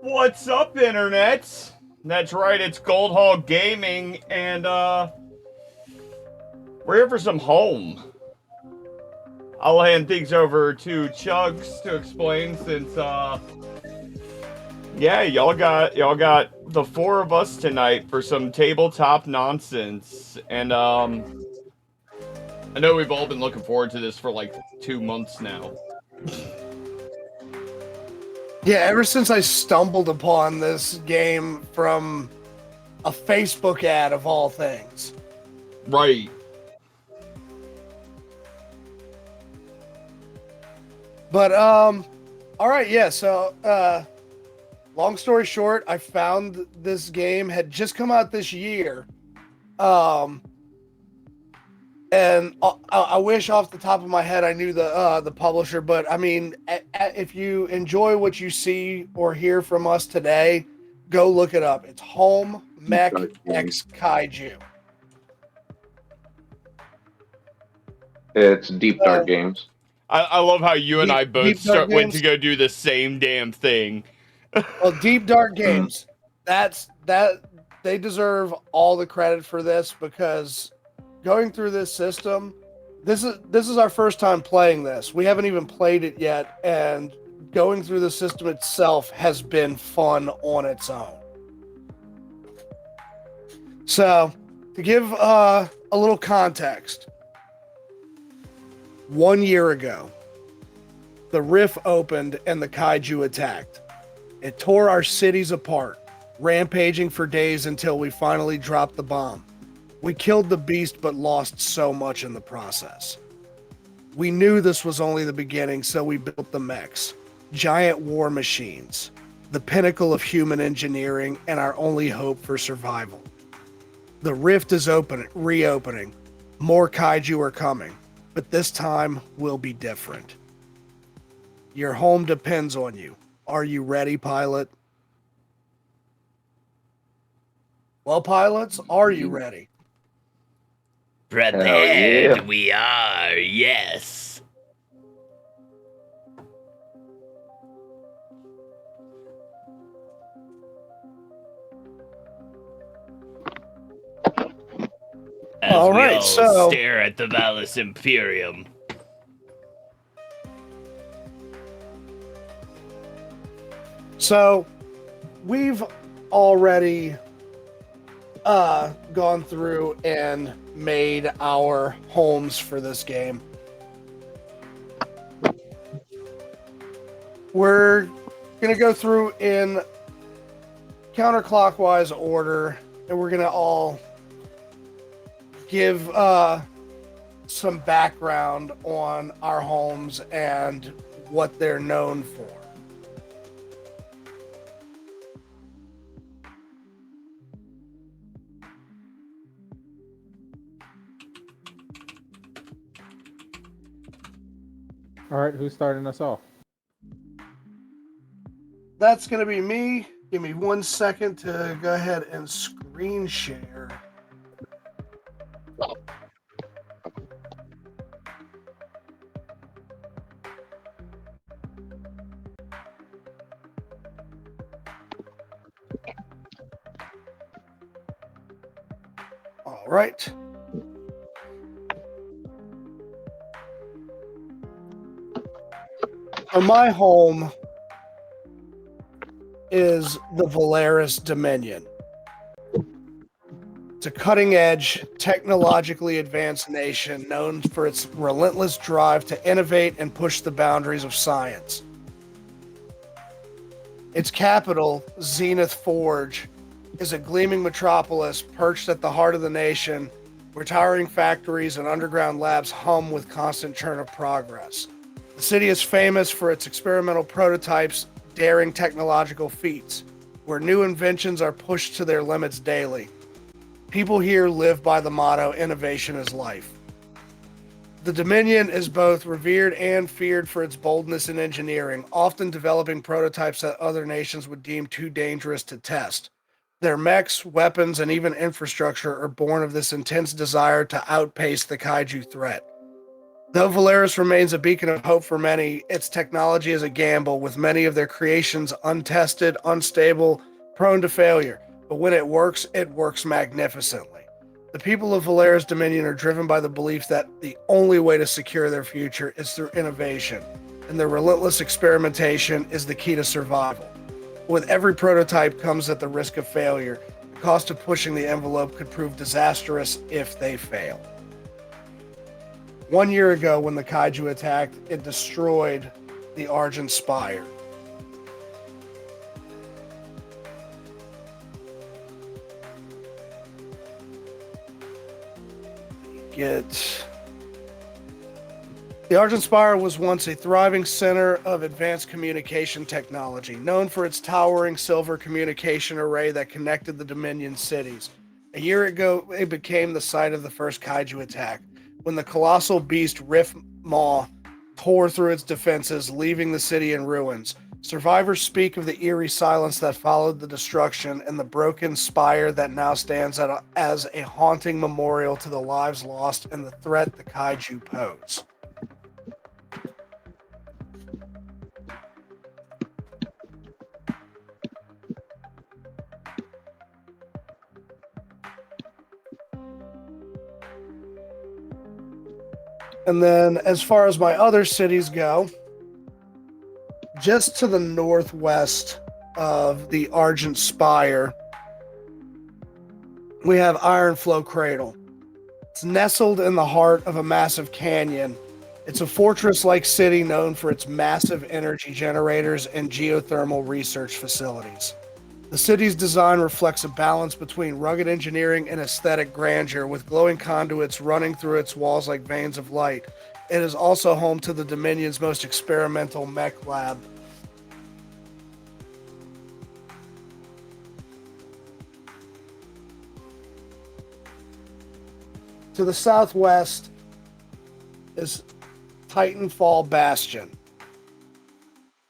What's up, Internet? That's right, it's Gold Hall Gaming, and we're here for some home. I'll hand things over to Chugs to explain since yeah, y'all got the four of us tonight for some tabletop nonsense. And I know we've all been looking forward to this for like 2 months now. Yeah, ever since I stumbled upon this game from a Facebook ad of all things. Right. But all right, yeah, so long story short, I found this game had just come out this year. And I wish off the top of my head I knew the publisher, but I mean, if you enjoy what you see or hear from us today, go look it up. It's Home MechXKaiju. It's Deep Dark Games. I love how you and I both went to Games? go do the same damn thing. Well, Deep Dark Games, that they deserve all the credit for this because going through this system, this is our first time playing this. We haven't even played it yet, and going through the system itself has been fun on its own. So, to give a little context, 1 year ago, the rift opened and the kaiju attacked. It tore our cities apart, rampaging for days until we finally dropped the bomb. We killed the beast but lost so much in the process. We knew this was only the beginning, so we built the mechs, giant war machines, the pinnacle of human engineering and our only hope for survival. The rift is reopening. More kaiju are coming, but this time will be different. Your home depends on you. Are you ready, pilot? Well, pilots, are you ready? Prepared, yeah. we are, yes. As all we right, all so stare at the Valus Imperium. So, we've already gone through and made our homes for this game. We're going to go through in counterclockwise order, and we're going to all give some background on our homes and what they're known for. All right, who's starting us off? That's going to be me. Give me 1 second to go ahead and screen share. All right. So my home is the Valaris Dominion. It's a cutting-edge, technologically advanced nation known for its relentless drive to innovate and push the boundaries of science. Its capital, Zenith Forge, is a gleaming metropolis perched at the heart of the nation, where towering factories and underground labs hum with constant churn of progress. The city is famous for its experimental prototypes, daring technological feats, where new inventions are pushed to their limits daily. People here live by the motto, innovation is life. The Dominion is both revered and feared for its boldness in engineering, often developing prototypes that other nations would deem too dangerous to test. Their mechs, weapons, and even infrastructure are born of this intense desire to outpace the kaiju threat. Though Valeris remains a beacon of hope for many, its technology is a gamble, with many of their creations untested, unstable, prone to failure. But when it works magnificently. The people of Valeris Dominion are driven by the belief that the only way to secure their future is through innovation, and their relentless experimentation is the key to survival. With every prototype comes at the risk of failure. The cost of pushing the envelope could prove disastrous if they fail. 1 year ago, when the kaiju attacked, it destroyed the Argent Spire. The Argent Spire was once a thriving center of advanced communication technology, known for its towering silver communication array that connected the Dominion cities. A year ago, it became the site of the first kaiju attack, when the colossal beast Riff Maw tore through its defenses, leaving the city in ruins. Survivors speak of the eerie silence that followed the destruction and the broken spire that now stands as a haunting memorial to the lives lost and the threat the kaiju pose. And then, as far as my other cities go, just to the northwest of the Argent Spire, we have Ironflow Cradle. It's nestled in the heart of a massive canyon. It's a fortress-like city known for its massive energy generators and geothermal research facilities. The city's design reflects a balance between rugged engineering and aesthetic grandeur, with glowing conduits running through its walls like veins of light. It is also home to the Dominion's most experimental mech lab. To the southwest is Titanfall Bastion.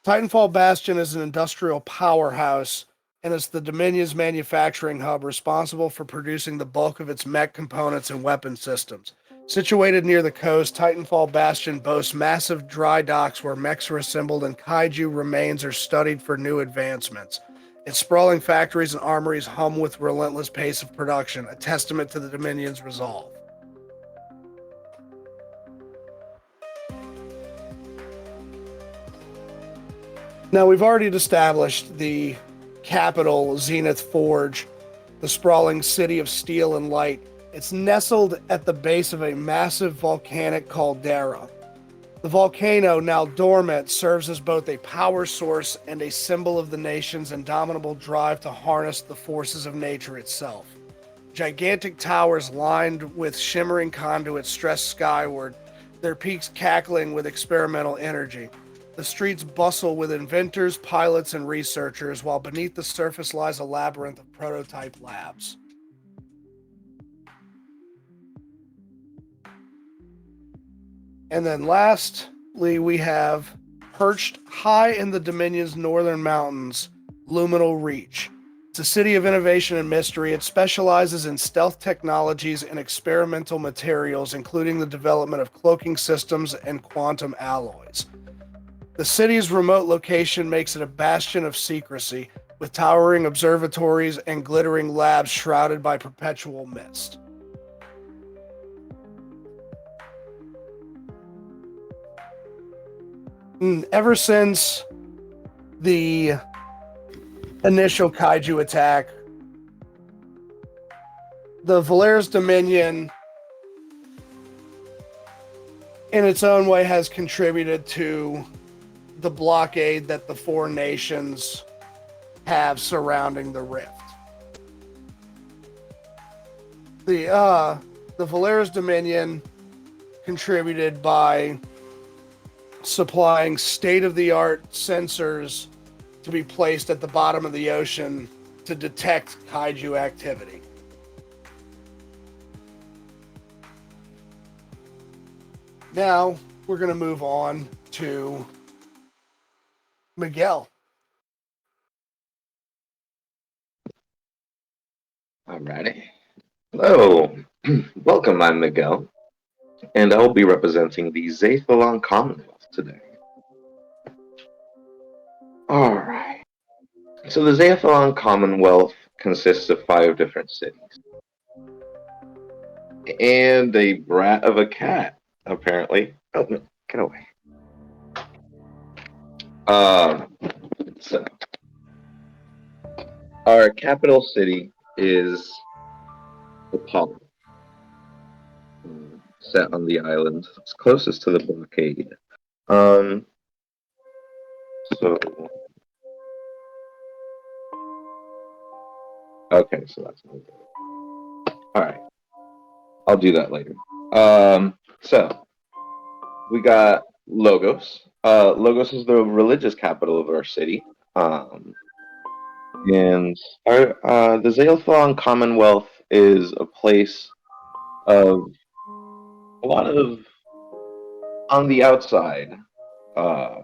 Titanfall Bastion is an industrial powerhouse and is the Dominion's manufacturing hub, responsible for producing the bulk of its mech components and weapon systems. Situated near the coast, Titanfall Bastion boasts massive dry docks where mechs are assembled and kaiju remains are studied for new advancements. Its sprawling factories and armories hum with relentless pace of production, a testament to the Dominion's resolve. Now, we've already established the capital, Zenith Forge, the sprawling city of steel and light. It's nestled at the base of a massive volcanic caldera. The volcano, now dormant, serves as both a power source and a symbol of the nation's indomitable drive to harness the forces of nature itself. Gigantic towers lined with shimmering conduits stress skyward, their peaks cackling with experimental energy. The streets bustle with inventors, pilots, and researchers, while beneath the surface lies a labyrinth of prototype labs. And then lastly, we have, perched high in the Dominion's northern mountains, Luminal Reach. It's a city of innovation and mystery. It specializes in stealth technologies and experimental materials, including the development of cloaking systems and quantum alloys. The city's remote location makes it a bastion of secrecy, with towering observatories and glittering labs shrouded by perpetual mist. Ever since the initial kaiju attack, the Valeris Dominion, in its own way, has contributed to the blockade that the four nations have surrounding the rift. The Valeris Dominion contributed by supplying state-of-the-art sensors to be placed at the bottom of the ocean to detect kaiju activity. Now, we're going to move on to Miguel. Alrighty. Hello. Welcome, I'm Miguel. and I'll be representing the Zathalon Commonwealth today. Alright. So the Zathalon Commonwealth consists of 5 different cities. And a brat of a cat, apparently. Oh, no, get away. So, our capital city is Apollo, set on the island. It's closest to the blockade. So, okay, so that's not good. Alright, I'll do that later. So, we got Logos. Logos is the religious capital of our city. And the Zaelthon Commonwealth is a place of a lot of on the outside, uh,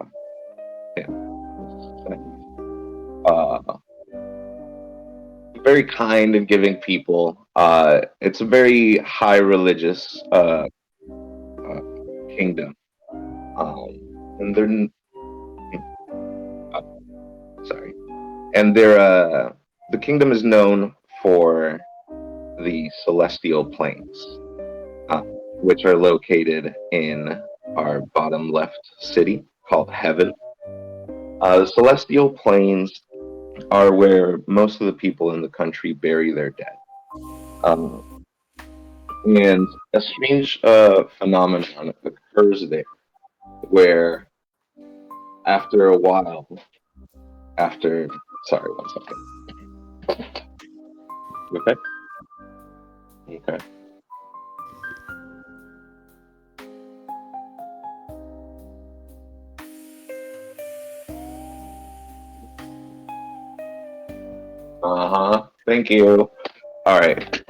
yeah, very kind and giving people. It's a very high religious kingdom, and they're sorry, and they're the kingdom is known for the celestial plains, which are located in our bottom left city called Heaven. The celestial plains are where most of the people in the country bury their dead. And a strange phenomenon occurs there where after a while, sorry, one second. Okay? Okay. Thank you. All right.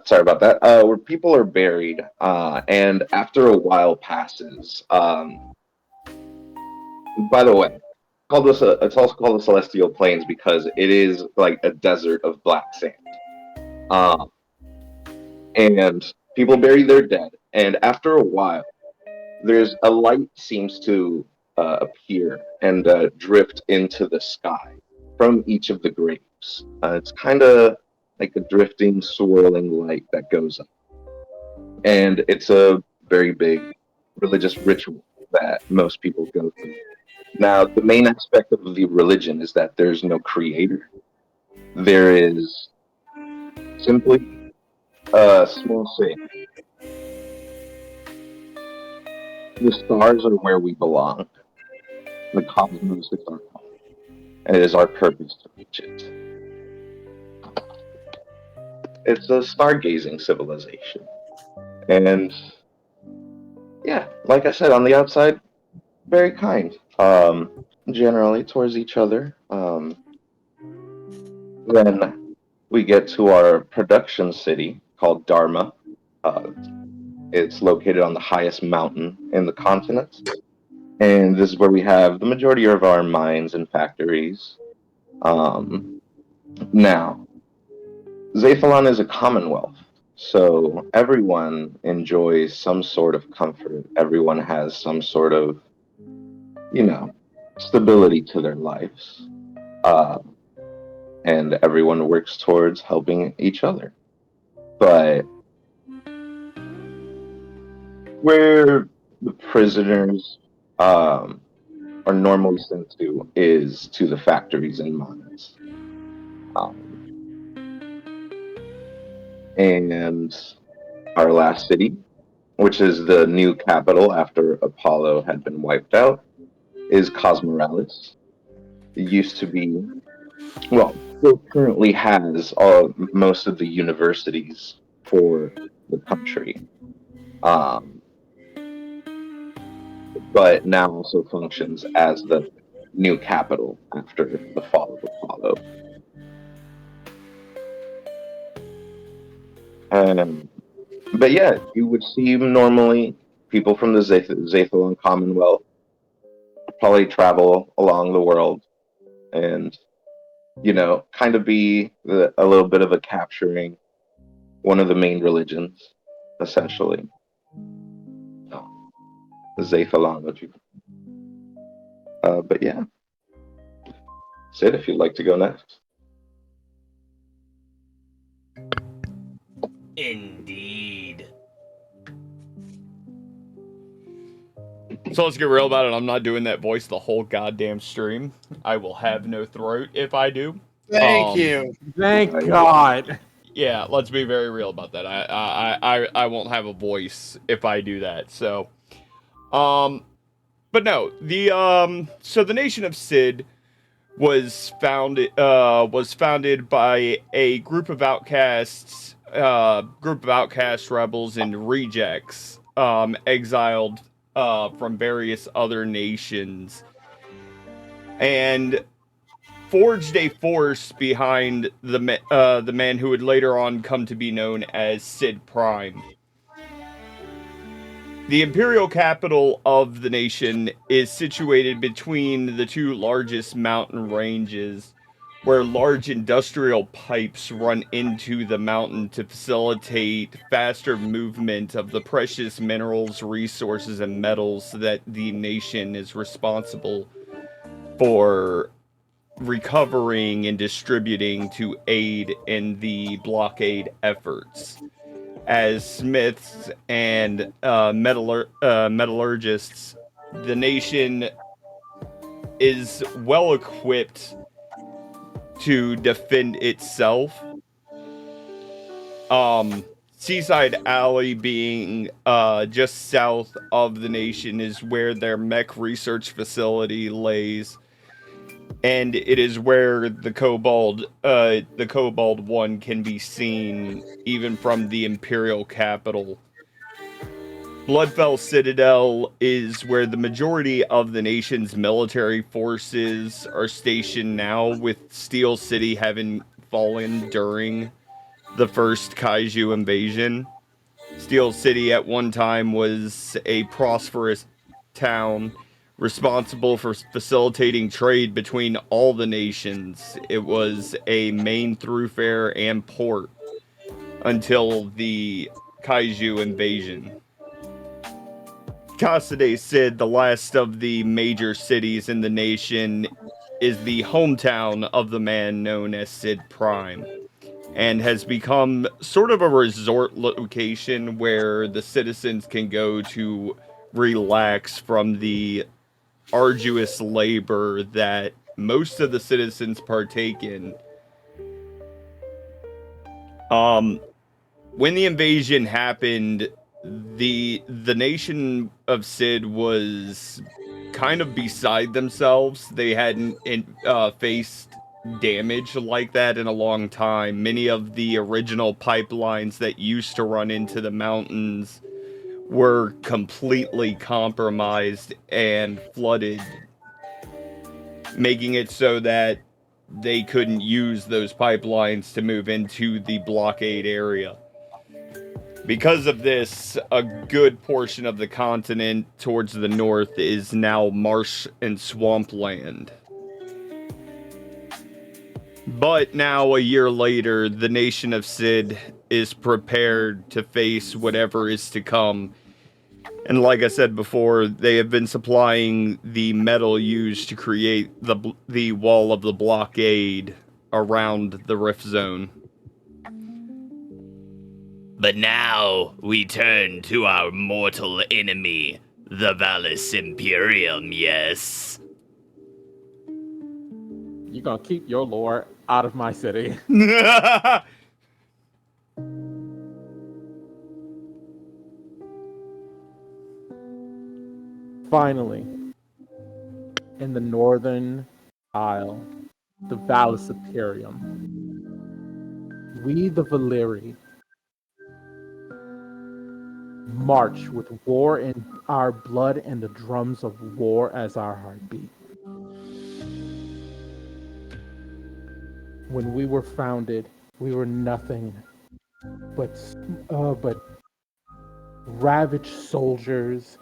Sorry about that. Where people are buried, and after a while passes. By the way, it's also called the Celestial Plains because it is like a desert of black sand. And people bury their dead, and after a while, there's a light seems to appear and drift into the sky from each of the graves. It's kind of like a drifting, swirling light that goes up. And it's a very big religious ritual that most people go through. Now, the main aspect of the religion is that there's no creator. There is simply a small thing. The stars are where we belong. The cosmos is our home. And it is our purpose to reach it. It's a stargazing civilization. And yeah, like I said, on the outside, very kind. Generally towards each other. Then we get to our production city called Dharma. It's located on the highest mountain in the continent. And this is where we have the majority of our mines and factories. Now, Zathalon is a commonwealth, so everyone enjoys some sort of comfort. Everyone has some sort of, stability to their lives. And everyone works towards helping each other. But where the prisoners are normally sent to is to the factories and mines. And our last city, which is the new capital after Apollo had been wiped out, is Cosmoralis. It used to be, well, still currently has most of the universities for the country, but now also functions as the new capital after the fall of Apollo. But yeah, you would see normally people from the Zathalon Commonwealth probably travel along the world and, kind of be a little bit of a capturing one of the main religions, essentially. Zaphalonology. But yeah, Sid, if you'd like to go next. Indeed. So let's get real about it. I'm not doing that voice the whole goddamn stream. I will have no throat if I do. Thank you. Thank Nice. God. Yeah, let's be very real about that. I won't have a voice if I do that. So, but no, so the nation of Sid was founded by a group of outcast rebels and rejects, exiled from various other nations, and forged a force behind the man who would later on come to be known as Sid Prime. The imperial capital of the nation is situated between the two largest mountain ranges, where large industrial pipes run into the mountain to facilitate faster movement of the precious minerals, resources, and metals that the nation is responsible for recovering and distributing to aid in the blockade efforts. As smiths and metallurgists, the nation is well equipped to defend itself. Seaside Alley being just south of the nation is where their mech research facility lays, and it is where the Kobold 1 can be seen even from the Imperial capital. Bloodfell Citadel is where the majority of the nation's military forces are stationed now, with Steel City having fallen during the first Kaiju invasion. Steel City at one time was a prosperous town responsible for facilitating trade between all the nations. It was a main thoroughfare and port until the Kaiju invasion. Casa de Cid, the last of the major cities in the nation, is the hometown of the man known as Sid Prime, and has become sort of a resort location where the citizens can go to relax from the arduous labor that most of the citizens partake in. When the invasion happened, the nation of Sid was kind of beside themselves. They hadn't faced damage like that in a long time. Many of the original pipelines that used to run into the mountains were completely compromised and flooded, making it so that they couldn't use those pipelines to move into the blockade area. Because of this, a good portion of the continent towards the north is now marsh and swampland. But now, a year later, the nation of Sid is prepared to face whatever is to come. And like I said before, they have been supplying the metal used to create the wall of the blockade around the rift zone. But now we turn to our mortal enemy, the Vallis Imperium, yes? You're gonna keep your lore out of my city. Finally, in the northern isle, the Vallis Imperium, we the Valeri march with war in our blood and the drums of war as our heartbeat. When we were founded, we were nothing but ravaged soldiers,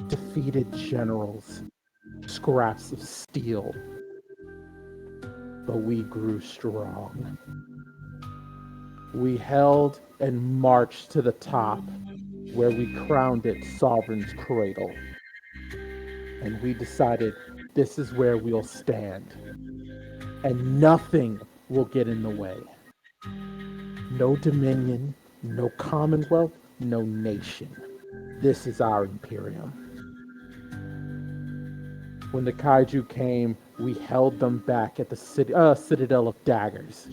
defeated generals, scraps of steel. But we grew strong. We held and marched to the top, where we crowned it Sovereign's Cradle. and we decided this is where we'll stand, and nothing will get in the way. No dominion, no commonwealth, no nation. This is our imperium. When the kaiju came, we held them back at the Citadel of Daggers.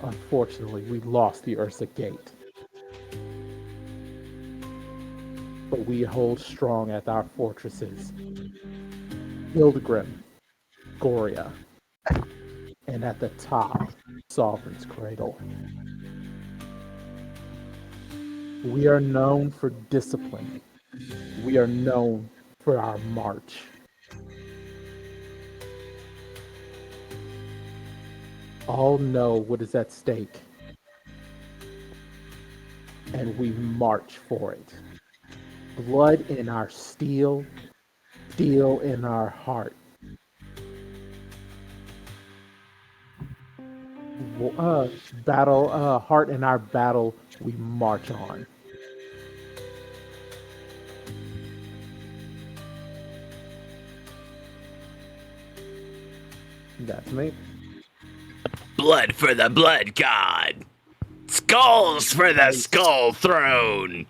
Unfortunately, we lost the Ursa Gate. But we hold strong at our fortresses. Hildegrim, Goria, and at the top, Sovereign's Cradle. We are known for discipline. We are known for our march. All know what is at stake, and we march for it. Blood in our steel, steel in our heart. Heart in our battle, we march on. That's me. Blood for the blood god. Skulls for the skull throne.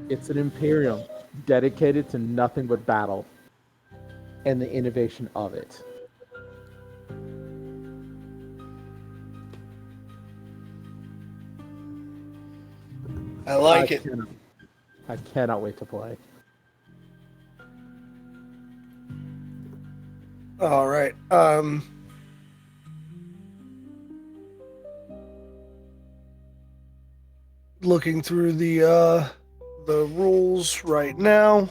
It's an imperium dedicated to nothing but battle and the innovation of it. I like it. I cannot wait to play. All right. Looking through the rules right now.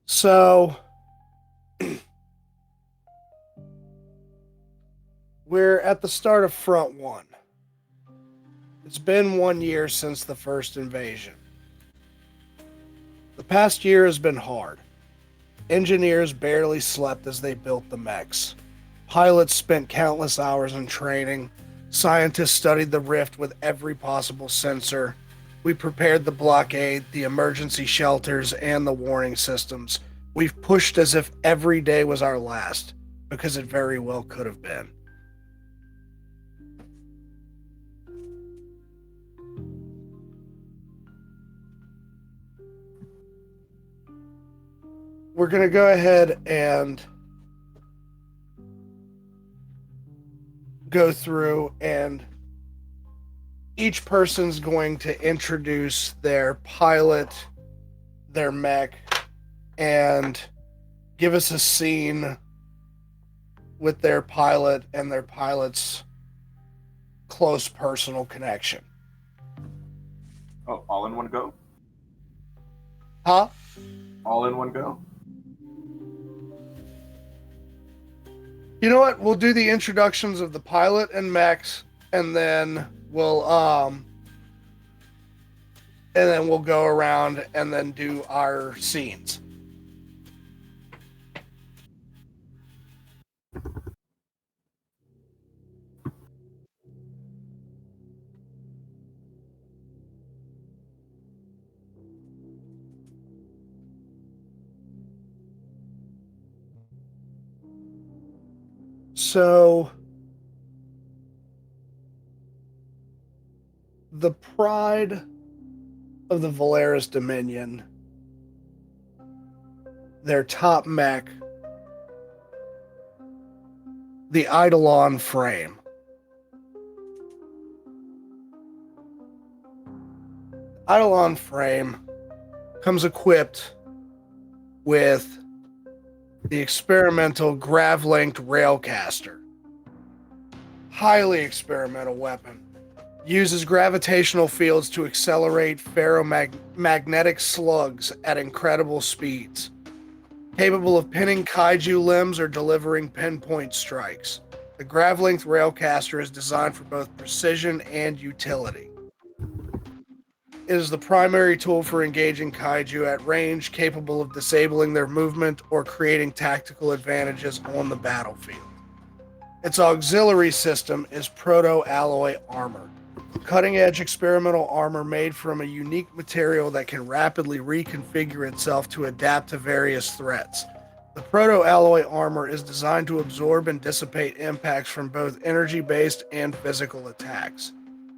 So we're at the start of Front 1. It's been 1 year since the first invasion. The past year has been hard. Engineers barely slept as they built the mechs. Pilots spent countless hours in training. Scientists studied the rift with every possible sensor. We prepared the blockade, the emergency shelters, and the warning systems. We've pushed as if every day was our last, because it very well could have been. We're going to go ahead and go through, and each person's going to introduce their pilot, their mech, and give us a scene with their pilot and their pilot's close personal connection. Oh, all in one go? Huh? All in one go? You know what? We'll do the introductions of the pilot and mechs, and then we'll go around and then do our scenes. So, the pride of the Valeris Dominion, their top mech, the Eidolon frame. Eidolon frame comes equipped with the experimental grav-linked railcaster. Highly experimental weapon. Uses gravitational fields to accelerate ferromagnetic slugs at incredible speeds. Capable of pinning kaiju limbs or delivering pinpoint strikes. The grav-linked railcaster is designed for both precision and utility. It is the primary tool for engaging kaiju at range, capable of disabling their movement or creating tactical advantages on the battlefield. Its auxiliary system is proto-alloy armor, cutting-edge experimental armor made from a unique material that can rapidly reconfigure itself to adapt to various threats. The proto-alloy armor is designed to absorb and dissipate impacts from both energy-based and physical attacks.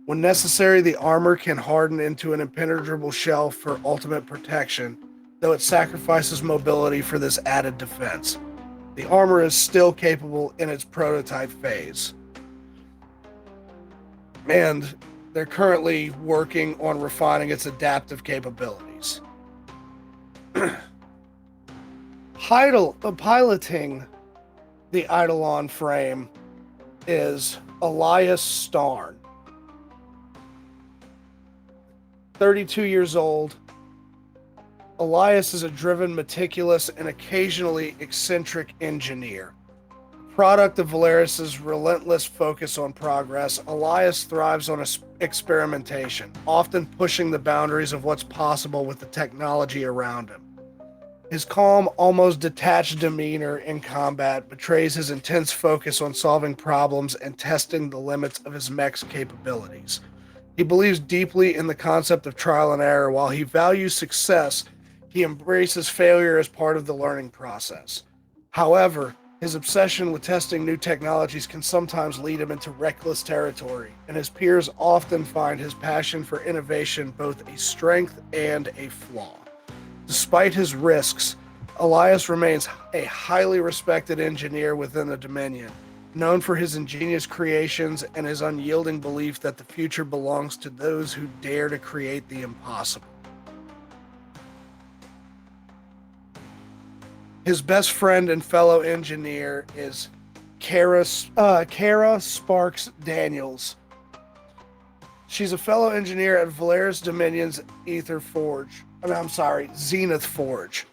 When necessary, the armor can harden into an impenetrable shell for ultimate protection, though it sacrifices mobility for this added defense. The armor is still capable in its prototype phase. And they're currently working on refining its adaptive capabilities. Piloting the Eidolon frame is Elias Starn, 32 years old. Elias is a driven, meticulous, and occasionally eccentric engineer. Product of Valeris's relentless focus on progress, Elias thrives on experimentation, often pushing the boundaries of what's possible with the technology around him. His calm, almost detached demeanor in combat betrays his intense focus on solving problems and testing the limits of his mech's capabilities. He believes deeply in the concept of trial and error. While he values success, he embraces failure as part of the learning process. However, his obsession with testing new technologies can sometimes lead him into reckless territory, and his peers often find his passion for innovation both a strength and a flaw. Despite his risks, Elias remains a highly respected engineer within the Dominion, known for his ingenious creations and his unyielding belief that the future belongs to those who dare to create the impossible. His best friend and fellow engineer is Kara Sparks Daniels. She's a fellow engineer at Valeris Dominion's Zenith Forge.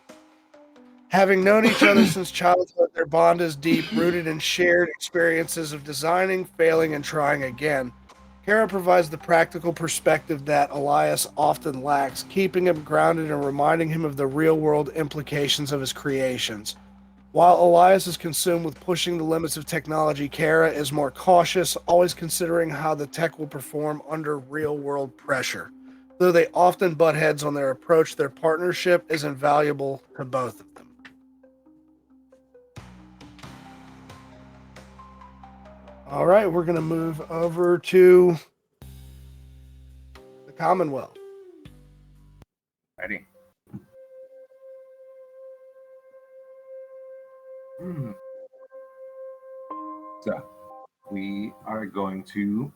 Having known each other since childhood, their bond is deep, rooted in shared experiences of designing, failing, and trying again. Kara provides the practical perspective that Elias often lacks, keeping him grounded and reminding him of the real-world implications of his creations. While Elias is consumed with pushing the limits of technology, Kara is more cautious, always considering how the tech will perform under real-world pressure. Though they often butt heads on their approach, their partnership is invaluable to both of them. All right, we're going to move over to the Commonwealth. Ready. So, we are going to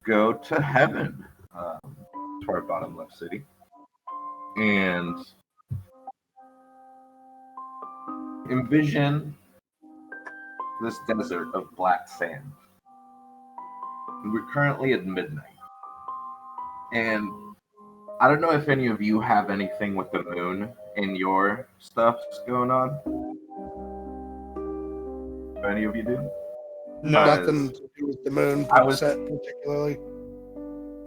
go to heaven, to our bottom left city, and envision this desert of black sand. We're currently at midnight, and I don't know if any of you have anything with the moon in your stuff going on. If any of you do? No. Nothing to do with the moon set particularly.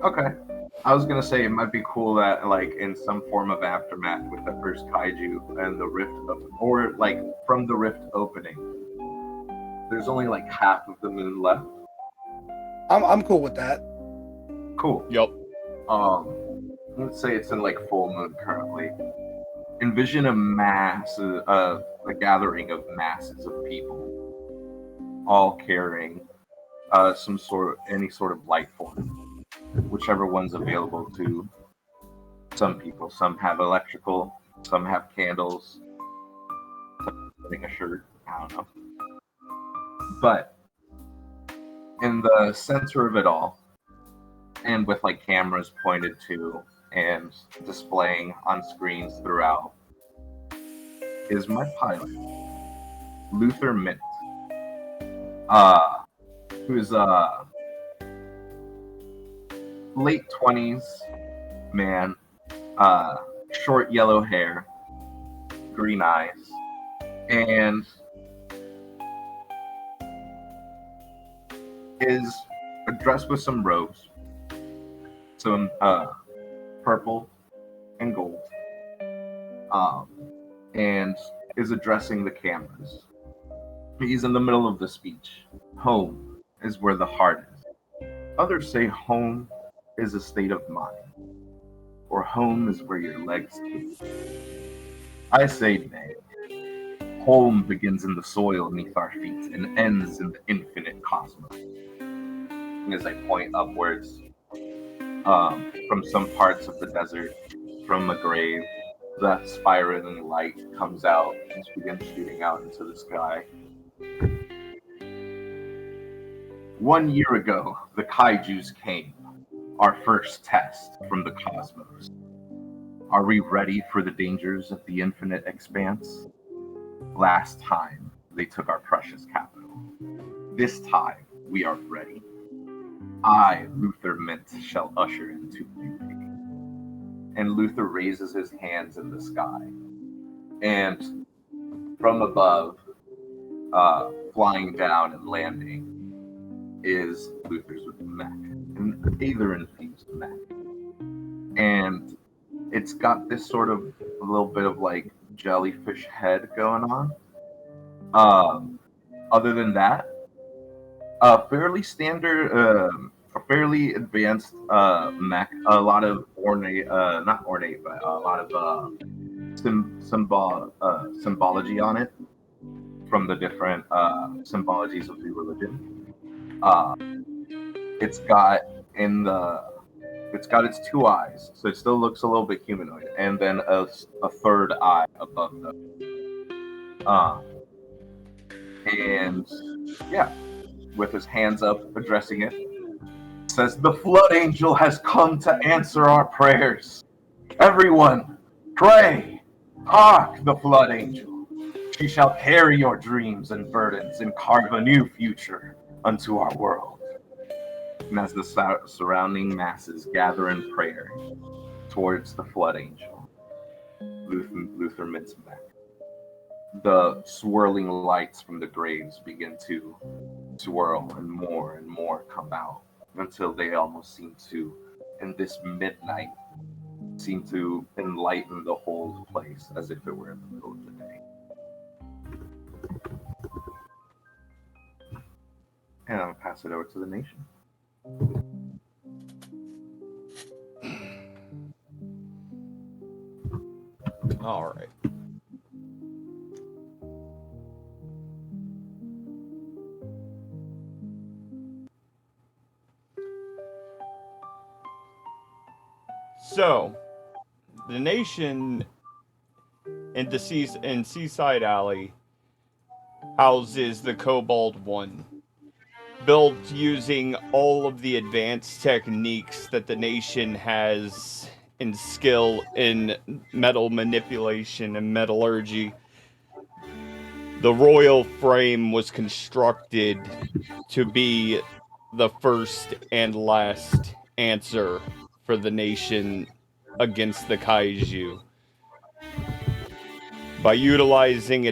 Okay. I was gonna say it might be cool that, like, in some form of aftermath with the first kaiju and the rift, or like from the rift opening, there's only like half of the moon left. I'm cool with that. Cool. Yep. Let's say it's in like full moon currently. Envision a gathering of masses of people, all carrying any sort of life form, whichever one's available to some people. Some have electrical, some have candles, some putting a shirt, I don't know. But in the center of it all, and with like cameras pointed to and displaying on screens throughout, is my pilot, Luther Mint, who's late 20s man, short yellow hair, green eyes, and is dressed with some robes, some purple and gold, and is addressing the cameras. He's in the middle of the speech. Home is where the heart is. Others say home is a state of mind, or home is where your legs keep. I say nay. Home begins in the soil beneath our feet and ends in the infinite cosmos. And as I point upwards, from some parts of the desert, from a grave, that spiraling light comes out and begins shooting out into the sky. 1 year ago, the kaijus came, our first test from the cosmos. Are we ready for the dangers of the infinite expanse? Last time, they took our precious capital. This time, we are ready. I, Luther Mint, shall usher into beauty. And Luther raises his hands in the sky. And from above, flying down and landing, is Luther's mech, an aether-infused mech. And it's got this sort of a little bit of like jellyfish head going on. Other than that, a fairly standard, a fairly advanced mech. A lot of ornate, not ornate, but a lot of symbology on it from the different symbologies of the religion. It's got its two eyes, so it still looks a little bit humanoid, and then a third eye above them. And yeah, with his hands up, addressing it, says, "The Flood Angel has come to answer our prayers. Everyone, pray! Hark, the Flood Angel! She shall carry your dreams and burdens and carve a new future unto our world." And as the surrounding masses gather in prayer towards the Flood Angel, Luther Mint's back. The swirling lights from the graves begin to swirl and more come out until they almost seem to, in this midnight, seem to enlighten the whole place as if it were in the middle of the day. And I'll pass it over to the nation. All right. So, the nation in Seaside Alley houses the Cobalt One, built using all of the advanced techniques that the nation has in skill in metal manipulation and metallurgy. The royal frame was constructed to be the first and last answer for the nation against the kaiju. By utilizing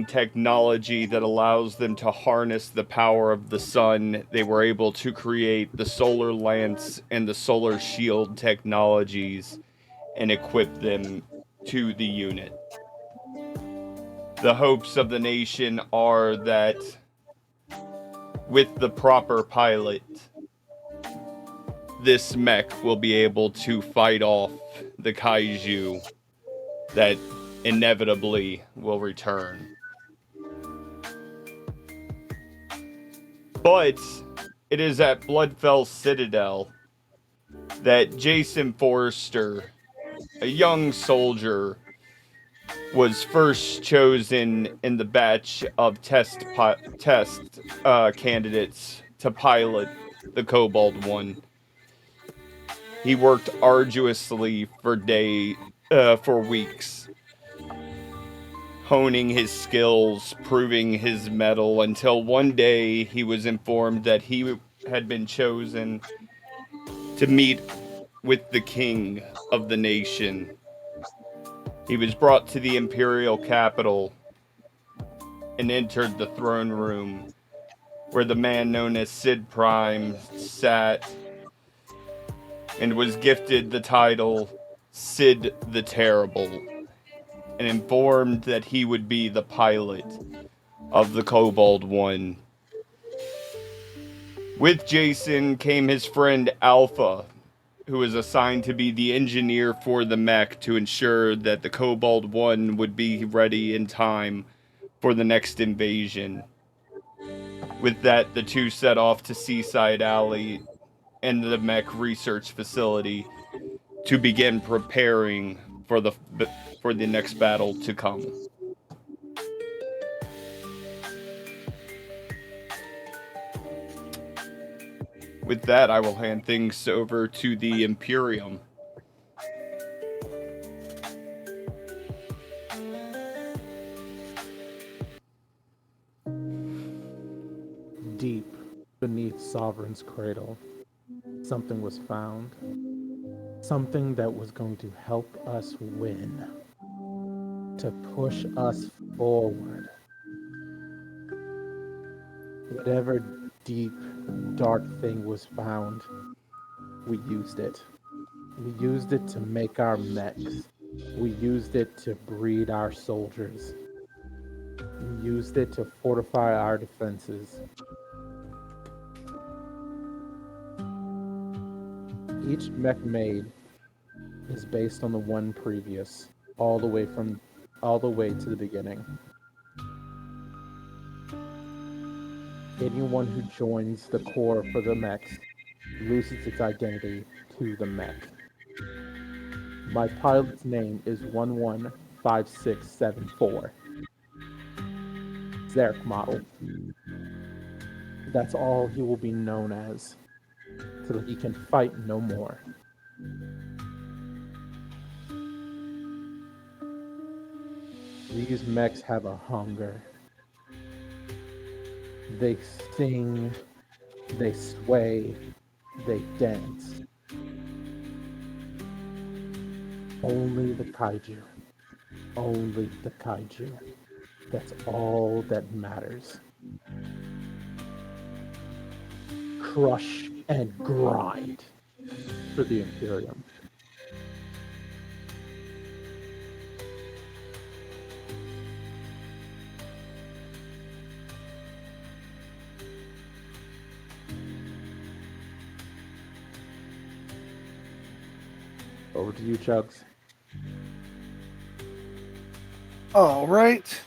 technology that allows them to harness the power of the sun, they were able to create the solar lance and the solar shield technologies and equip them to the unit. The hopes of the nation are that with the proper pilot, this mech will be able to fight off the kaiju that inevitably will return. But it is at Bloodfell Citadel that Jason Forrester, a young soldier, was first chosen in the batch of test candidates to pilot the Cobalt One. He worked arduously for weeks, honing his skills, proving his mettle, until one day he was informed that he had been chosen to meet with the king of the nation. He was brought to the imperial capital and entered the throne room, where the man known as Sid Prime sat and was gifted the title Sid the Terrible, and informed that he would be the pilot of the Kobold One. With Jason came his friend Alpha, who was assigned to be the engineer for the mech to ensure that the Kobold One would be ready in time for the next invasion. With that, the two set off to Seaside Alley and the mech research facility to begin preparing for the next battle to come. With that, I will hand things over to the Imperium. Deep beneath Sovereign's cradle, something was found. Something that was going to help us win. To push us forward. Whatever deep, dark thing was found, we used it. We used it to make our mechs. We used it to breed our soldiers. We used it to fortify our defenses. Each mech made is based on the one previous, all the way to the beginning. Anyone who joins the core for the mechs loses its identity to the mech. My pilot's name is 115674. Zarek model. That's all he will be known as, till he can fight no more. These mechs have a hunger. They sing, they sway, they dance. Only the kaiju. Only the kaiju. That's all that matters. Crush and grind for the Imperium. Over to you, Chugs. All right.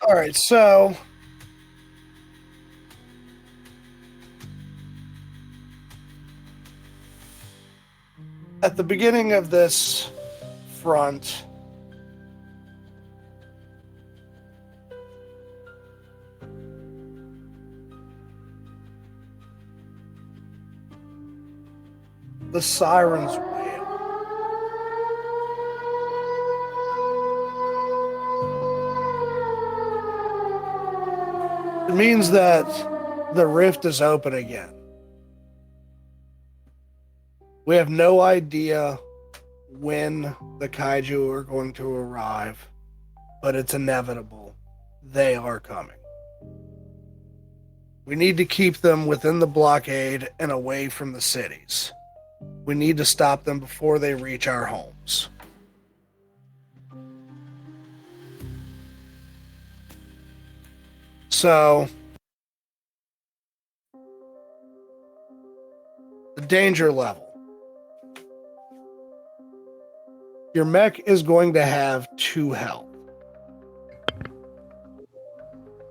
All right, so at the beginning of this front, the sirens wail. It means that the rift is open again. We have no idea when the kaiju are going to arrive, but it's inevitable. They are coming. We need to keep them within the blockade and away from the cities. We need to stop them before they reach our homes. So, the danger level. Your mech is going to have 2 health.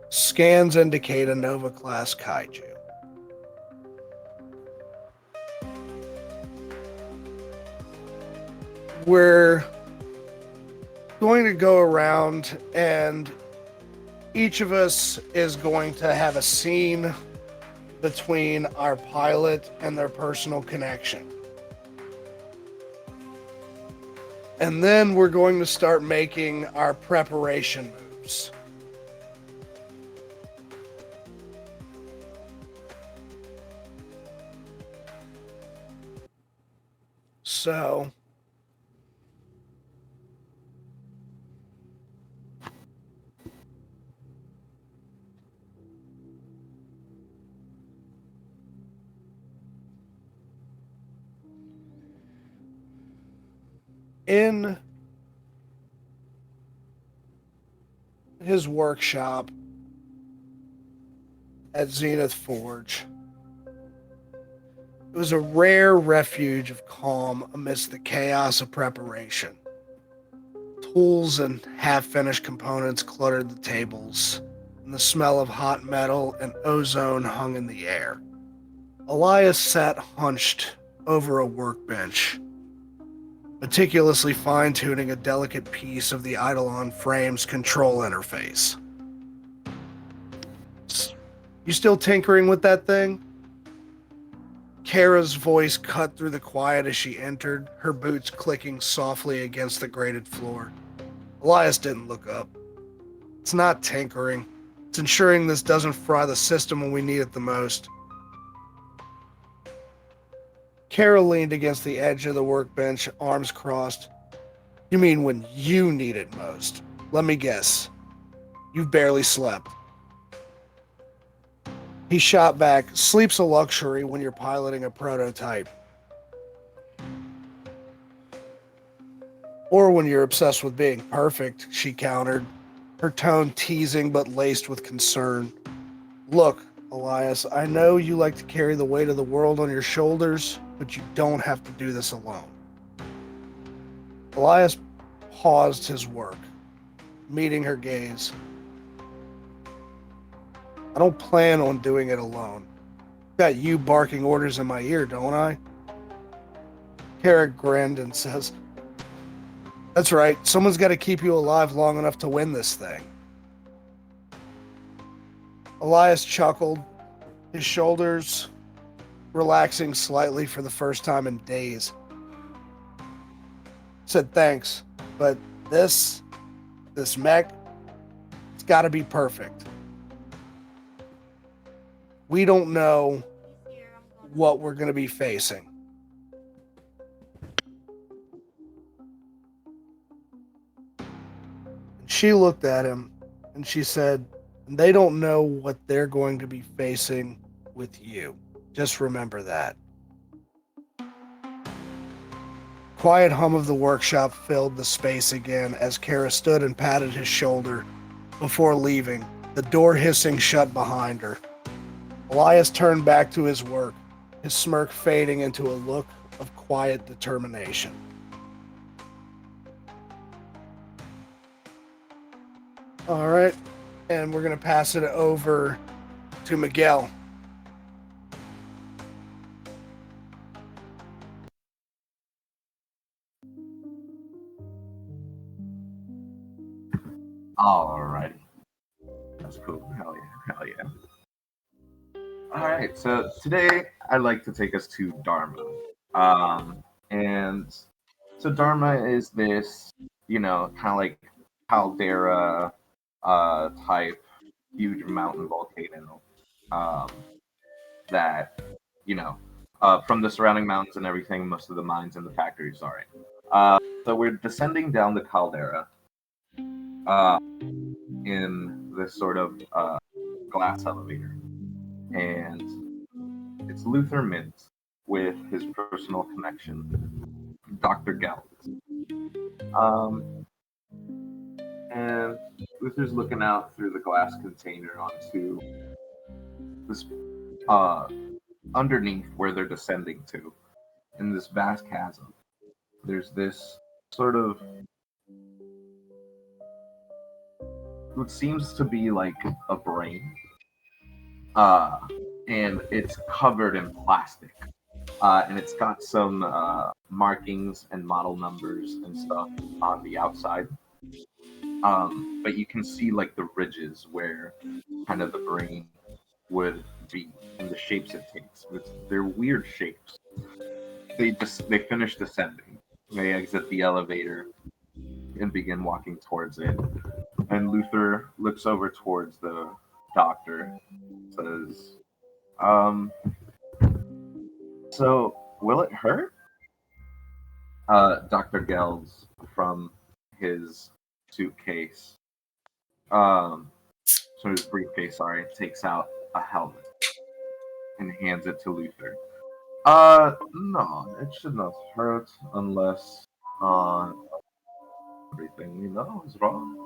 Scans indicate a Nova class kaiju. We're going to go around and each of us is going to have a scene between our pilot and their personal connection. And then we're going to start making our preparation moves. So, In his workshop at Zenith Forge, it was a rare refuge of calm amidst the chaos of preparation. Tools and half-finished components cluttered the tables, and the smell of hot metal and ozone hung in the air. Elias sat hunched over a workbench, meticulously fine-tuning a delicate piece of the Eidolon frame's control interface. You still tinkering with that thing? Kara's voice cut through the quiet as she entered, her boots clicking softly against the grated floor. Elias didn't look up. It's not tinkering. It's ensuring this doesn't fry the system when we need it the most. Kara leaned against the edge of the workbench, arms crossed. You mean when you need it most? Let me guess. You've barely slept. He shot back. Sleep's a luxury when you're piloting a prototype. Or when you're obsessed with being perfect, she countered, her tone teasing but laced with concern. Look, Elias, I know you like to carry the weight of the world on your shoulders, but you don't have to do this alone. Elias paused his work, meeting her gaze. I don't plan on doing it alone. Got you barking orders in my ear, don't I? Kara grinned and says, That's right, someone's got to keep you alive long enough to win this thing. Elias chuckled, his shoulders relaxing slightly for the first time in days. Said thanks, but this mech, it's got to be perfect. We don't know what we're going to be facing. She looked at him and she said, they don't know what they're going to be facing with you. Just remember that. Quiet hum of the workshop filled the space again as Kara stood and patted his shoulder before leaving, the door hissing shut behind her. Elias turned back to his work, his smirk fading into a look of quiet determination. All right, and we're going to pass it over to Miguel. Alrighty. That's cool. Hell yeah. Hell yeah. Alright, so today I'd like to take us to Dharma. And so Dharma is this, kind of like caldera type huge mountain volcano that, from the surrounding mountains and everything, most of the mines and the factories are in. So we're descending down the caldera in this sort of glass elevator. And it's Luther Mintz with his personal connection, Dr. Geld. And Luther's looking out through the glass container onto this underneath where they're descending to, in this vast chasm. There's this sort of what seems to be like a brain, and it's covered in plastic, and it's got some markings and model numbers and stuff on the outside. But you can see like the ridges where kind of the brain would be and the shapes it takes. They're weird shapes. They finish descending. They exit the elevator and begin walking towards it. And Luther looks over towards the doctor, says, so will it hurt? Dr. Gelds from his suitcase, so his briefcase, takes out a helmet and hands it to Luther. No, it should not hurt unless Everything we know is wrong.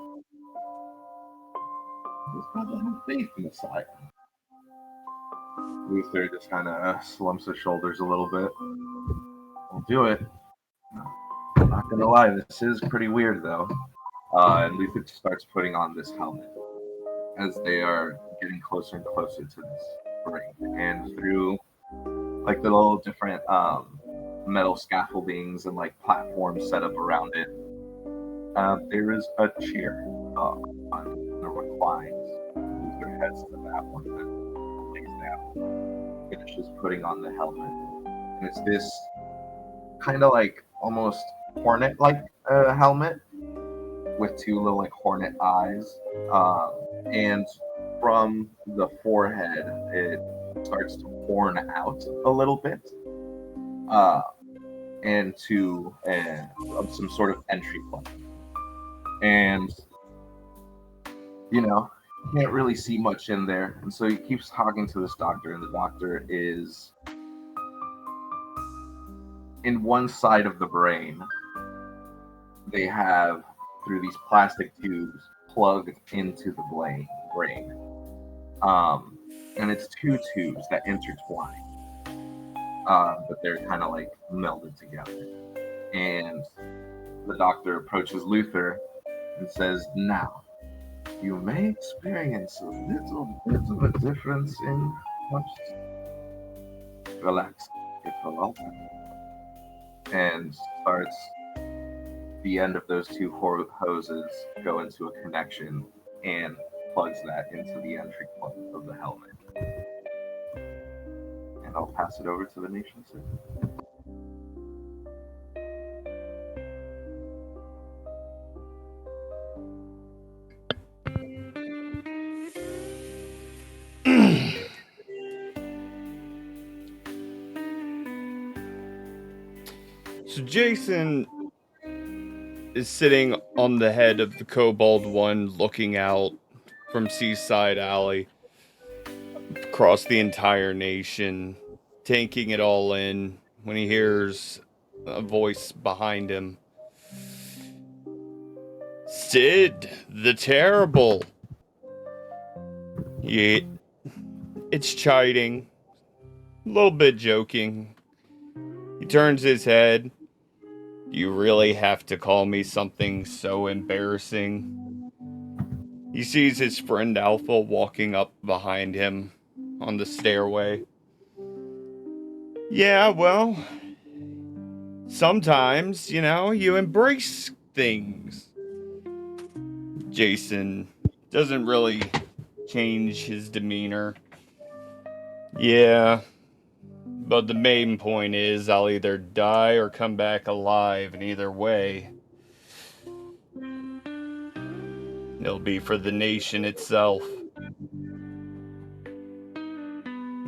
We just gotta have faith in the side. Luther just kind of slumps his shoulders a little bit. We'll do it. I'm not gonna lie, this is pretty weird though. And Luther starts putting on this helmet as they are getting closer and closer to this ring. And through like the little different metal scaffoldings and like platforms set up around it, there is a chair on the reclines. Luther heads to that one and lays down, finishes putting on the helmet. And it's this kind of like almost hornet-like helmet with two little like hornet eyes, and from the forehead it starts to horn out a little bit, and to some sort of entry point. And you know, can't really see much in there, and so he keeps talking to this doctor, and the doctor is in one side of the brain. They have, through these plastic tubes, plugged into the brain. And it's two tubes that intertwine, but they're kind of like melded together. And the doctor approaches Luther and says, "Now, you may experience a little bit of a difference in consciousness. Relax, it will all happen." And starts the end of those two hoses go into a connection and plugs that into the entry point of the helmet. And I'll pass it over to the nation soon. So Jason is sitting on the head of the Kobold One, looking out from Seaside Alley across the entire nation, taking it all in, when he hears a voice behind him. "Sid, the Terrible." It's chiding, a little bit joking. He turns his head. "You really have to call me something so embarrassing?" He sees his friend Alpha walking up behind him on the stairway. "Yeah, well, sometimes, you embrace things." Jason doesn't really change his demeanor. "Yeah, but the main point is I'll either die or come back alive, and either way, it'll be for the nation itself."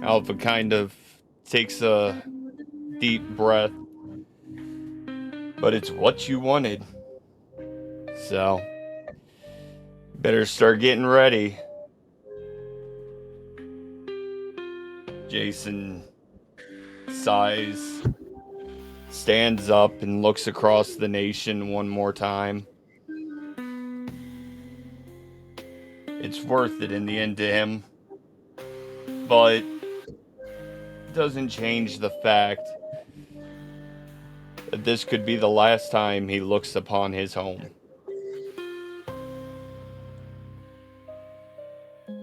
Alpha kind of takes a deep breath. "But it's what you wanted. So, better start getting ready." Jason sighs, stands up, and looks across the nation one more time. It's worth it in the end to him, but doesn't change the fact that this could be the last time he looks upon his home.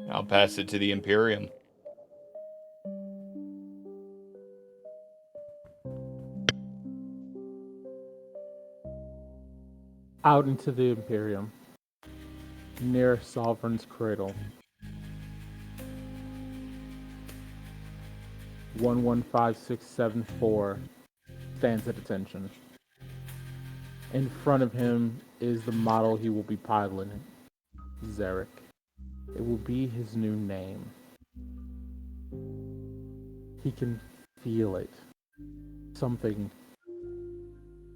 I'll pass it to the Imperium. Out into the Imperium, near Sovereign's Cradle. 115674 stands at attention. In front of him is the model he will be piloting, Zarek. It will be his new name. He can feel it. Something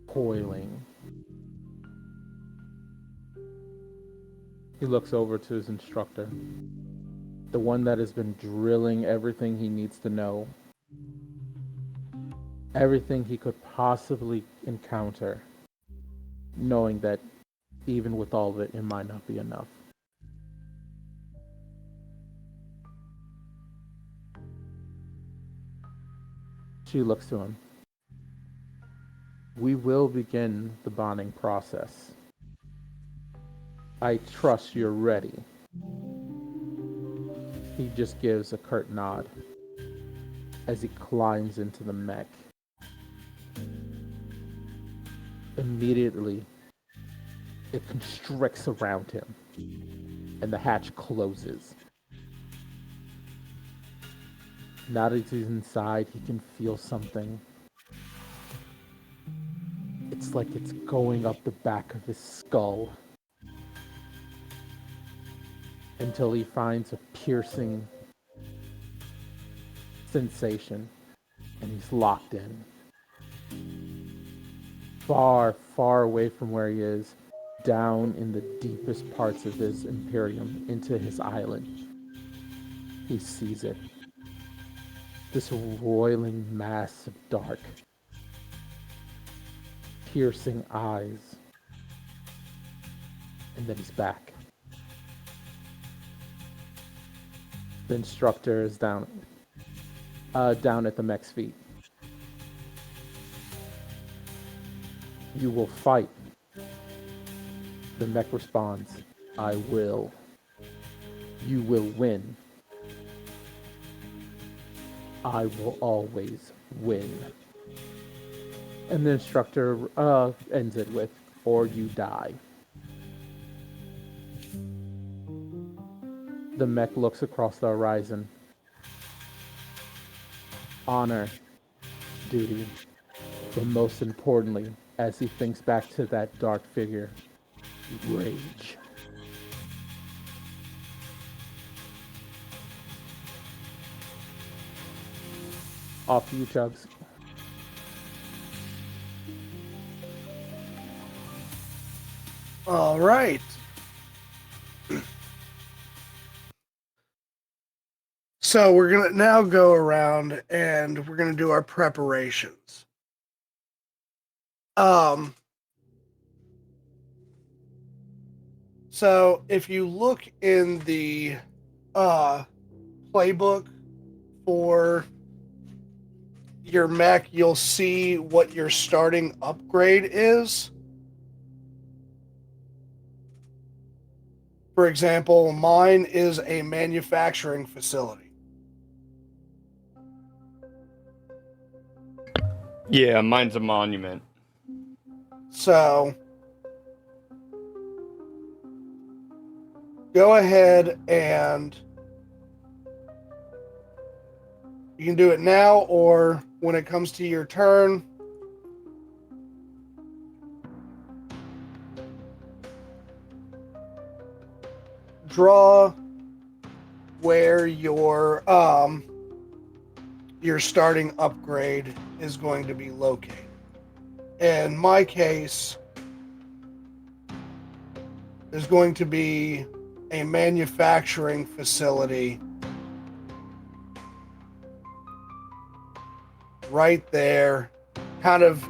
coiling. He looks over to his instructor, the one that has been drilling everything he needs to know, everything he could possibly encounter knowing that even with all of it, it might not be enough. She looks to him. We will begin the bonding process. I trust you're ready. He just gives a curt nod as he climbs into the mech. Immediately, it constricts around him, and the hatch closes. Now that he's inside, he can feel something. It's like it's going up the back of his skull until he finds a piercing sensation, and he's locked in. Far, far away from where he is, down in the deepest parts of his Imperium, into his island. He sees it. This roiling mass of dark, piercing eyes. And then he's back. The instructor is down at the mech's feet. You will fight. The mech responds, I will. You will win. I will always win. And the instructor ends it with, or you die. The mech looks across the horizon. Honor, duty, but most importantly, as he thinks back to that dark figure, rage. Off to you, Chubbs. All right. So we're going to now go around and we're going to do our preparations. So if you look in the playbook for your mech, you'll see what your starting upgrade is. For example, mine is a manufacturing facility. Yeah, mine's a monument. So go ahead and you can do it now or when it comes to your turn. Draw where your starting upgrade is going to be located. In my case, there's going to be a manufacturing facility right there, kind of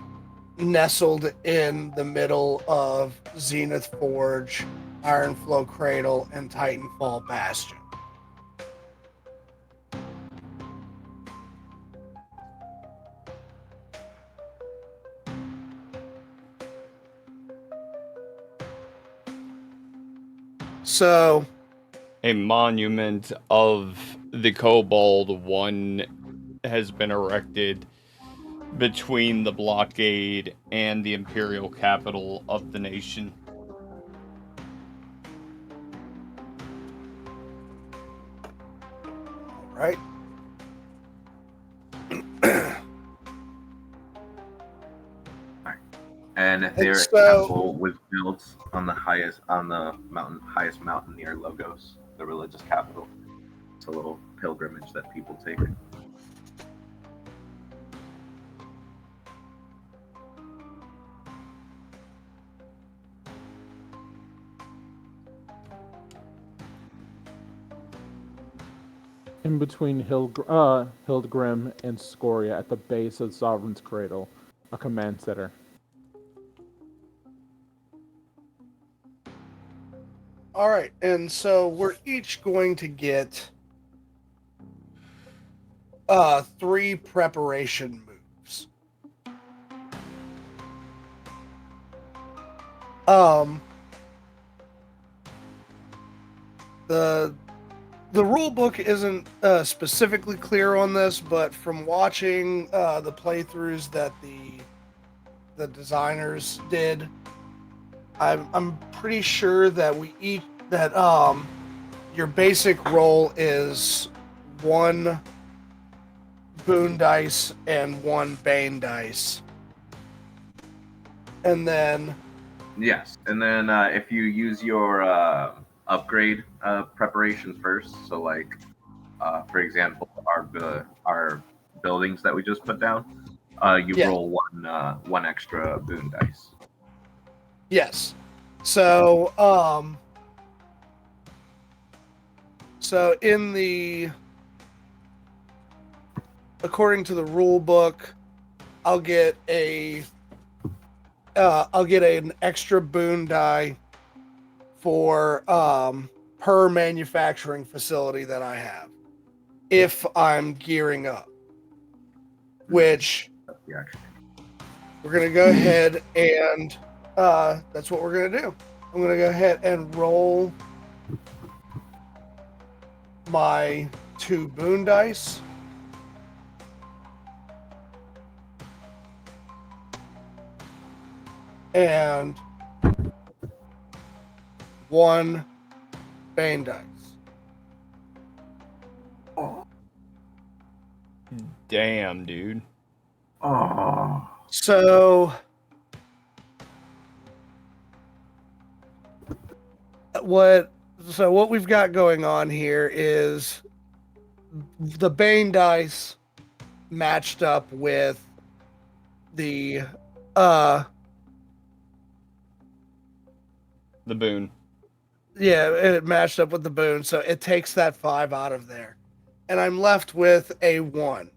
nestled in the middle of Zenith Forge, Ironflow Cradle, and Titanfall Bastion. So, A monument of the Kobold One has been erected between the blockade and the imperial capital of the nation. right? And their temple was built on the highest mountain near Logos, the religious capital. It's a little pilgrimage that people take. In between Hildgrim and Scoria at the base of Sovereign's Cradle, a command center. All right, and so we're each going to get 3 preparation moves. The rule book isn't specifically clear on this, but from watching the playthroughs that the designers did, I'm pretty sure that your basic roll is 1 boon dice and 1 bane dice, and then Yes, and then if you use your upgrade preparations first, so like for example, our buildings that we just put down, you Yeah. roll one extra boon dice. Yes. So so according to the rule book, I'll get an extra boon die for per manufacturing facility that I have if I'm gearing up. Which Yeah. we're gonna go ahead and that's what we're gonna do. I'm gonna go ahead and roll my 2 boon dice. And 1 bane dice. Damn, dude. Oh. So what we've got going on here is the bane dice matched up with the boon. Yeah, it matched up with the boon, so it takes that 5 out of there. And I'm left with a 1.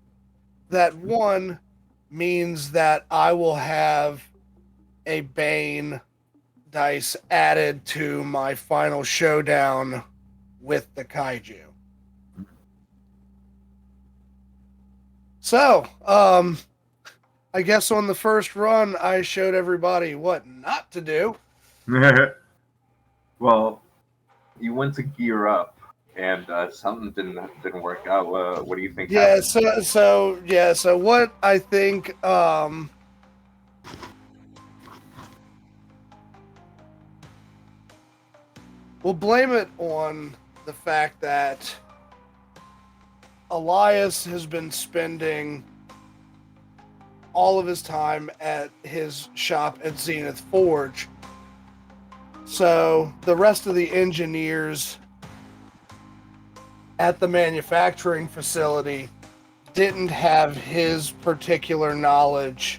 That 1 means that I will have a bane dice added to my final showdown with the kaiju. So, I guess on the first run, I showed everybody what not to do. Well, you went to gear up, and something didn't work out. What do you think Yeah, happened? so what I think we'll blame it on the fact that Elias has been spending all of his time at his shop at Zenith Forge. So the rest of the engineers at the manufacturing facility didn't have his particular knowledge.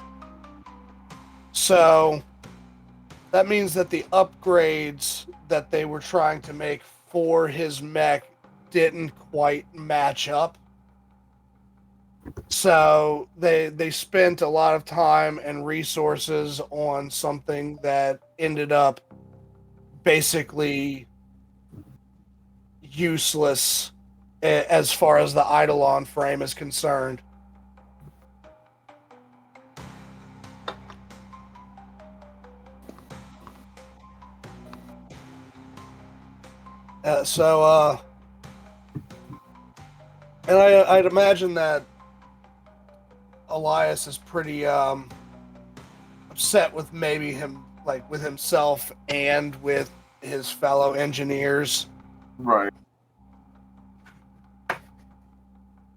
So that means that the upgrades that they were trying to make for his mech didn't quite match up. So they spent a lot of time and resources on something that ended up basically useless as far as the Eidolon frame is concerned. And I'd imagine that Elias is pretty upset with maybe with himself and with his fellow engineers. Right.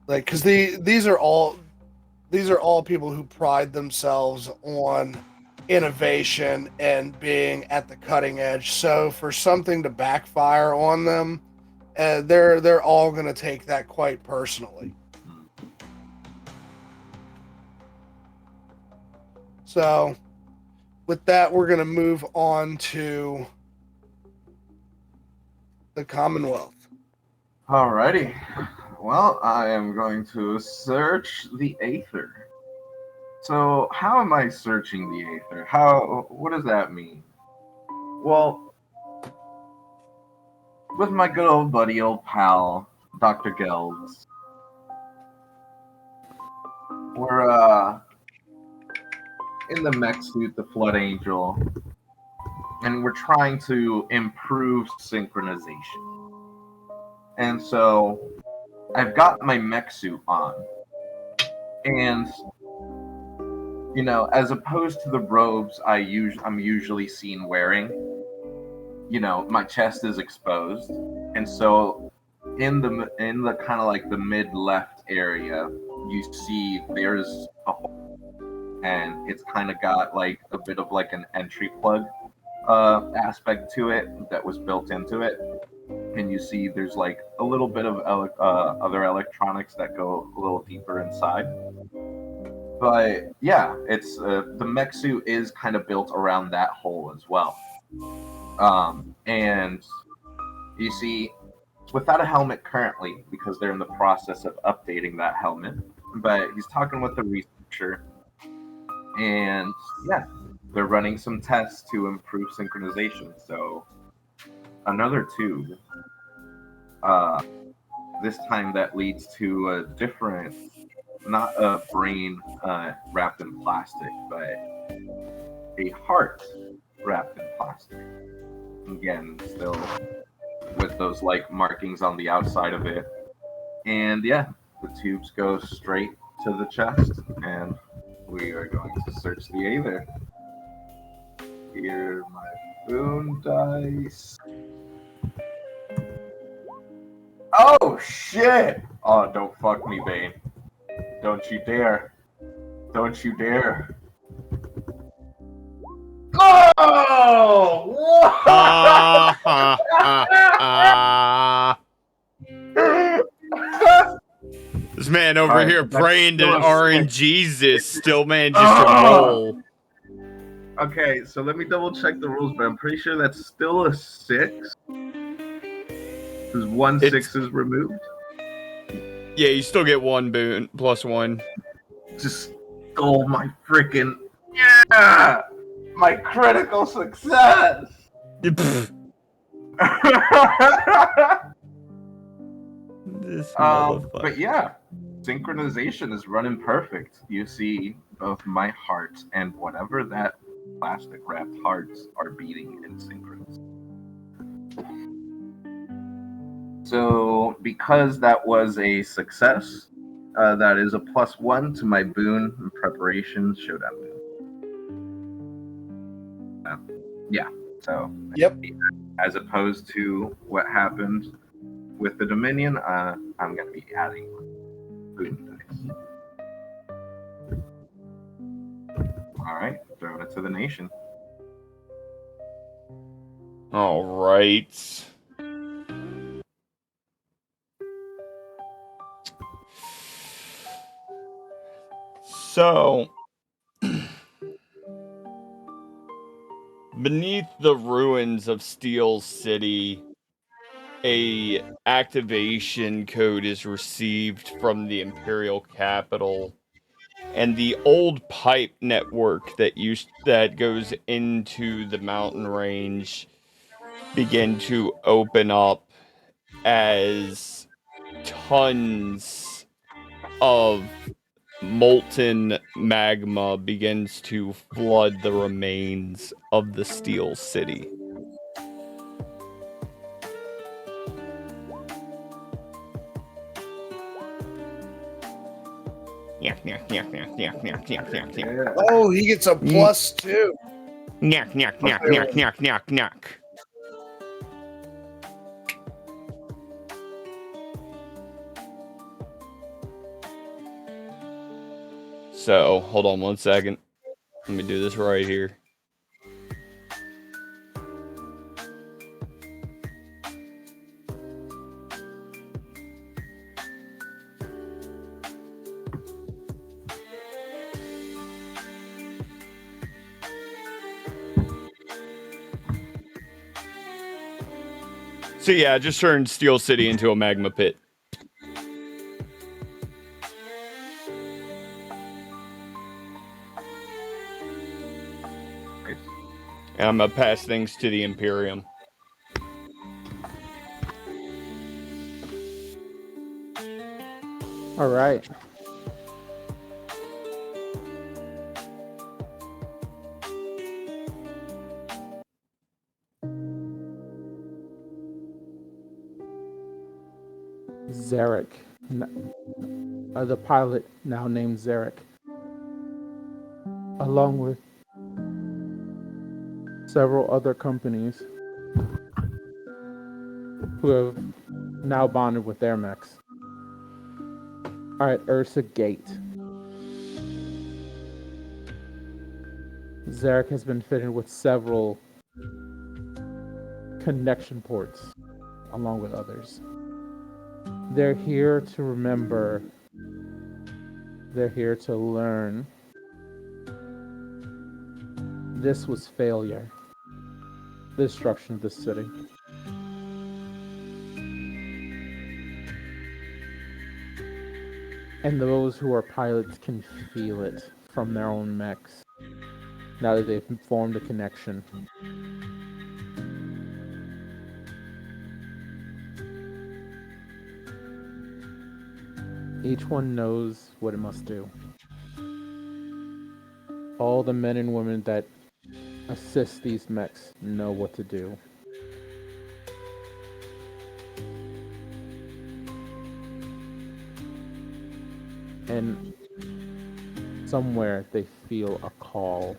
Like, because these are all people who pride themselves on innovation and being at the cutting edge. So for something to backfire on them, they're all going to take that quite personally. So with that, we're going to move on to the Commonwealth. Alrighty. Well, I am going to search the Aether. So, how am I searching the Aether? What does that mean? Well, with my good old buddy, old pal, Dr. Gelds. We're in the mech suit, the Flood Angel, and we're trying to improve synchronization. And so I've got my mech suit on, and you know, as opposed to the robes I'm usually seen wearing, you know, my chest is exposed, and so in the kind of like the mid left area, you see there's a hole, and it's kind of got like a bit of like an entry plug aspect to it that was built into it, and you see there's like a little bit of other electronics that go a little deeper inside. But yeah, it's the mech suit is kind of built around that hole as well. And you see, without a helmet currently, because they're in the process of updating that helmet. But he's talking with the researcher, and yeah, they're running some tests to improve synchronization. So another tube. This time that leads to a different, not a brain wrapped in plastic, but a heart wrapped in plastic. Again, still with those like markings on the outside of it. And yeah, the tubes go straight to the chest, and we are going to search the Aether. Here, my boon dice. Oh shit! Oh, don't fuck me, Bane. Don't you dare. Don't you dare. Oh! This man over Alright, here that's praying to still a RNGesus still manages to roll. Okay, so let me double check the rules, but I'm pretty sure that's still a 6. Because 6 is removed. Yeah, you still get 1 boon plus 1. Just stole my freaking my critical success. This motherfucker. But yeah, synchronization is running perfect. You see both my heart and whatever that plastic wrapped hearts are beating in synchronous. So because that was a success, that is a +1 to my boon and preparation showdown boon. Yeah, so Yep. as opposed to what happened with the Dominion, I'm going to be adding boon dice. All right, throwing it to the nation. All right. So, beneath the ruins of Steel City, a activation code is received from the Imperial capital, and the old pipe network that goes into the mountain range begin to open up as tons of molten magma begins to flood the remains of the Steel City. Oh, he gets a +2. So, hold on 1 second. Let me do this right here. So yeah, I just turned Steel City into a magma pit. And I'm gonna pass things to the Imperium. All right. Zarek, the pilot now named Zarek, along with several other companies who have now bonded with their mechs, are at Ursa Gate. Zarek has been fitted with several connection ports, along with others. They're here to remember. They're here to learn. This was failure. The destruction of the city. And those who are pilots can feel it from their own mechs, now that they've formed a connection. Each one knows what it must do. All the men and women that assist these mechs know what to do. And somewhere they feel a call.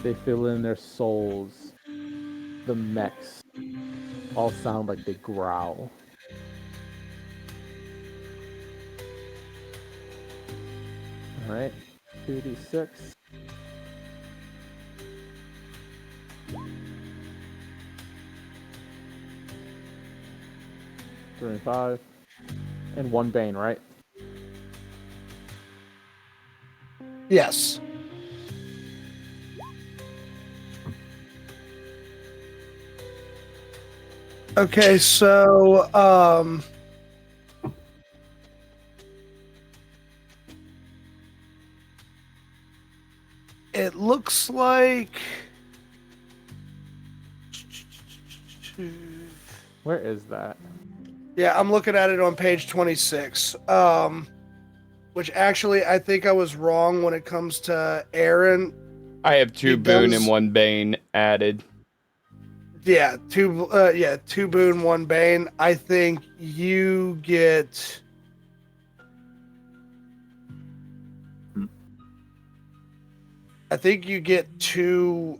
They feel in their souls the mechs all sound like they growl. Alright, 2d6. Three and 5. And 1 Bane, right? Yes. Okay, so it looks like Where is that? yeah, I'm looking at it on page 26. Which actually I think I was wrong when it comes to Aaron. I have 2 He Boon does- and 1 Bane added. Yeah, 2 Boon, 1 Bane. I think you get I think you get 2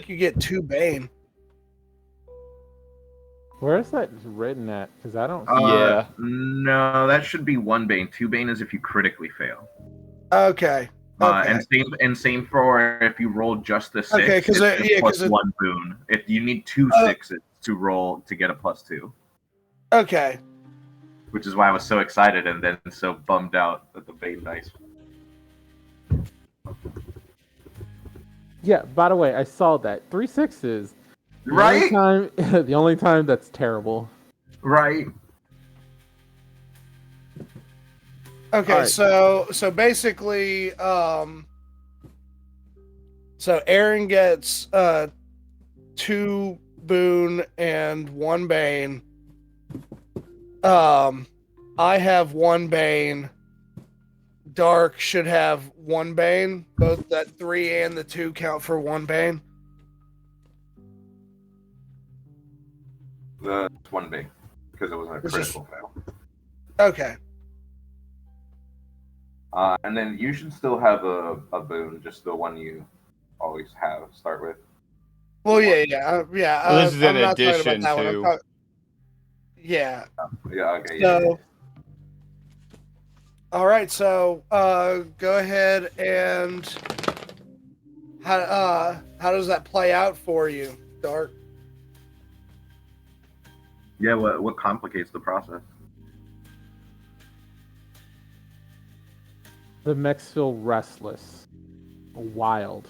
you get 2 Bane. Where is that written at? Because I don't. Yeah. No, that should be 1 Bane. 2 Bane is if you critically fail. Okay. Okay. And same for if you roll just the 6. Okay, 'cause it's yeah, plus 'cause 1 boon. If you need 2 6s to roll to get a +2. Okay. Which is why I was so excited and then so bummed out that the Bane dice. Yeah, by the way, I saw that. 3 6s. Right? The only time that's terrible. Right. Okay, All right. so basically, so Aaron gets 2 Boon and 1 Bane. I have 1 Bane. Dark should have 1 Bane. Both that 3 and the 2 count for 1 Bane. The 1 Bane. Because it was a It's just- critical fail. Okay. And then you should still have a boon, just the one you always have start with. Well, yeah. Well, this is I'm in not talking addition about that one. I'm to- talking- yeah. Yeah, okay. So, all right. So, go ahead and how does that play out for you, Dark? Yeah, what complicates the process? The mechs feel restless, wild.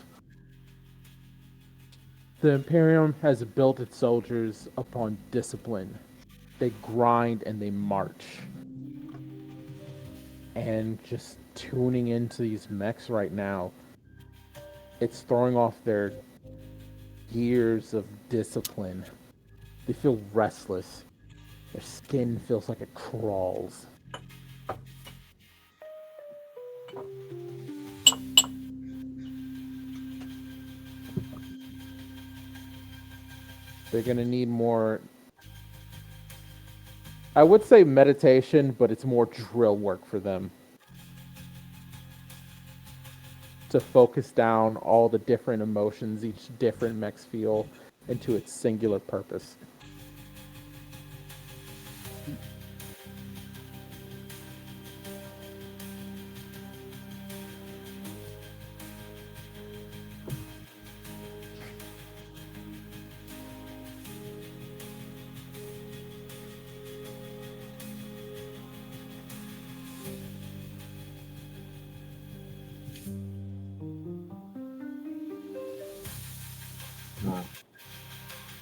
The Imperium has built its soldiers upon discipline. They grind and they march. And just tuning into these mechs right now, it's throwing off their years of discipline. They feel restless. Their skin feels like it crawls. They're gonna need more. I would say meditation, but it's more drill work for them. To focus down all the different emotions each different mechs feel into its singular purpose.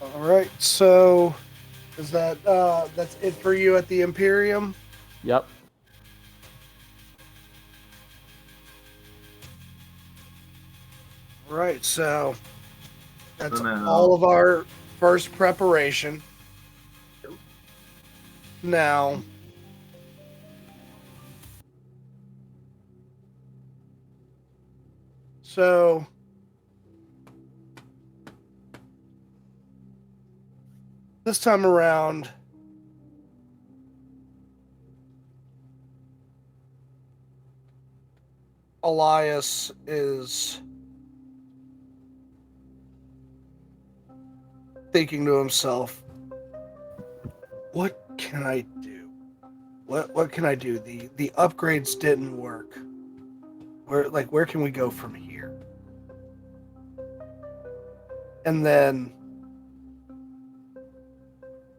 All right, so is that that's it for you at the Imperium? Yep. All right, so that's No. all of our first preparation. Now, so this time around, Elias is thinking to himself, what can I do? What can I do? The upgrades didn't work. Where can we go from here? And then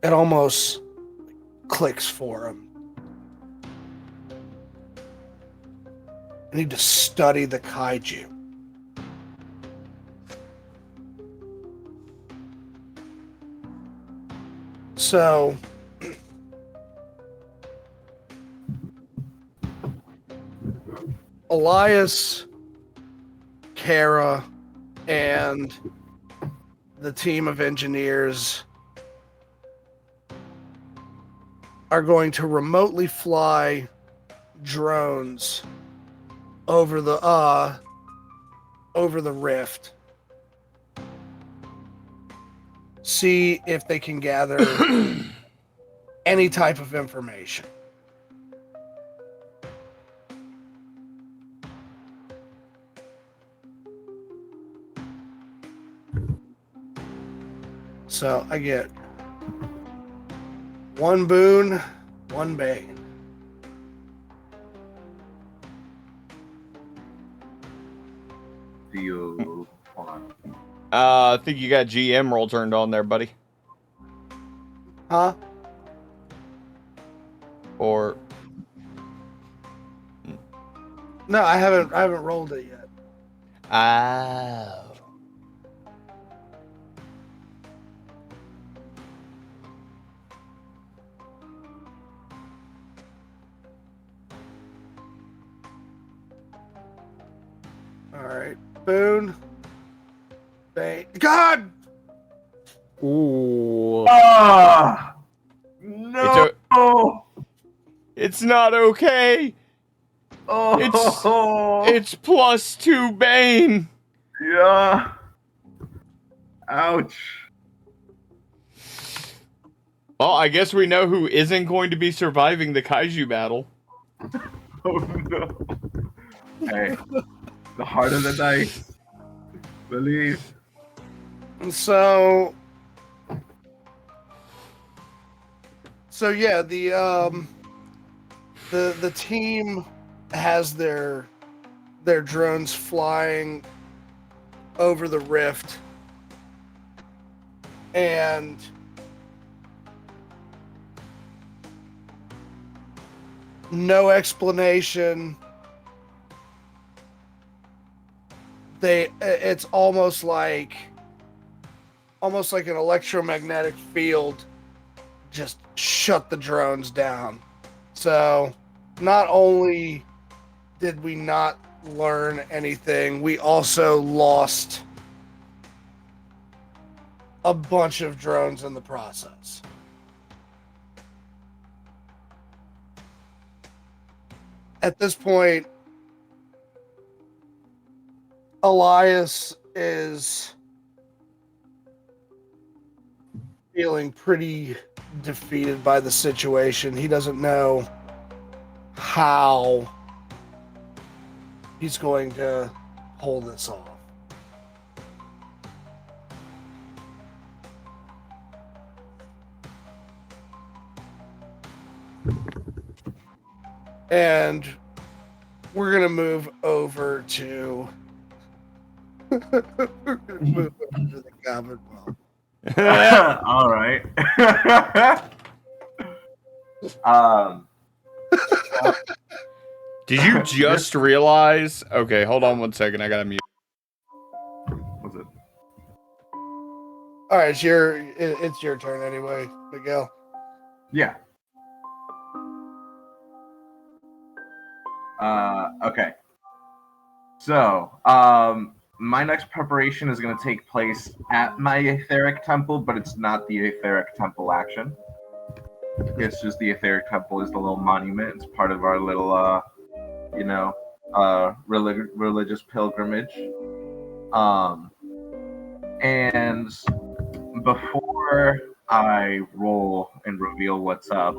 it almost clicks for him. I need to study the kaiju. So Elias, Kara, and the team of engineers are going to remotely fly drones over the rift. See if they can gather any type of information. So I get one boon, one bane. Do you hold on? I think you got GM roll turned on there, buddy. Huh? Or No, I haven't rolled it yet. oh. All right. Boon. Bane. God! Ooh. Ah! No! It's not okay. Oh! It's +2 Bane. Yeah. Ouch. Well, I guess we know who isn't going to be surviving the kaiju battle. Oh no. Hey, the heart of the dice. Believe. So yeah, the team has their drones flying over the rift, and no explanation. It's almost like an electromagnetic field just shut the drones down. So not only did we not learn anything, we also lost a bunch of drones in the process. At this point, Elias is feeling pretty defeated by the situation. He doesn't know how he's going to pull this off. And we're going to move over to the Commonwealth. All right. um, Did you just realize? Okay, hold on 1 second. I gotta mute. what's it? All right, it's your turn anyway, Miguel. Yeah. Okay. So, my next preparation is going to take place at my etheric temple, but it's not the etheric temple action. It's just the etheric temple is the little monument. It's part of our little, religious pilgrimage. And before I roll and reveal what's up,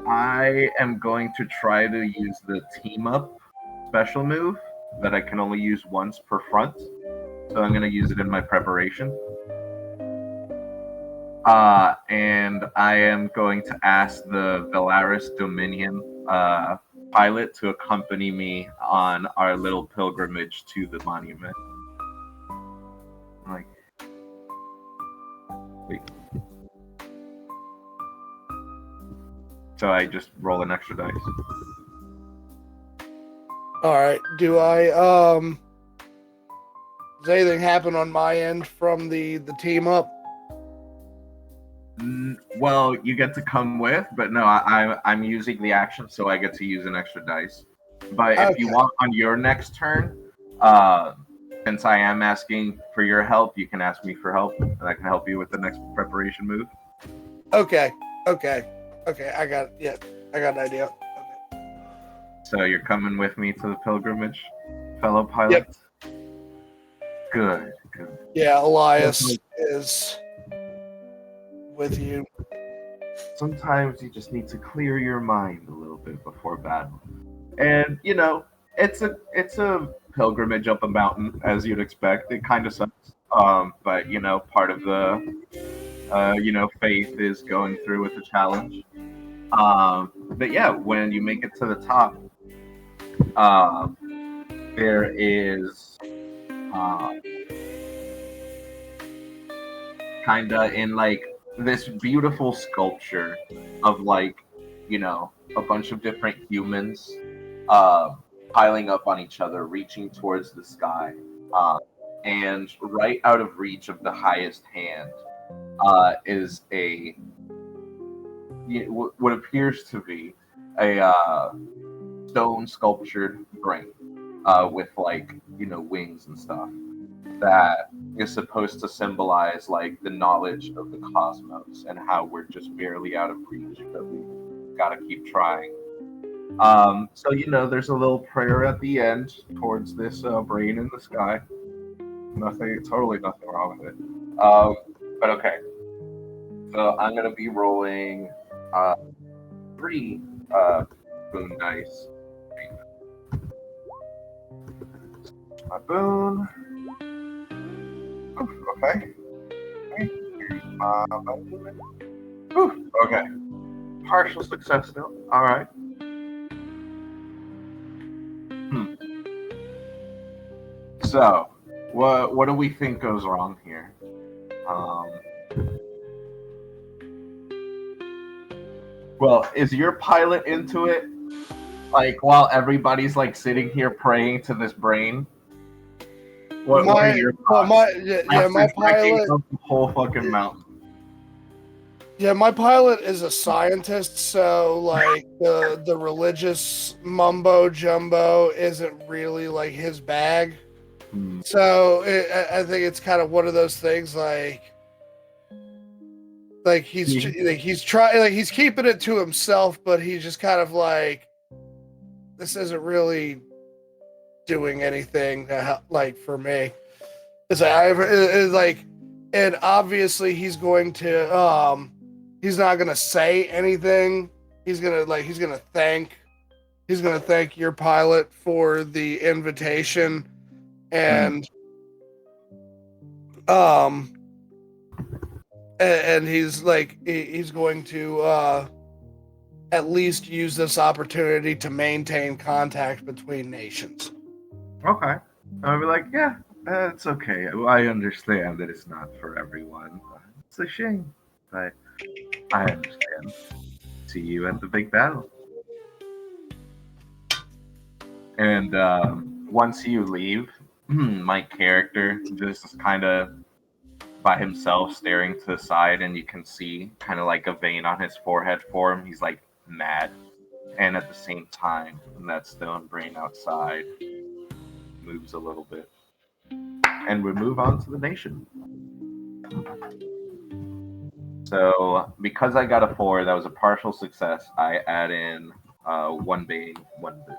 I am going to try to use the team up special move that I can only use once per front. So I'm going to use it in my preparation. And I am going to ask the Velaris Dominion pilot to accompany me on our little pilgrimage to the monument. Like, wait. So I just roll an extra dice. All right. Does anything happen on my end from the team up? Well, you get to come with, but no, I'm using the action, so I get to use an extra dice. But if you want on your next turn, since I am asking for your help, you can ask me for help, and I can help you with the next preparation move. Okay. I got an idea. Okay. So you're coming with me to the pilgrimage, fellow pilot? Yep. Good. Yeah, Elias is with you. Sometimes you just need to clear your mind a little bit before battle. And, it's a pilgrimage up a mountain, as you'd expect. It kind of sucks. But, part of the, faith is going through with the challenge. But yeah, when you make it to the top, there is kind of in like this beautiful sculpture of like, a bunch of different humans piling up on each other, reaching towards the sky. And right out of reach of the highest hand is what appears to be a stone sculptured brain with like wings and stuff that is supposed to symbolize like the knowledge of the cosmos and how we're just barely out of reach, but we gotta keep trying. So there's a little prayer at the end towards this brain in the sky. Totally nothing wrong with it. But okay. So I'm gonna be rolling 3 boon dice. My boon. Oof, okay. Here's my boon. Oof, okay. Partial success still. All right. So, what do we think goes wrong here? Well, is your pilot into it? Like, while everybody's like sitting here praying to this brain? What are your thoughts? My pilot. Up the whole fucking mountain. Yeah, my pilot is a scientist, so like the religious mumbo jumbo isn't really like his bag. So I think it's kind of one of those things like he's trying, like he's keeping it to himself, but he's just kind of like, this isn't really doing anything like for me. It's like, and obviously he's going to he's not gonna say anything. He's gonna thank your pilot for the invitation, and and he's like he's going to at least use this opportunity to maintain contact between nations. Okay. I'll be like, yeah, it's okay. I understand that it's not for everyone. It's a shame, but I understand. See you at the big battle. And once you leave, my character just is kind of by himself staring to the side, and you can see kind of like a vein on his forehead form. He's like mad. And at the same time, that stone brain outside moves a little bit. And we move on to the nation. So because I got a 4, that was a partial success. I add in 1 bane, 1 boon.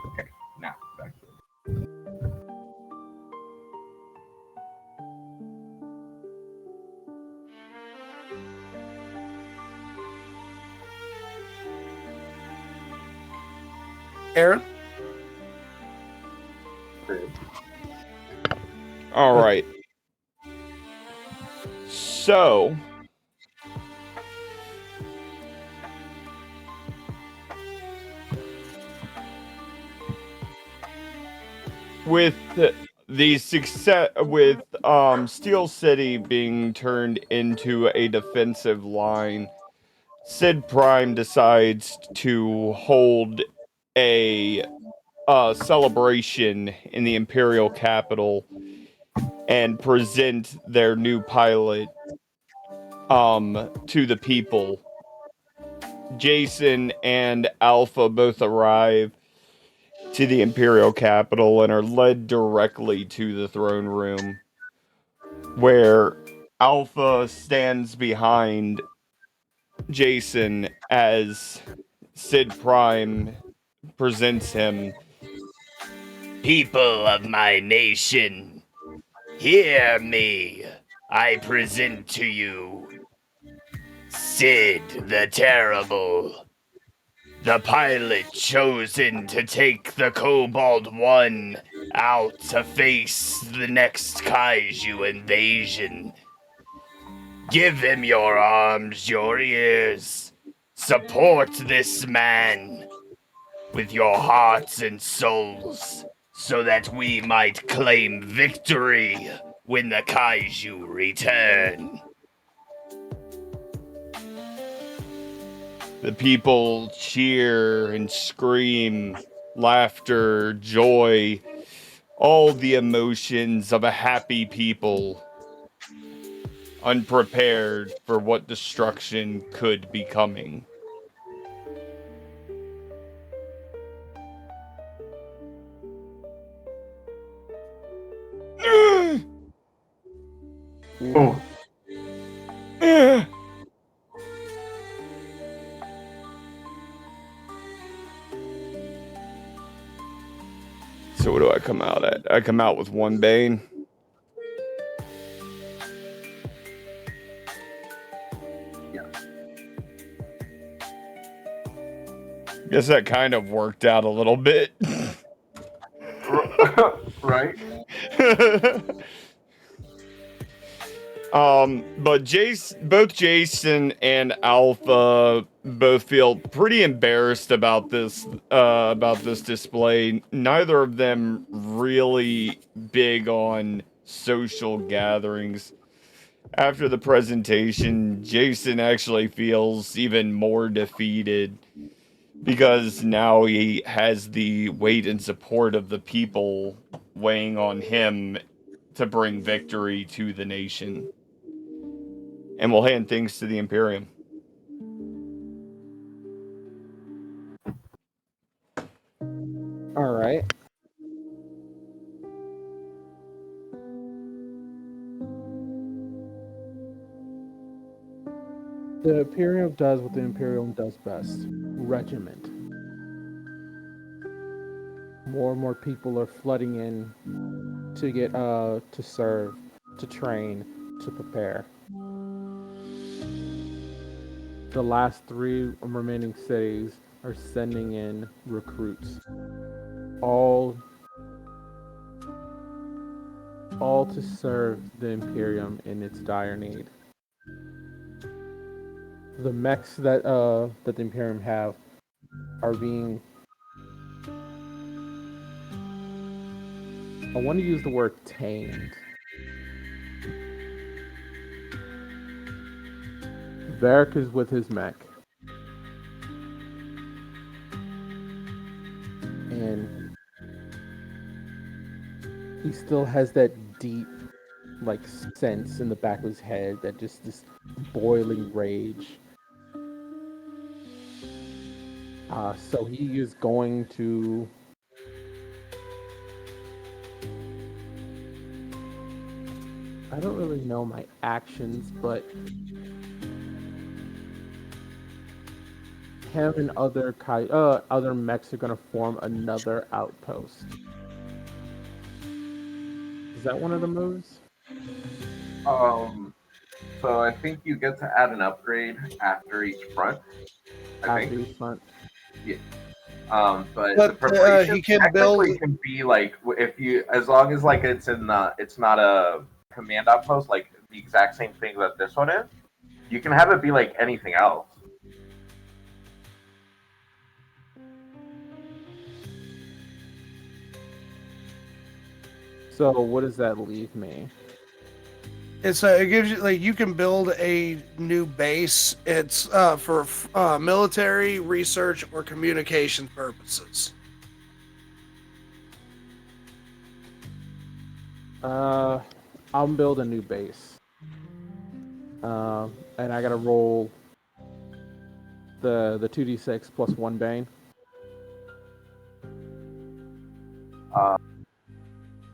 Okay, now back to it. Aaron? All right. So, with the success with Steel City being turned into a defensive line, Sid Prime decides to hold a celebration in the Imperial capital and present their new pilot to the people. Jason and Alpha both arrive to the Imperial capital and are led directly to the throne room, where Alpha stands behind Jason as Sid Prime presents him. People of my nation, hear me. I present to you Sid the Terrible, the pilot chosen to take the Cobalt One out to face the next Kaiju invasion. Give him your arms, your ears. Support this man with your hearts and souls, so that we might claim victory when the Kaiju return. The people cheer and scream, laughter, joy, all the emotions of a happy people, unprepared for what destruction could be coming. Oh. So what do I come out at? I come out with 1 Bane. Yeah. Guess that kind of worked out a little bit. Right? But both Jason and Alpha both feel pretty embarrassed about this display. Neither of them really big on social gatherings. After the presentation, Jason actually feels even more defeated because now he has the weight and support of the people weighing on him to bring victory to the nation. And we'll hand things to the Imperium. All right. The Imperium does what the Imperium does best: regiment. More and more people are flooding in to get to serve, to train, to prepare. The last three remaining cities are sending in recruits, all all to serve the Imperium in its dire need. The mechs that the Imperium have are being, I want to use the word tamed. Varric is with his mech, and he still has that deep, like, sense in the back of his head, that just this boiling rage. So he is going to. I don't really know my actions, but him and other mechs are gonna form another outpost. Is that one of the moves? So I think you get to add an upgrade after each front. I After think. each front. Yeah. But the But preparation he can build. technically can be like if you, as long as like it's not a command outpost like the exact same thing that this one is. You can have it be like anything else. So what does that leave me? It gives you like you can build a new base. It's for military research or communication purposes. I'll build a new base. And I gotta roll the 2d6 plus 1 bane.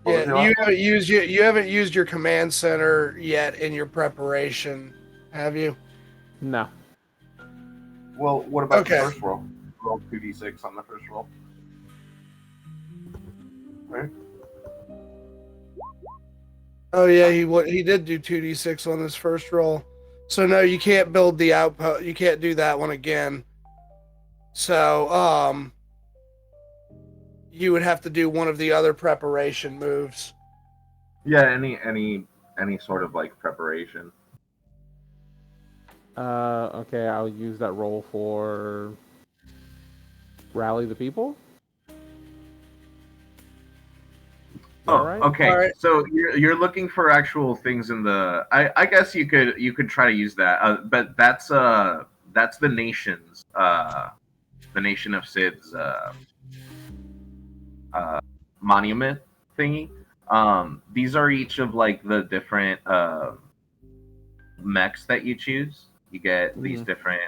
What was Yeah, your last one? you haven't used your command center yet in your preparation, have you? No. Well, what about the Okay. first roll? Roll 2d6 on the first roll. Right? Oh yeah, he did do 2d6 on his first roll. So no, you can't build the outpost. You can't do that one again. So you would have to do one of the other preparation moves. Yeah, any sort of like preparation. Okay, I'll use that roll for rally the people. Is that Oh, right? okay. All right. So you're looking for actual things in the. I guess you could try to use that, but that's the nation of Sid's uh, monument thingy. These are each of like the different mechs that you choose. You get these Mhm. different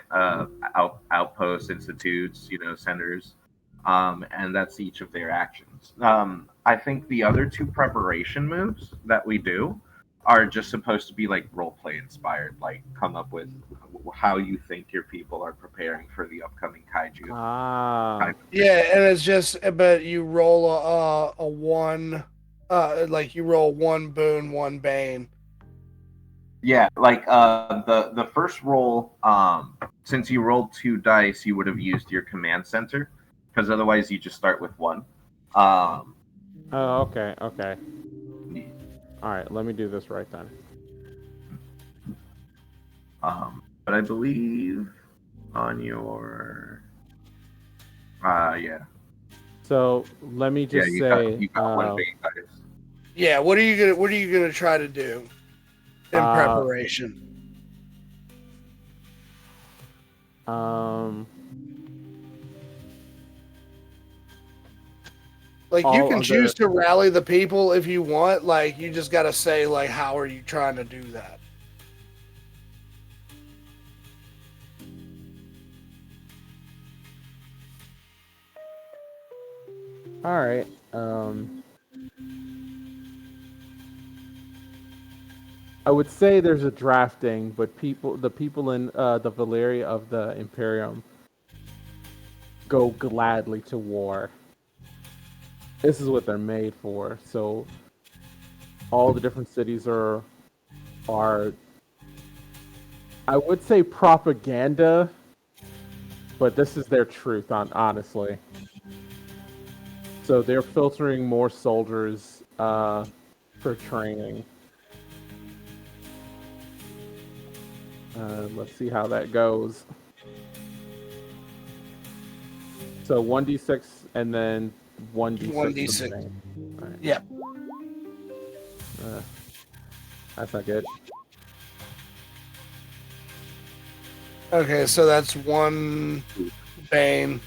outposts, institutes, centers, and that's each of their actions. I think the other two preparation moves that we do are just supposed to be like role play inspired, like come up with how you think your people are preparing for the upcoming kaiju. Ah. Yeah, and it's just but you roll a one, like you roll one boon, one bane. Yeah, like the first roll, since you rolled two dice, you would have used your command center, because otherwise you just start with one. Um, Oh, okay, okay. All right, let me do this right then. but I believe on your, yeah, So let me yeah, just say, you got one base dice. Yeah, what are you gonna try to do in uh, preparation? um, Like you all can of the. choose to rally the people if you want. Like you just gotta say like how are you trying to do that? All right. I would say there's a drafting, but the people in the Valeria of the Imperium go gladly to war. This is what they're made for. So all the different cities are I would say propaganda, but this is their truth honestly. So they're filtering more soldiers for training. Let's see how that goes. So 1d6 and then 1d6. 1d6. All right. Yep. That's not good. Okay, so that's 1 Bane.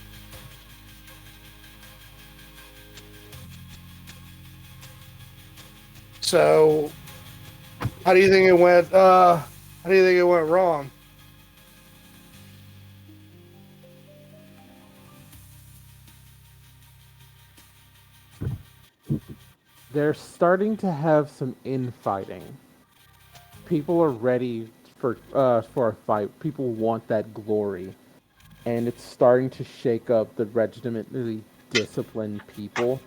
So, how do you think it went? How do you think it went wrong? They're starting to have some infighting. People are ready for a fight. People want that glory, and it's starting to shake up the regimentally disciplined people.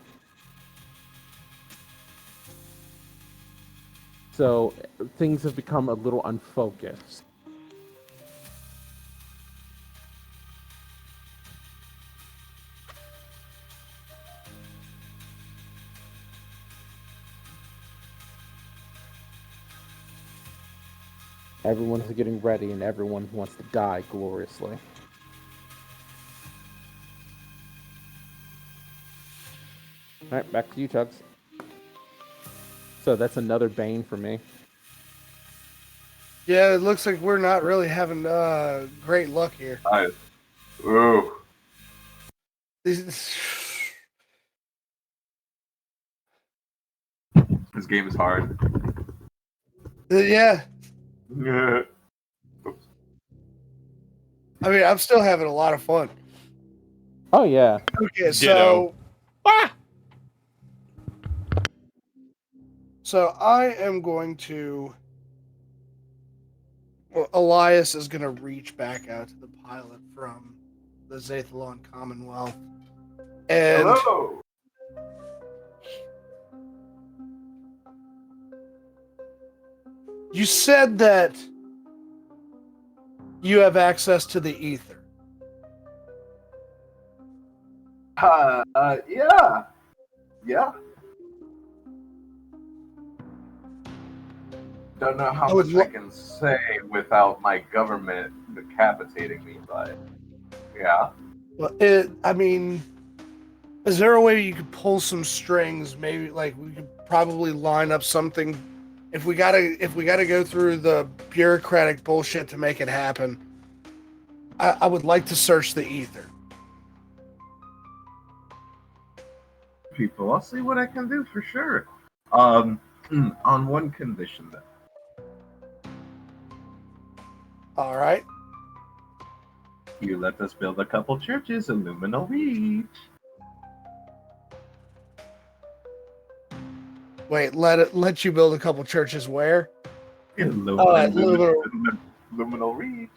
So things have become a little unfocused. Everyone is getting ready, and everyone wants to die gloriously. All right, back to you, Chugs. So that's another Bane for me. Yeah, it looks like we're not really having great luck here. Ooh. This- This game is hard. Yeah, Yeah. I mean, I'm still having a lot of fun. Oh yeah. Okay, Ditto. Ah! so I am going to. Well, Elias is going to reach back out to the pilot from the Zathalon Commonwealth, and Hello. you said that you have access to the ether. Yeah. Yeah. Don't know how I would much I can say without my government decapitating me, but yeah. Well, I mean, is there a way you could pull some strings? Maybe like we could probably line up something. If we gotta go through the bureaucratic bullshit to make it happen, I would like to search the ether. People, I'll see what I can do for sure. On one condition then. All right. You let us build a couple churches in Luminal Reach. Wait, let you build a couple churches where? In at Luminal Reach.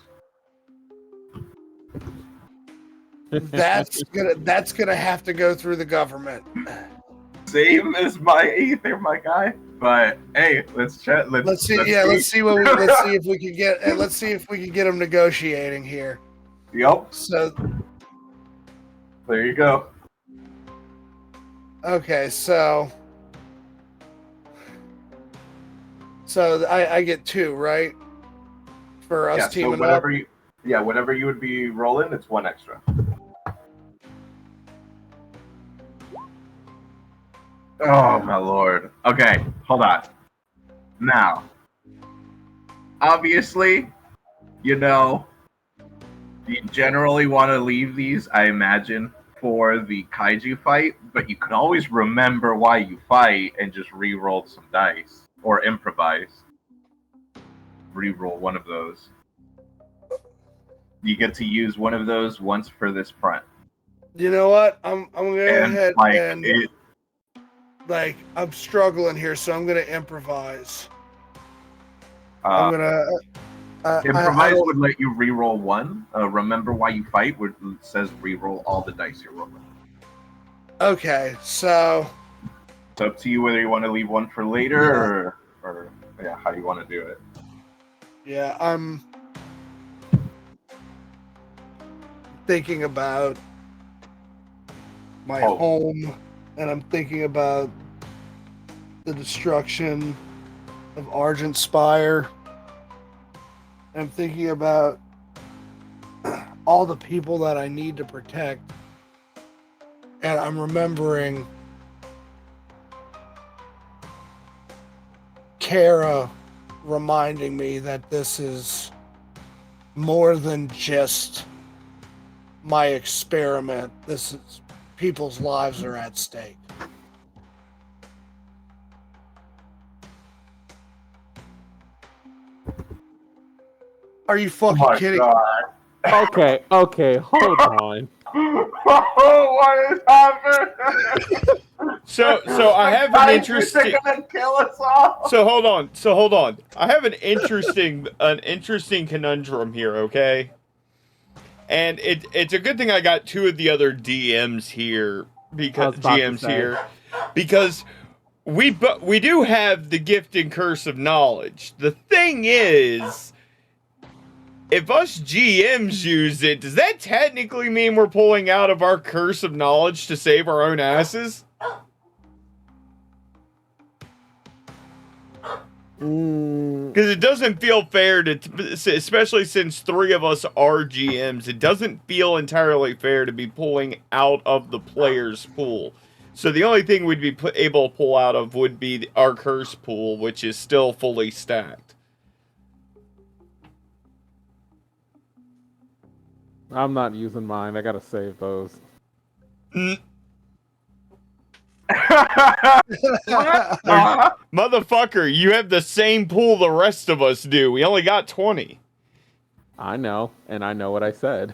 That's gonna have to go through the government. Same as my ether, my guy. But hey, let's chat. Let's see. Let's see if we can get. Let's see if we can get them negotiating here. Yup. So There you go. okay, so I get 2, right? For us Yeah. So teaming up. whatever you would be rolling, it's 1 extra. Oh my lord. Okay, hold on. Now, obviously, you generally want to leave these, I imagine, for the kaiju fight, but you can always remember why you fight and just re-roll some dice. Or improvise. Re-roll one of those. You get to use one of those once for this front. You know what? I'm gonna go ahead like, and I'm struggling here, so I'm gonna improvise. I'm gonna. Improvise would let you re-roll one. Remember why you fight says re-roll all the dice you're rolling. Okay, so It's up to you whether you want to leave one for later or how you want to do it. yeah, I'm thinking about my home, and I'm thinking about the destruction of Argent Spire. I'm thinking about all the people that I need to protect. And I'm remembering Kara reminding me that this is more than just my experiment. This is people's lives are at stake. Are you fucking kidding? God. Okay, hold on. What is happening? So I have an interesting. Gonna kill us all. So hold on. I have an interesting conundrum here. Okay, and it's a good thing I got two of the other DMs here because we do have the gift and curse of knowledge. The thing is, if us GMs use it, does that technically mean we're pulling out of our curse of knowledge to save our own asses? Because it doesn't feel fair to, especially since three of us are GMs, it doesn't feel entirely fair to be pulling out of the player's pool. So the only thing we'd be able to pull out of would be our curse pool, which is still fully stacked. I'm not using mine. I gotta save those. Motherfucker, you have the same pool the rest of us do. We only got 20. I know, and I know what I said.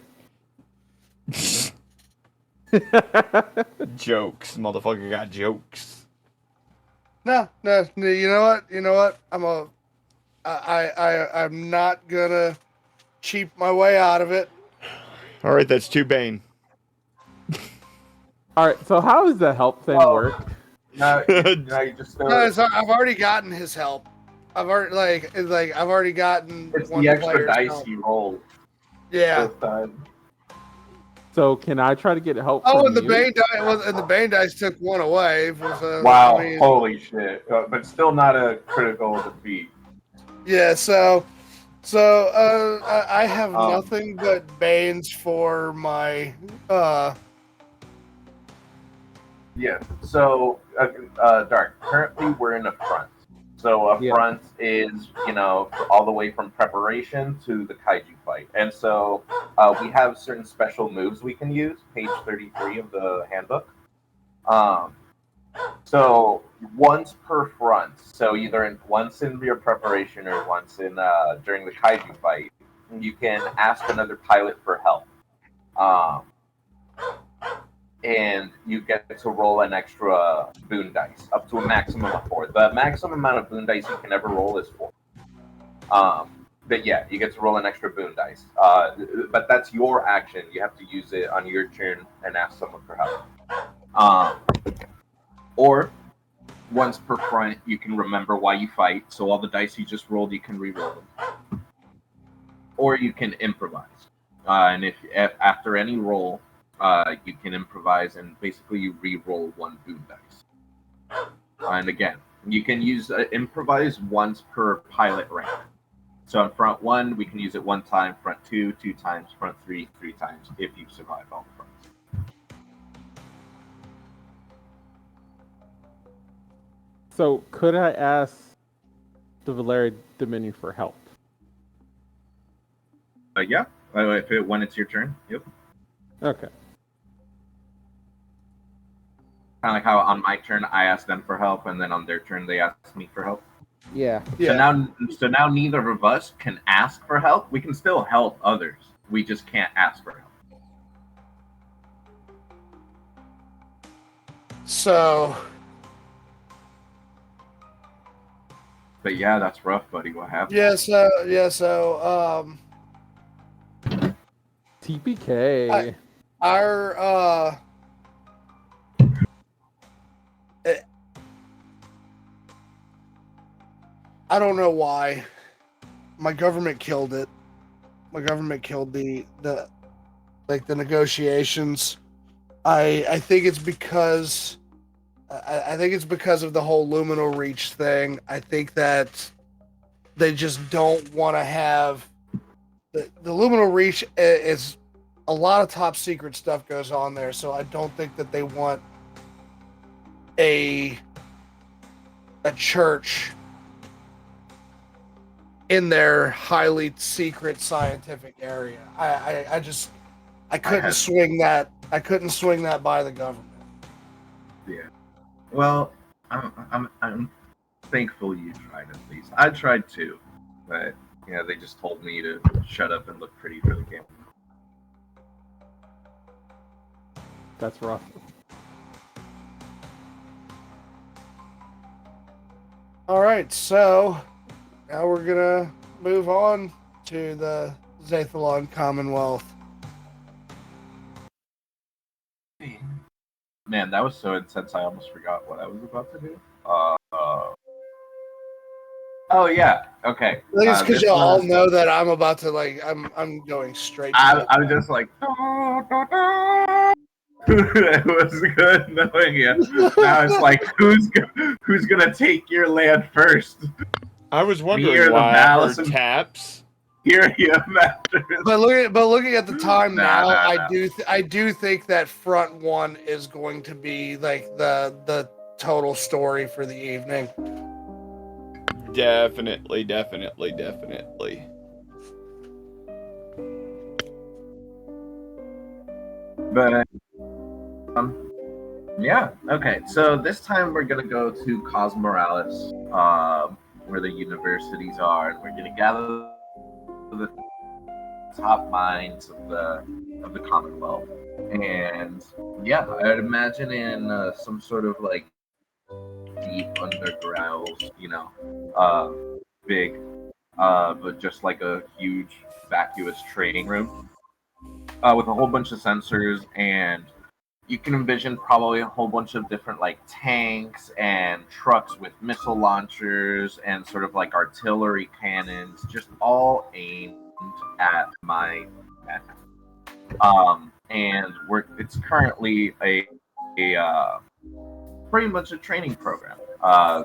Jokes. Motherfucker got jokes. No, you know what? I'm not gonna cheap my way out of it. Alright, that's 2 Bane. Alright, so how does the help thing work? No, you just I've already gotten his help. I've already gotten. It's one the extra player's dice help. you roll. Yeah. So can I try to get help? Oh, from and the you? Bane dice took one away. Wow! Holy shit! But still not a critical defeat. Yeah. So I have nothing but Banes for my. Yeah. So, Dark. Currently, we're in a front. So a front is, all the way from preparation to the kaiju fight. And so we have certain special moves we can use, page 33 of the handbook. So once per front, so either once in your preparation or once in during the kaiju fight, you can ask another pilot for help. And you get to roll an extra boon dice, up to a maximum of 4. The maximum amount of boon dice you can ever roll is 4. But yeah, you get to roll an extra boon dice. But that's your action. You have to use it on your turn and ask someone for help. Or, once per front, you can remember why you fight. So all the dice you just rolled, you can re-roll them. Or you can improvise. And if after any roll, you can improvise, and basically you re-roll 1 boon dice. And again, you can use improvise once per pilot rank. So on front 1, we can use it 1 time, front 2, 2 times, front 3, 3 times, if you survive all the fronts. So could I ask the Valeri Dominion for help? Yeah, when it's your turn. Yep. Okay. Kind of like how on my turn I ask them for help, and then on their turn they ask me for help. Yeah. So now neither of us can ask for help. We can still help others. We just can't ask for help. So But yeah, that's rough, buddy. What happened? So TPK. our I don't know why. My government killed it. My government killed the negotiations. I think it's because I think it's because of the whole luminal reach thing. I think that they just don't want to have the luminal reach is a lot of top secret stuff goes on there, so I don't think that they want a church in their highly secret scientific area. I couldn't swing that. I couldn't swing that by the government. Yeah. Well, I'm thankful you tried at least. I tried too, but yeah, they just told me to shut up and look pretty for the camera. That's rough. All right, so now we're gonna move on to the Zathalon Commonwealth. Man, that was so intense. I almost forgot what I was about to do. Oh yeah. Okay. I think it's because y'all all know that I'm about to I'm going straight. I was just like. It was good knowing you. Now it's like who's gonna take your land first? I was wondering why I heard taps. Here you masters. But looking at the time now, I do think that front one is going to be like the total story for the evening. Definitely. But yeah, okay. So this time we're gonna go to Cosmoralis, where the universities are, and we're gonna gather the top minds of the Commonwealth. And yeah, I'd imagine in some sort of like deep underground, big, but just like a huge vacuous training room with a whole bunch of sensors, and you can envision probably a whole bunch of different like tanks and trucks with missile launchers and sort of like artillery cannons, just all aimed at my men. And it's currently a pretty much a training program.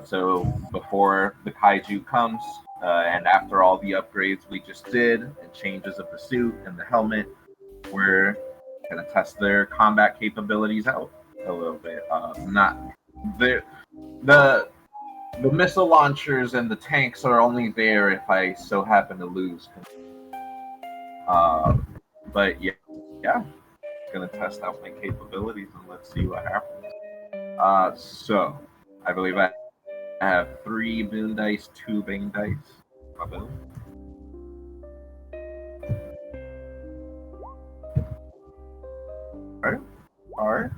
So before the kaiju comes, and after all the upgrades we just did and changes of the suit and the helmet, we're gonna test their combat capabilities out a little bit. Not the missile launchers and the tanks are only there if I so happen to lose. But yeah, gonna test out my capabilities and let's see what happens. So I believe I have 3 boon dice, 2 bang dice. Alright.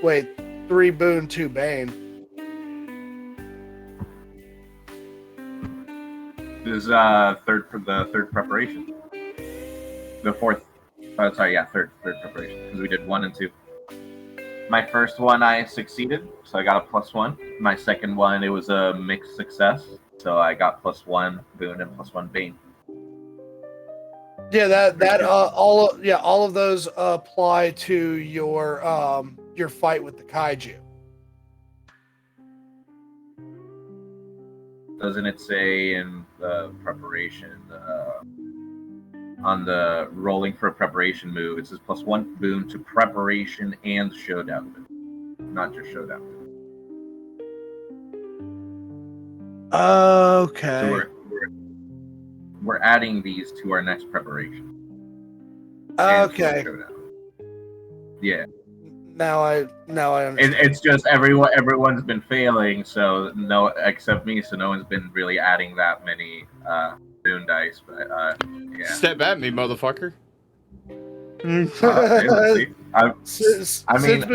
Wait, 3 boon, 2 bane. This is third preparation. The fourth. Third preparation, because we did 1 and 2. My first one I succeeded, so I got a +1. My second one, it was a mixed success, so I got +1 boon and +1 bane. Yeah, all of those apply to your fight with the kaiju. Doesn't it say in the preparation on the rolling for a preparation move, it says +1 boon to preparation and showdown boon, not just showdown boon. Okay. So we're adding these to our next preparation. Okay. Yeah. Now I understand. It's just everyone's been failing, so no, except me, so no one's been really adding that many boon dice. But yeah. Step at me, motherfucker. I succeeded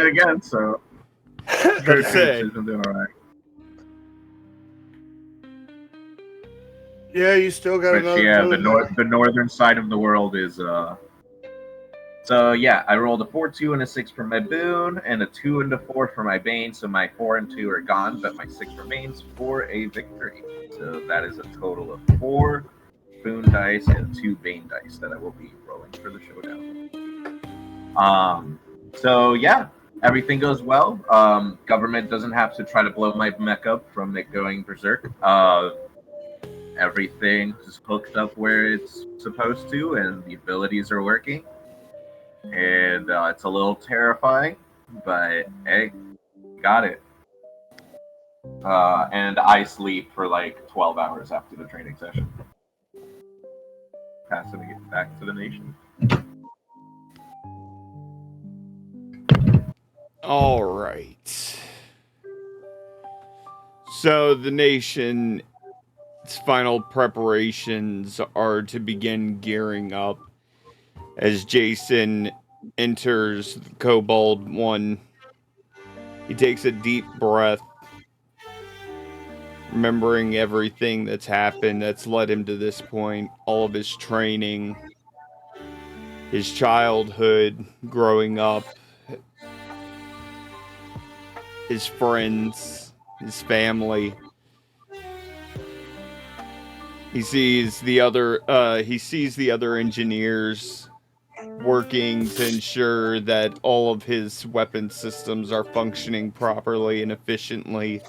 again, so Gotta say. I'm doing all right. Yeah, you still got But another yeah, boon. the northern side of the world is So yeah, I rolled a 4, 2, and a 6 for my boon, and a 2 and a 4 for my bane. So my 4 and 2 are gone, but my 6 remains for a victory. So that is a total of 4 boon dice and 2 bane dice that I will be rolling for the showdown. So yeah, everything goes well. Government doesn't have to try to blow my mech up from it going berserk. Everything is hooked up where it's supposed to, and the abilities are working. And it's a little terrifying, but hey, got it. And I sleep for like 12 hours after the training session. Passing it back to the nation. All right. So the nation's final preparations are to begin gearing up as Jason enters the Kobold 1. He takes a deep breath, remembering everything that's happened that's led him to this point, all of his training, his childhood, growing up, his friends, his family. He sees the other engineers working to ensure that all of his weapon systems are functioning properly and efficiently.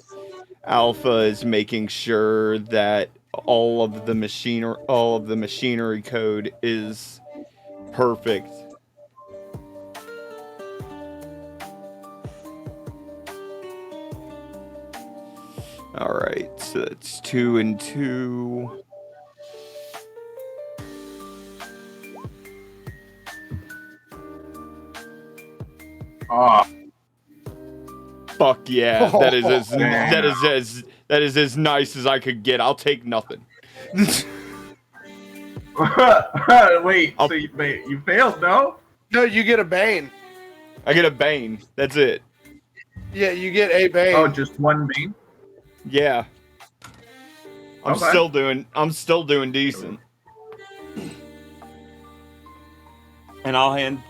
Alpha is making sure that all of the machinery code is perfect. All right, so that's 2 and 2. Oh, Fuck yeah, that is damn. as nice as I could get. I'll take nothing. Wait, so you failed, no? No, you get a bane. I get a bane. That's it. Yeah, you get a bane. Oh, just one bane? Yeah. I'm Okay. still doing decent. And I'll hand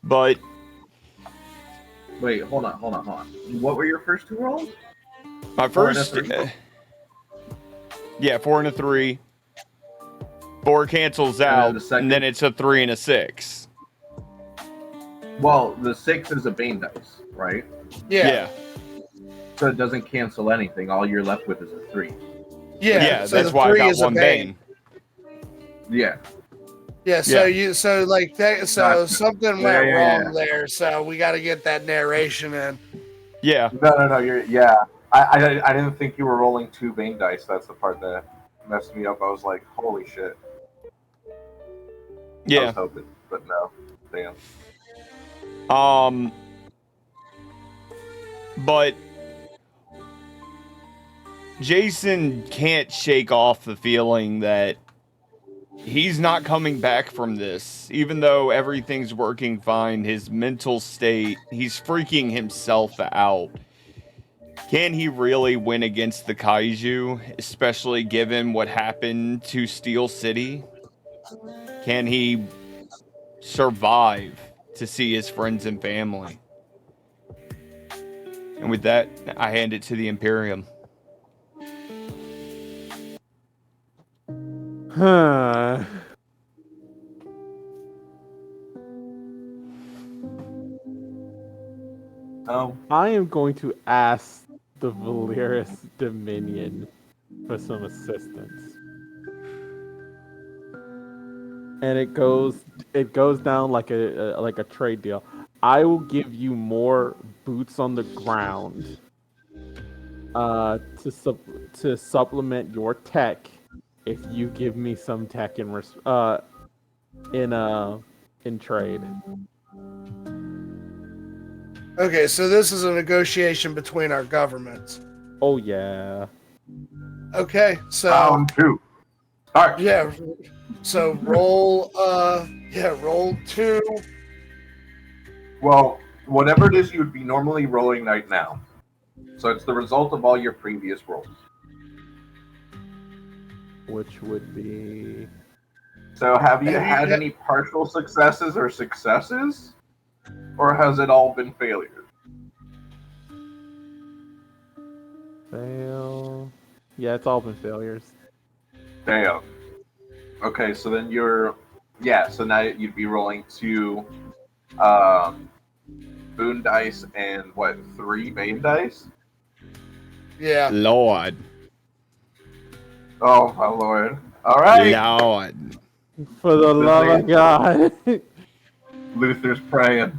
but Wait, hold on. What were your first 2 rolls? my 4 and a first 3? yeah, 4 and a 3. 4 cancels then out, the second? and then it's a 3 and a 6. Well, the 6 is a bane dice, right? Yeah. So it doesn't cancel anything. All you're left with is a 3. Yeah, so that's the why I 3 got is a one bane. Yeah. Yeah, so Yeah. so something went Yeah. wrong there. So we got to get that narration in. Yeah. No. Yeah. I didn't think you were rolling 2 bane dice. That's the part that messed me up. I was like, holy shit. I Yeah. was hoping, but no. Damn. But Jason can't shake off the feeling that he's not coming back from this. Even though everything's working fine, his mental state, he's freaking himself out. Can he really win against the Kaiju, especially given what happened to Steel City? Can he survive to see his friends and family? And with that, I hand it to the Imperium. Huh. Oh. I am going to ask the Valeris Dominion for some assistance. And it goes down like a trade deal. I will give you more boots on the ground to supplement your tech if you give me some tech in trade. Okay, so this is a negotiation between our governments. Oh yeah. Okay, so Round 2. Start. yeah, so roll 2. Well, whatever it is you would be normally rolling right now. So it's the result of all your previous rolls. Which would be So have you Have you had had- any partial successes or successes? Or has it all been failures? fail. Yeah, it's all been failures. Damn. Okay, so then so now you'd be rolling 2 boon dice and what, 3 bane dice? Yeah. Lord. Oh my lord. Alright! Lord. For the love of God. Luther's praying.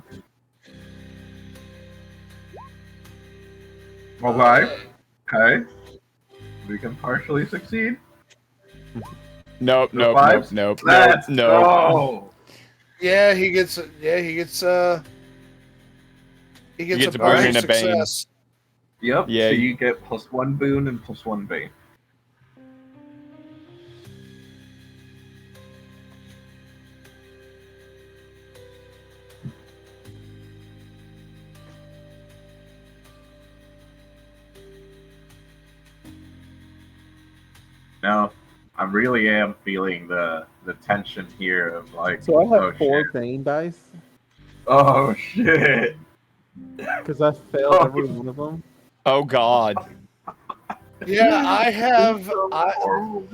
Okay. Okay. We can partially succeed. Nope, No nope, nope, fives? nope, nope, Let's nope. go! Yeah, he gets a gets a partial boon and a bane. success. Yep, Yeah. so you get +1 boon and +1 bane. Now, I really am feeling the tension here of like, So I have oh 4 shit. Bane dice Oh shit. because I failed every one of them. Oh God. Yeah, I have. So horrible.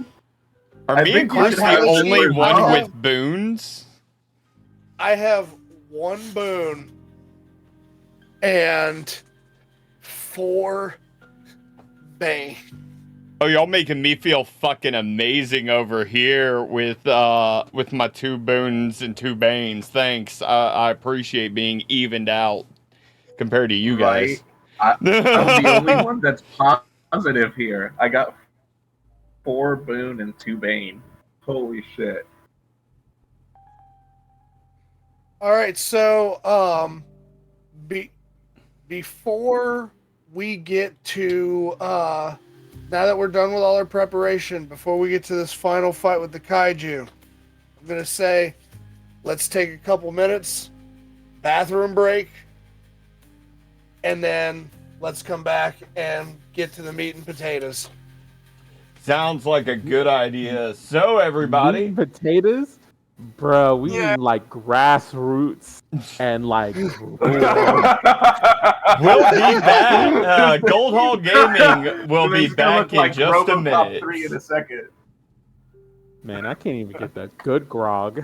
Are I me and think you Chris should the have only similar one I with have- boons? I have 1 boon and 4 bane. Oh, y'all making me feel fucking amazing over here with my 2 boons and 2 banes. Thanks. I appreciate being evened out compared to you guys. Right? I'm the only one that's positive here. I got 4 boon and 2 bane. Holy shit. All right, so before we get to now that we're done with all our preparation, before we get to this final fight with the kaiju, I'm gonna say let's take a couple minutes, bathroom break, and then let's come back and get to the meat and potatoes. Sounds like a good idea. So everybody, Meat and potatoes? Bro, we Yeah. eating like grassroots and like we'll be back. Gold Hall Gaming will be It's gonna back look in like just a RoboCop minute. 3 in a second. man, I can't even get the good grog.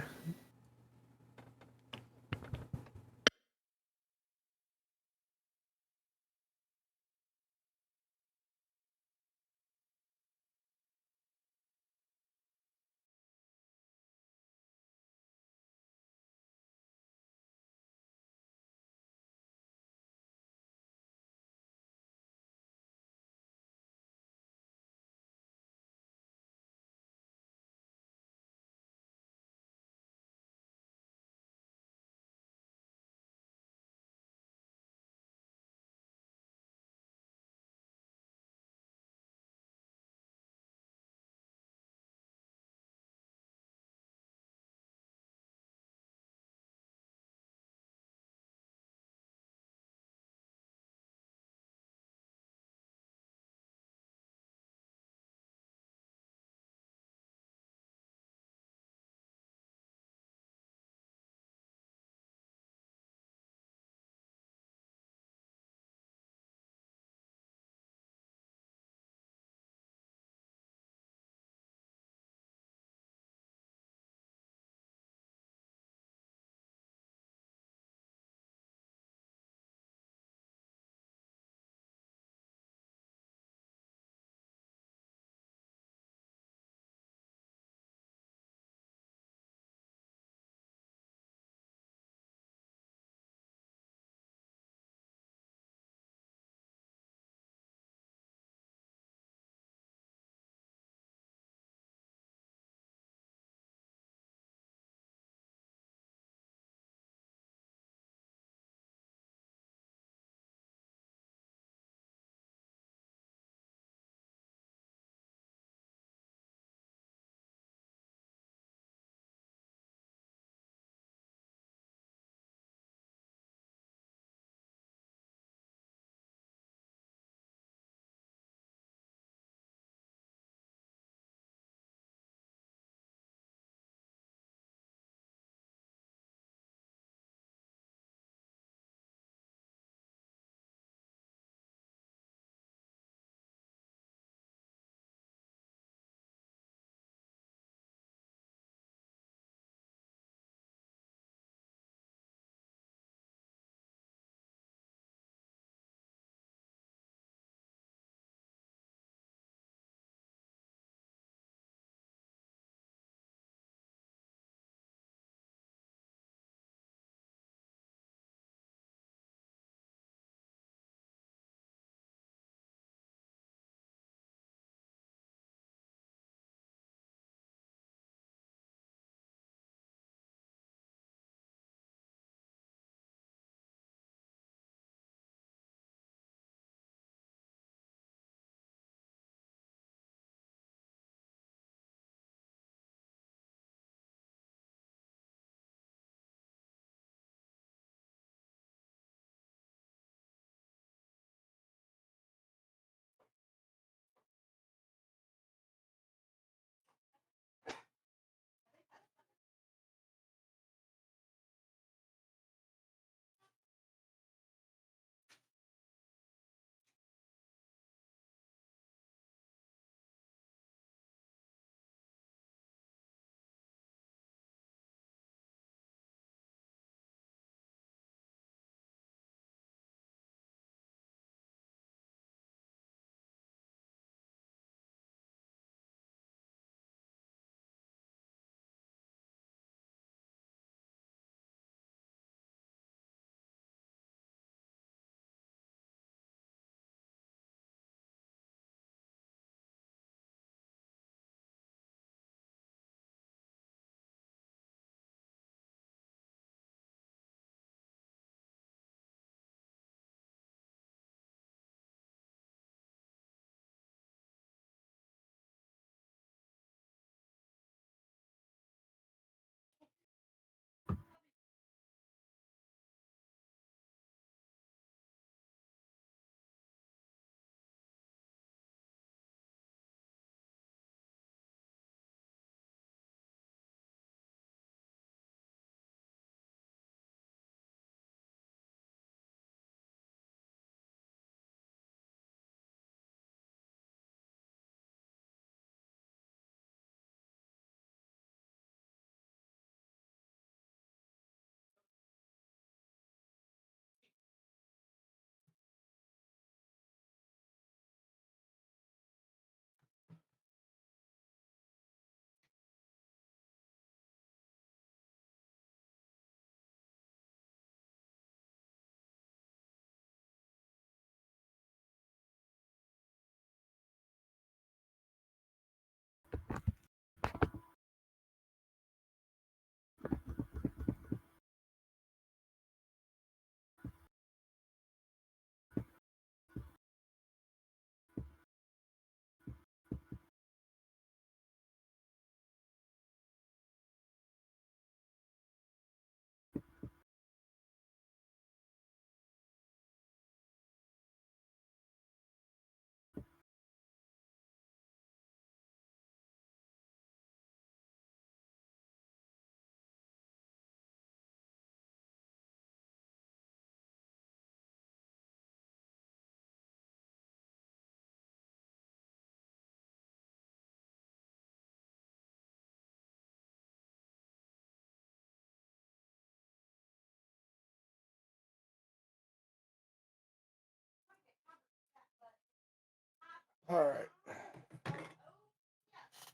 All right.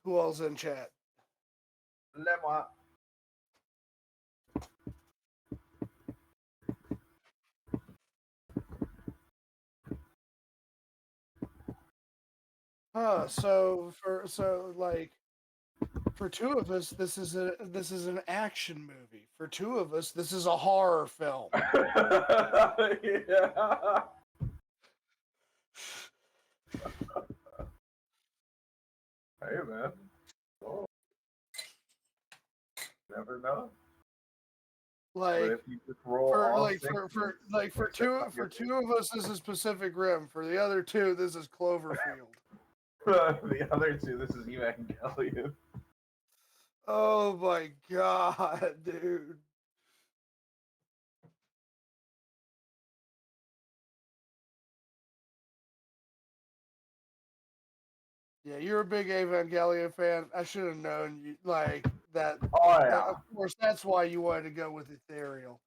Who else in chat? Lemma. For two of us, this is an action movie. For two of us, this is a horror film. Yeah. Hey man. Oh, never know. But Like if you just roll all six, for two of us, this is Pacific Rim. For the other two, this is Cloverfield. the other two, this is Evangelion. Oh my god, dude. Yeah, you're a big Evangelion fan. I should have known you like that. Oh yeah. Of course, that's why you wanted to go with Ethereal.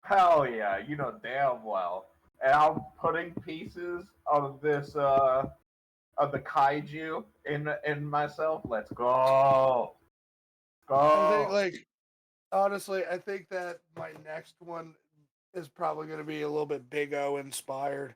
Hell yeah, you know damn well. And I'm putting pieces of this of the kaiju in myself. Let's go. I think, Go. like, honestly, I think that my next one is probably going to be a little bit Big O inspired.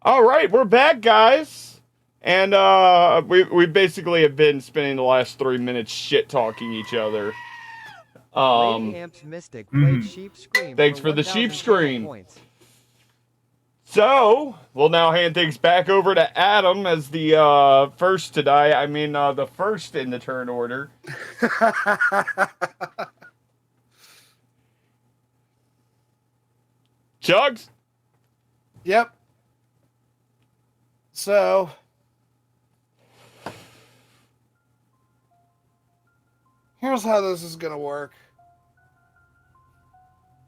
All right, we're back, guys. And we basically have been spending the last 3 minutes shit talking each other. Lady Amp's Mystic played Sheep Scream Thanks for for the sheep 1,000 scream. points. So we'll now hand things back over to Adam as the first to die. I mean, the first in the turn order. Chugs. Yep. So, here's how this is going to work.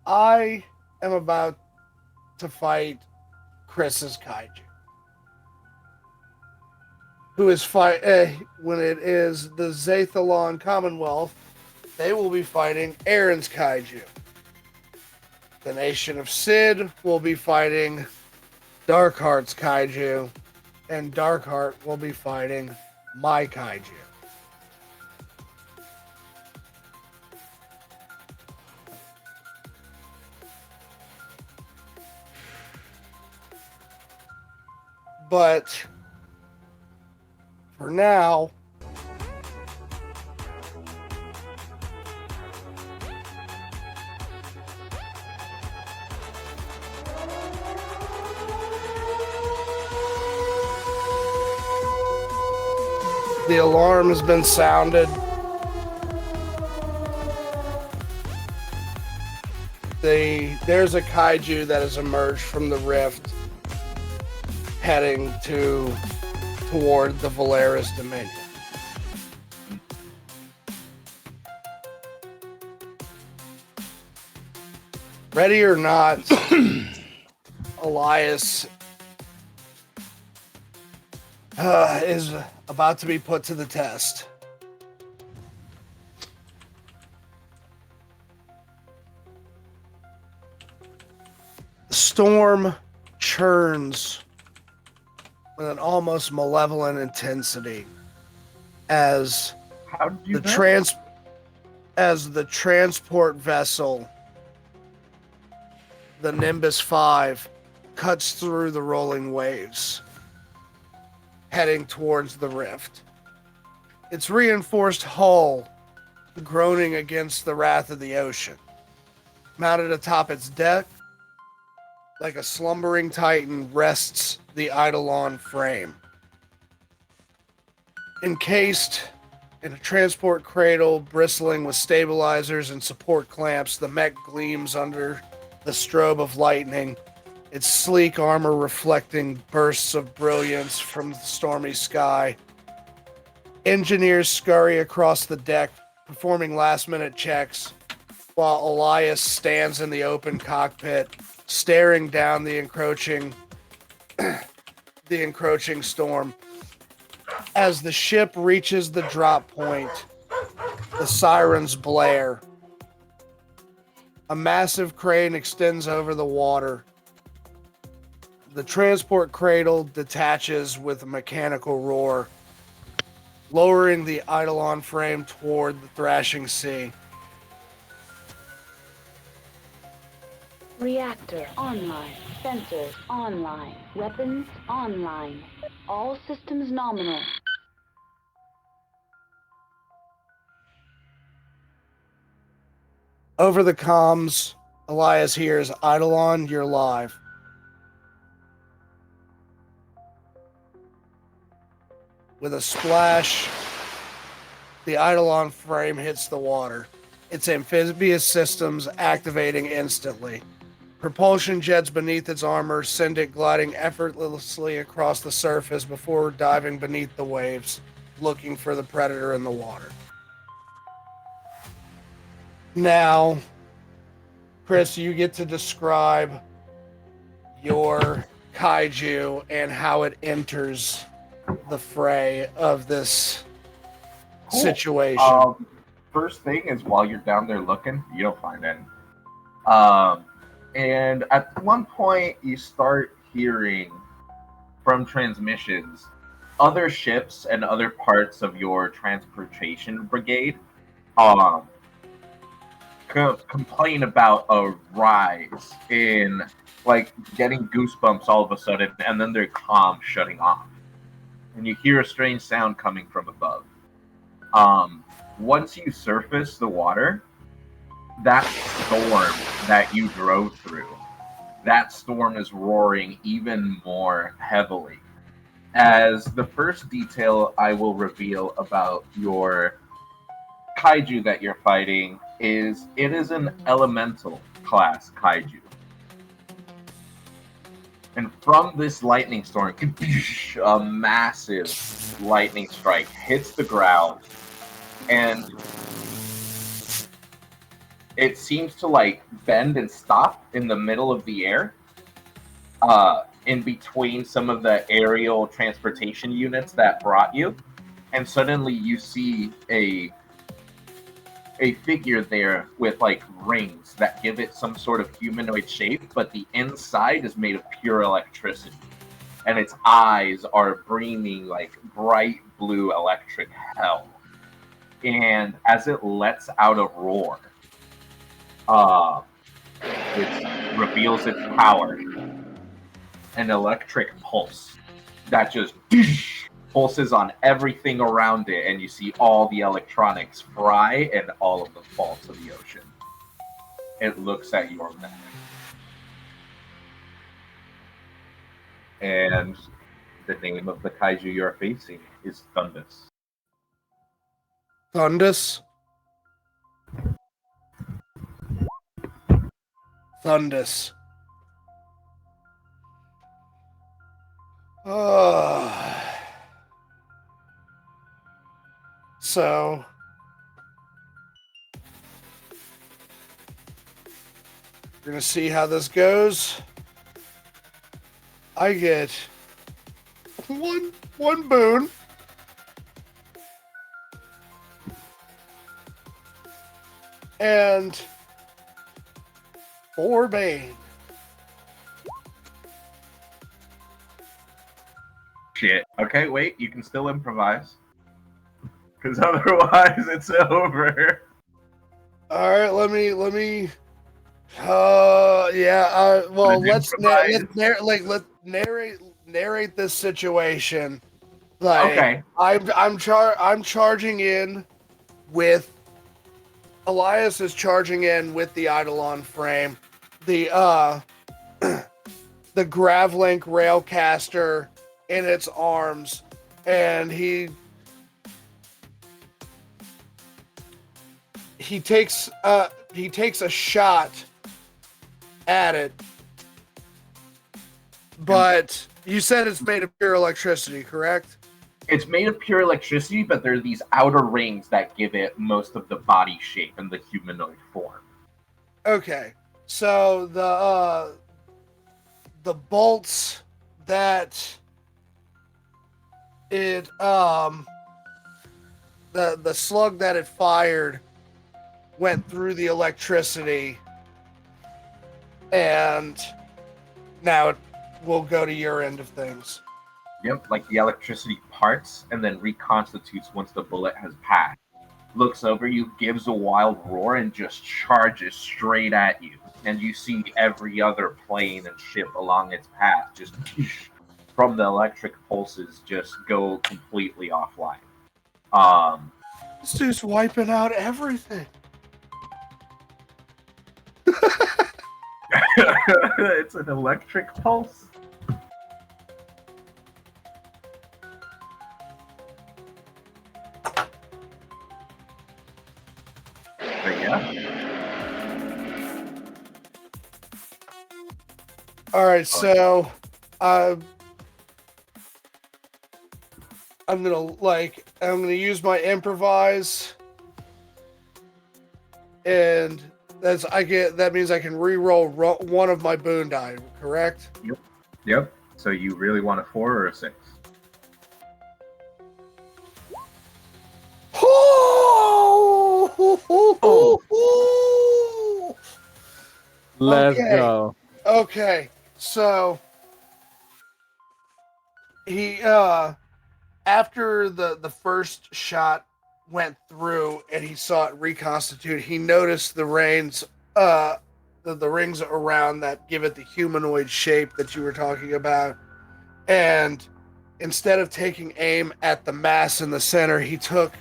I am about to fight Chris's kaiju, who is when it is the Zathalon Commonwealth, they will be fighting Aaron's kaiju. The Nation of Sid will be fighting Darkheart's kaiju, and Darkheart will be fighting my kaiju. But for now, the alarm has been sounded. There's a kaiju that has emerged from the rift, heading toward the Valaris Dominion. Ready or not, Elias is about to be put to the test. The storm churns with an almost malevolent intensity as How did you the transport vessel, the Nimbus 5, cuts through the rolling waves, heading towards the rift. Its reinforced hull groaning against the wrath of the ocean. Mounted atop its deck, like a slumbering titan, rests the Eidolon frame. Encased in a transport cradle bristling with stabilizers and support clamps, the mech gleams under the strobe of lightning, its sleek armor reflecting bursts of brilliance from the stormy sky. Engineers scurry across the deck, performing last-minute checks, while Elias stands in the open cockpit, staring down the encroaching storm. As the ship reaches the drop point, the sirens blare. A massive crane extends over the water. The transport cradle detaches with a mechanical roar, lowering the Eidolon frame toward the thrashing sea. Reactor online. Sensors online. Weapons online. All systems nominal. Over the comms, Elias hears, "Eidolon, you're live." With a splash, the Eidolon frame hits the water, its amphibious systems activating instantly. Propulsion jets beneath its armor send it gliding effortlessly across the surface before diving beneath the waves, looking for the predator in the water. Now, Chris, you get to describe your kaiju and how it enters the fray of this situation. First thing is, while you're down there looking, you don't find any. And at one point, you start hearing from transmissions other ships and other parts of your transportation brigade complain about a rise in like getting goosebumps all of a sudden, and then their comm shutting off, and you hear a strange sound coming from above. Once you surface the water, that storm that you drove through, that storm is roaring even more heavily. As the first detail I will reveal about your kaiju that you're fighting is it is an elemental class kaiju. And from this lightning storm, a massive lightning strike hits the ground, and it seems to like bend and stop in the middle of the air, in between some of the aerial transportation units that brought you, and suddenly you see a figure there with like rings that give it some sort of humanoid shape, but the inside is made of pure electricity, and its eyes are beaming like bright blue electric hell. And as it lets out a roar, it reveals its power, an electric pulse that just pulses on everything around it, and you see all the electronics fry and all of them fall to the ocean. It looks at your mech. And the name of the kaiju you're facing is Thundus. Thundus? Thundus. So we're gonna see how this goes. I get one boon. And 4 Bane. Shit. Okay, wait, you can still improvise. Because otherwise it's over. Alright, let me well, let's narrate this situation. Like, Okay. I'm charging in with Elias is charging in with the Eidolon frame, the the Gravlink Railcaster in its arms, and he takes a shot at it. But you said it's made of pure electricity, correct? It's made of pure electricity, but there are these outer rings that give it most of the body shape and the humanoid form. Okay. So the bolts that it the slug that it fired went through the electricity, and now it will go to your end of things. Yep, like the electricity parts and then reconstitutes once the bullet has passed. Looks over you, gives a wild roar, and just charges straight at you. And you see every other plane and ship along its path just from the electric pulses just go completely offline. This dude's wiping out everything. It's an electric pulse. But yeah. All right, so I'm gonna use my improvise, and that means I can re-roll one of my boon die, correct? Yep. So you really want a 4 or a 6? Let's go. Okay, so he after the first shot went through and he saw it reconstitute, he noticed the the rings around that give it the humanoid shape that you were talking about. And instead of taking aim at the mass in the center, he takes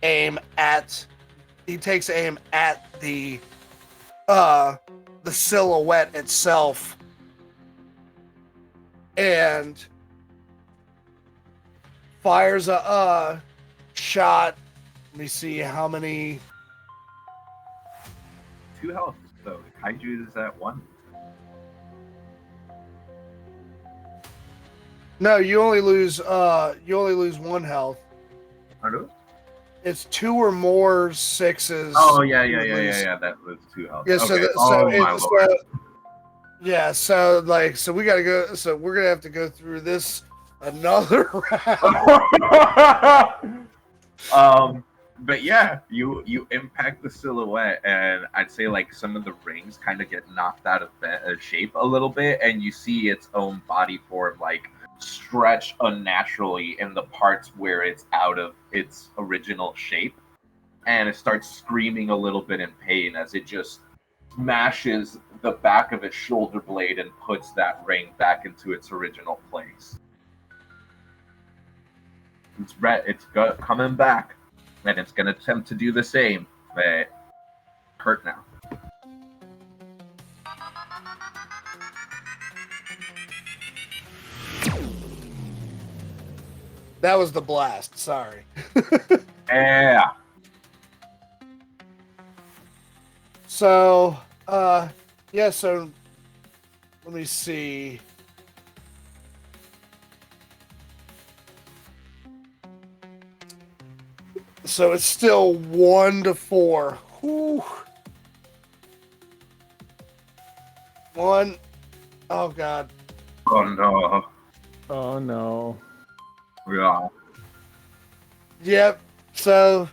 aim at the silhouette itself, and fires a shot. Let me see how many. 2 health. So Kaiju is at 1. No, you only lose 1 health. Pardon? It's 2 or more 6s. Oh yeah. That was 2 health. Yeah, Okay. so Lord. yeah, so we gotta go. So we're gonna have to go through this another round. But yeah, you impact the silhouette, and I'd say like some of the rings kind of get knocked out of shape a little bit, and you see its own body form like stretch unnaturally in the parts where it's out of its original shape, and it starts screaming a little bit in pain as it just smashes the back of its shoulder blade and puts that ring back into its original place. It's coming back, and it's going to attempt to do the same, but hurt now. That was the blast. Sorry. Yeah. So, yeah. So, let me see. So it's still 1-4. Whew. 1. Oh God. Oh no. Oh no. Yeah. Yep. So,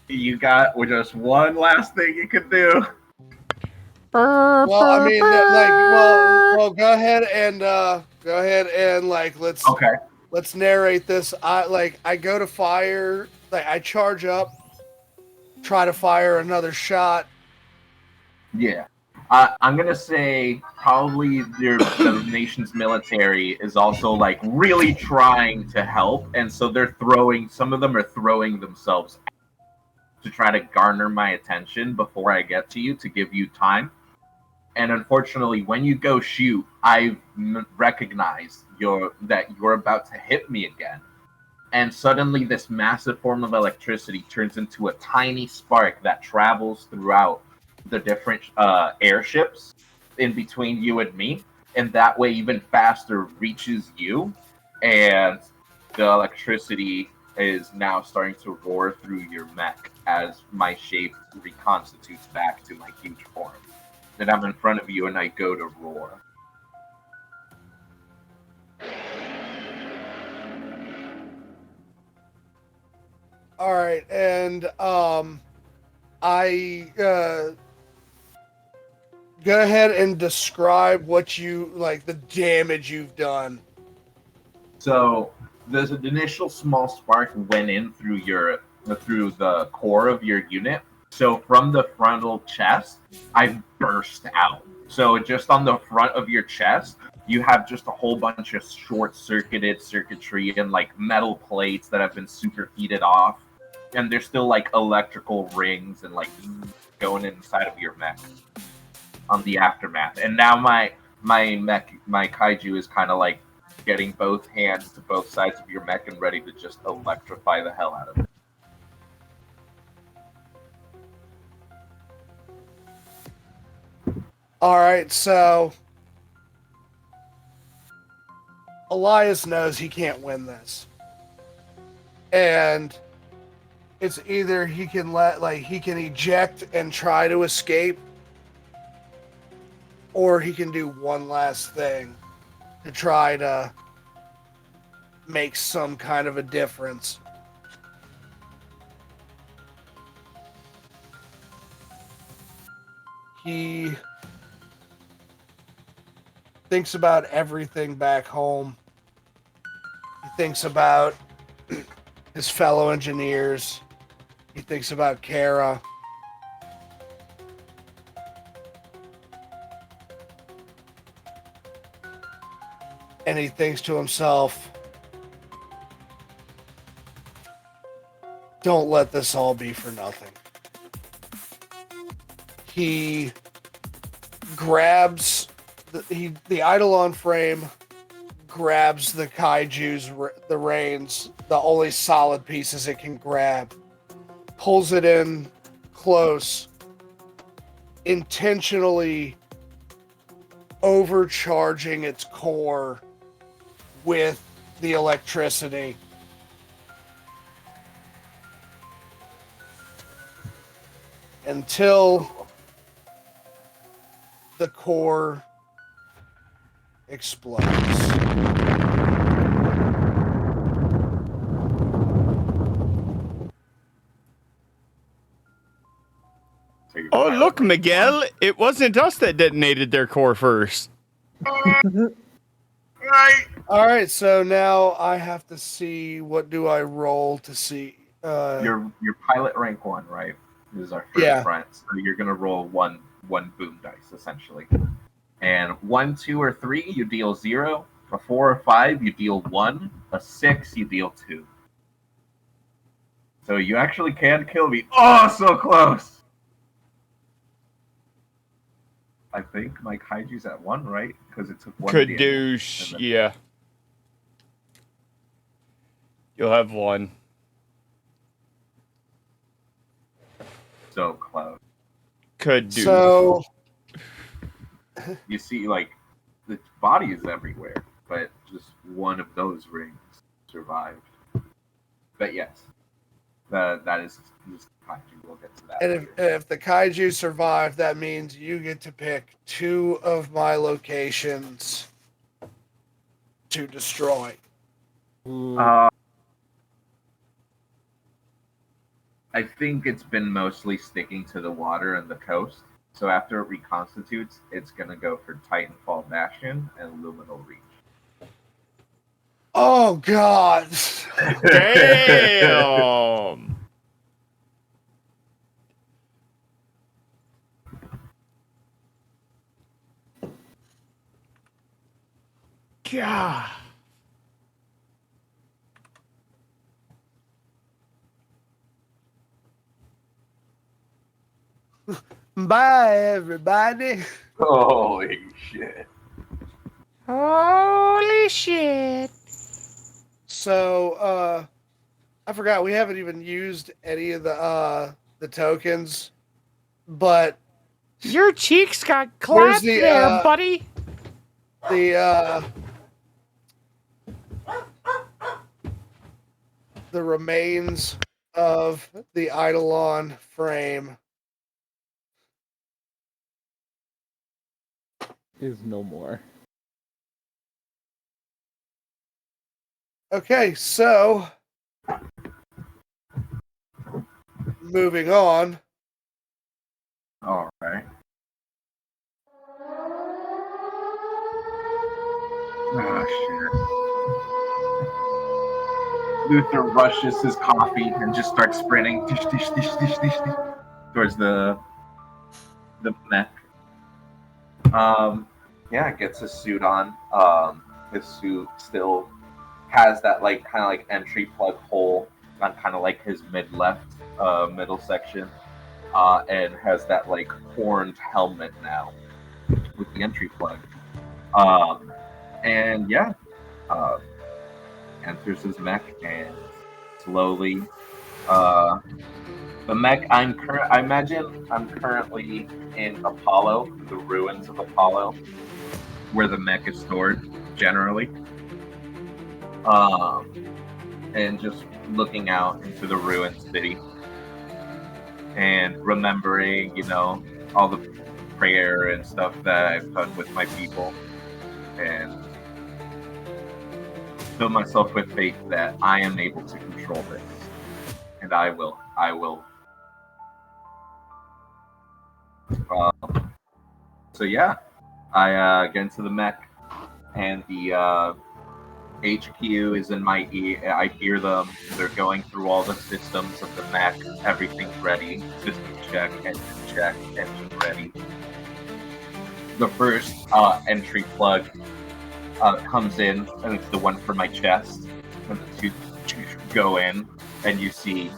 You got just one last thing you can do. well, I mean, well, go ahead and like let's narrate this. I go to fire, like I charge up, try to fire another shot. Yeah. I'm gonna say probably the nation's military is also like really trying to help, and so some of them are throwing themselves to try to garner my attention before I get to you to give you time. And unfortunately, when you go shoot, I recognize that you're about to hit me again. And suddenly, this massive form of electricity turns into a tiny spark that travels throughout the different airships in between you and me. And that way, even faster, reaches you. And the electricity is now starting to roar through your mech as my shape reconstitutes back to my huge form. Then I'm in front of you and I go to roar. All right, and I go ahead and describe what you like, the damage you've done. So there's an initial small spark went in through the core of your unit. So from the frontal chest, I burst out. So just on the front of your chest, you have just a whole bunch of short-circuited circuitry and like metal plates that have been superheated off, and there's still like electrical rings and like going inside of your mech on the aftermath. And now my kaiju is kind of like getting both hands to both sides of your mech and ready to just electrify the hell out of it. All right, so Elias knows he can't win this. And it's either he can eject and try to escape, or he can do one last thing to try to make some kind of a difference. He thinks about everything back home, thinks about his fellow engineers. He thinks about Kara. And he thinks to himself, don't let this all be for nothing. He grabs the Eidolon frame, grabs the Kaiju's the reins, the only solid pieces it can grab, pulls it in close, intentionally overcharging its core with the electricity. Until the core explodes. Oh, look, Miguel. It wasn't us that detonated their core first. Right. All right, so now I have to see, what do I roll to see? Your pilot rank 1, right? This is our first Yeah. front. So you're gonna roll one boom dice essentially. And 1, 2, or 3, you deal 0. A 4 or 5, you deal 1. A 6, you deal 2. So you actually can kill me. Oh, so close! I think my Kaiju's at 1, right? Because it took 1 Kadoosh, damage. yeah. You'll have 1. So close. Kadoosh. So You see, like, the body is everywhere, but just one of those rings survived. But yes, that is just Kaiju. We'll get to that. and later. if the Kaiju survive, that means you get to pick 2 of my locations to destroy. I think it's been mostly sticking to the water and the coast. So after it reconstitutes, it's gonna go for Titanfall Bastion and Luminal Reach. Oh God! Damn! God. Bye, everybody. Holy shit! Holy shit. So, I forgot we haven't even used any of the tokens, but Your cheeks got Where's clapped the, there, buddy. the remains of the Eidolon frame Is no more. Okay, so moving on. All right. Oh shit! Luther rushes his coffee and just starts sprinting tish, tish, tish, tish, tish, tish, towards the mech. Yeah, gets his suit on. His suit still has that like kind of like entry plug hole on kind of like his middle section, and has that like horned helmet now with the entry plug. And yeah, enters his mech and slowly. The mech. I imagine I'm currently in Apollo, the ruins of Apollo, where the mech is stored generally. And just looking out into the ruined city and remembering, all the prayer and stuff that I've done with my people, and fill myself with faith that I am able to control this, and I will. So yeah, I get into the mech, and the HQ is in my ear. I hear them. They're going through all the systems of the mech. Everything's ready. Systems check, engine ready. The first entry plug comes in, and it's the one for my chest. And the two go in, and you see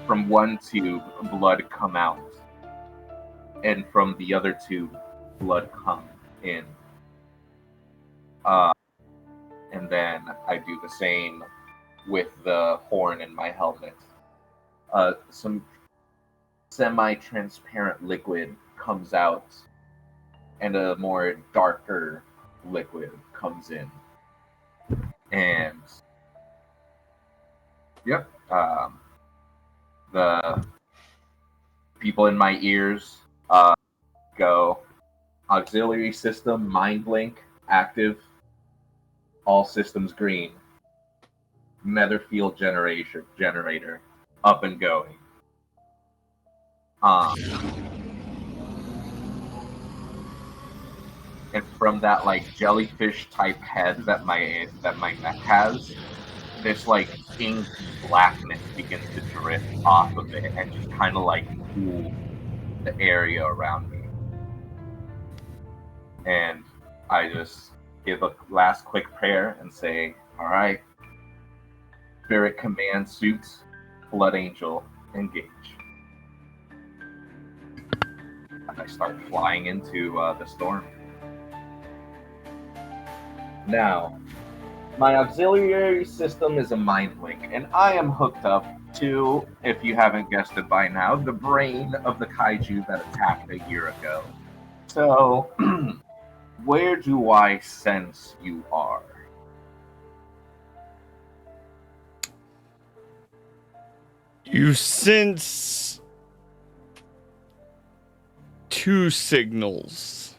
from one tube blood come out, and from the other tube blood come in. And then I do the same with the horn in my helmet. Some semi-transparent liquid comes out, and a more darker liquid comes in. And yep, the people in my ears go auxiliary system mind link active, all systems green, nether field generator up and going. And from that like jellyfish type head that my mech has, this like ink blackness begins to drift off of it and just kind of like cool the area around me. And I just give a last quick prayer and say, all right, Spirit Command suits, Blood Angel, engage. And I start flying into the storm. Now, my auxiliary system is a mind link, and I am hooked up to, if you haven't guessed it by now, the brain of the kaiju that attacked a year ago. So, where do I sense you are? You sense two signals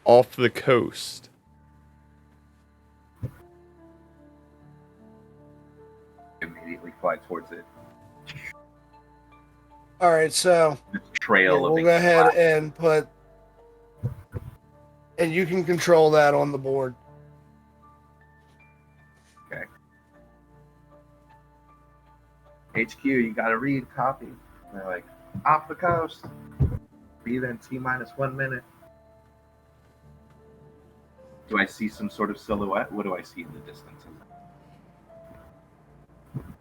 off the coast. Immediately fly towards it. All right, so The trail of we'll go ahead and put, and you can control that on the board. Okay. HQ, you gotta read, copy. And they're like, off the coast. Be there in T-1 minute. Do I see some sort of silhouette? What do I see in the distance?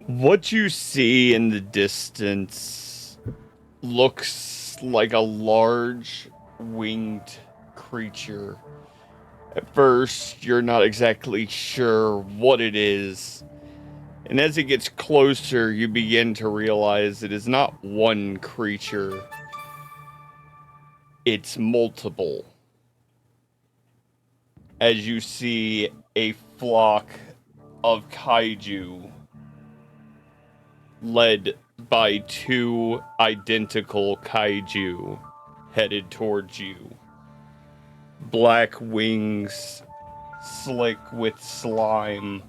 What you see in the distance looks like a large winged creature. At first, you're not exactly sure what it is. And as it gets closer, you begin to realize it is not one creature. It's multiple. As you see a flock of kaiju led by two identical kaiju headed towards you. Black wings, slick with slime,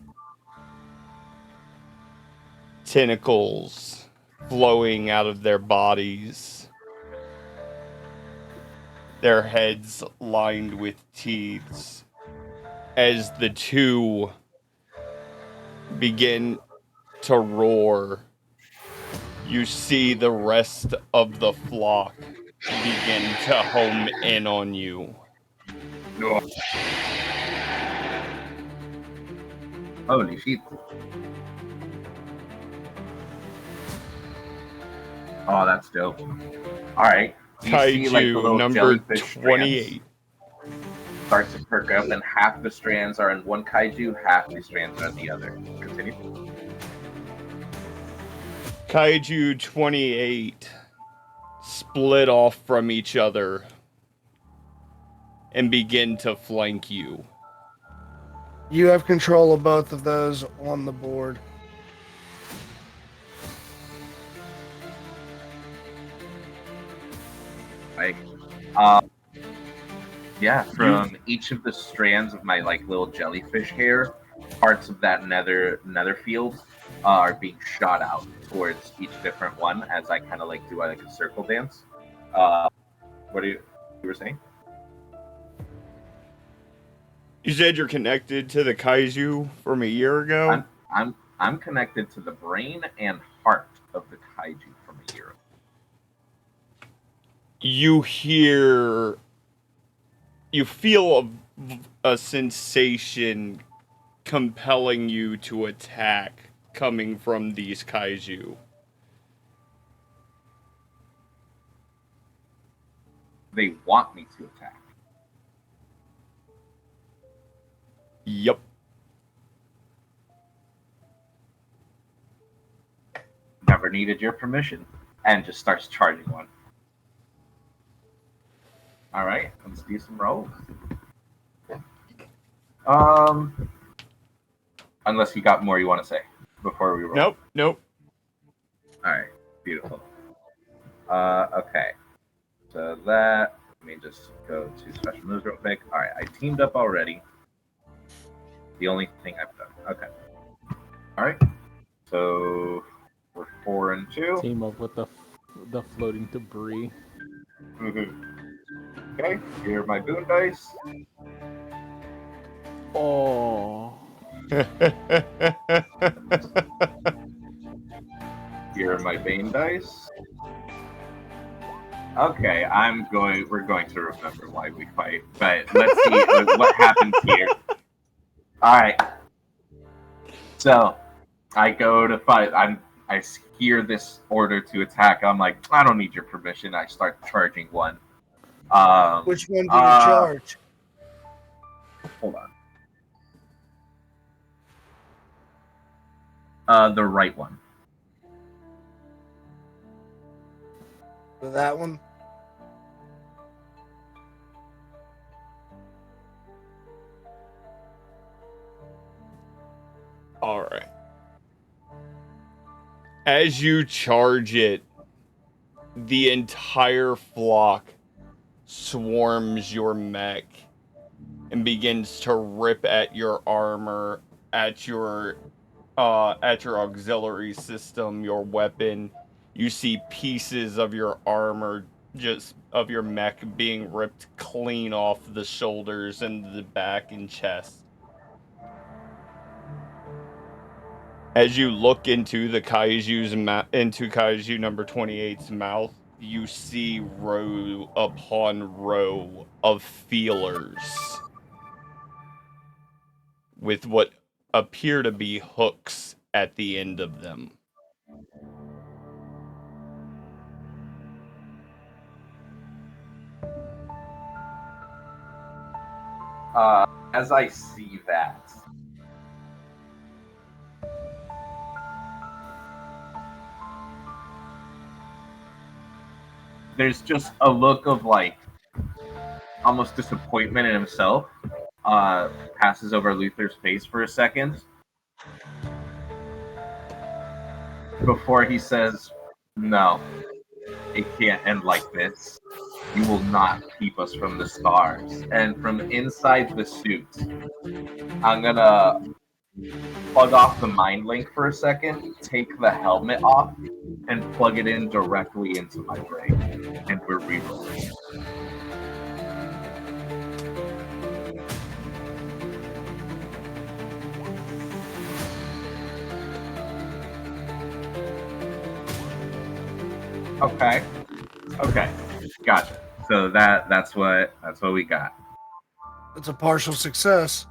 tentacles flowing out of their bodies, their heads lined with teeth. As the two begin to roar, you see the rest of the flock begin to home in on you. Holy shit. Oh, that's dope. Alright. Kaiju number 28. Strands starts to perk up, and half the strands are in one kaiju, half the strands are in the other. Continue. Kaiju 28 split off from each other and begin to flank you. You have control of both of those on the board. Like, yeah, from each of the strands of my like little jellyfish hair, parts of that nether field are being shot out towards each different one as I kind of like do like a circle dance. What you were saying? You said you're connected to the kaiju from a year ago? I'm connected to the brain and heart of the kaiju from a year ago. You feel a sensation compelling you to attack coming from these kaiju. They want me to attack. Yep. Never needed your permission. And just starts charging one. Alright, let's do some rolls. Unless you got more you want to say before we roll. Nope. Alright, beautiful. Okay. So that, let me just go to special moves real quick. Alright, I teamed up already. The only thing I've done. Okay. Alright. So we're 4 and 2. Team up with the floating debris. Okay, here are my boon dice. Oh. Here are my bane dice. Okay, we're going to remember why we fight, but let's see what happens here. Alright. So, I go to fight. I hear this order to attack. I'm like, I don't need your permission. I start charging one. Which one do you charge? Hold on. The right one. So that one? All right. As you charge it, the entire flock swarms your mech and begins to rip at your armor, at your auxiliary system, your weapon. You see pieces of your armor, just of your mech, being ripped clean off the shoulders and the back and chest. As you look into the into kaiju number 28's mouth, you see row upon row of feelers with what appear to be hooks at the end of them. As I see that, there's just a look of like almost disappointment in himself. Passes over Luther's face for a second before he says, "No, it can't end like this. You will not keep us from the stars." And from inside the suit, I'm gonna plug off the mind link for a second, take the helmet off, and plug it in directly into my brain. And we're rerolling. Okay. Gotcha. So that's what we got. It's a partial success.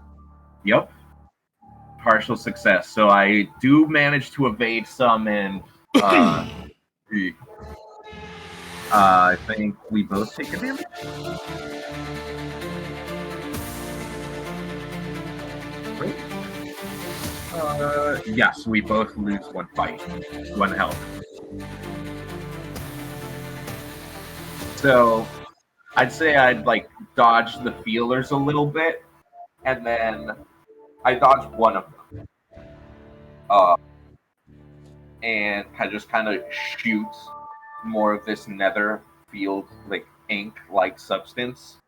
Yep. Partial success. So I do manage to evade some, and I think we both take a damage. Wait. Yes, we both lose one fight, one health. So I'd say I'd like dodge the feelers a little bit, and then I dodged one of them. And I just kind of shoot more of this nether field, like ink-like substance,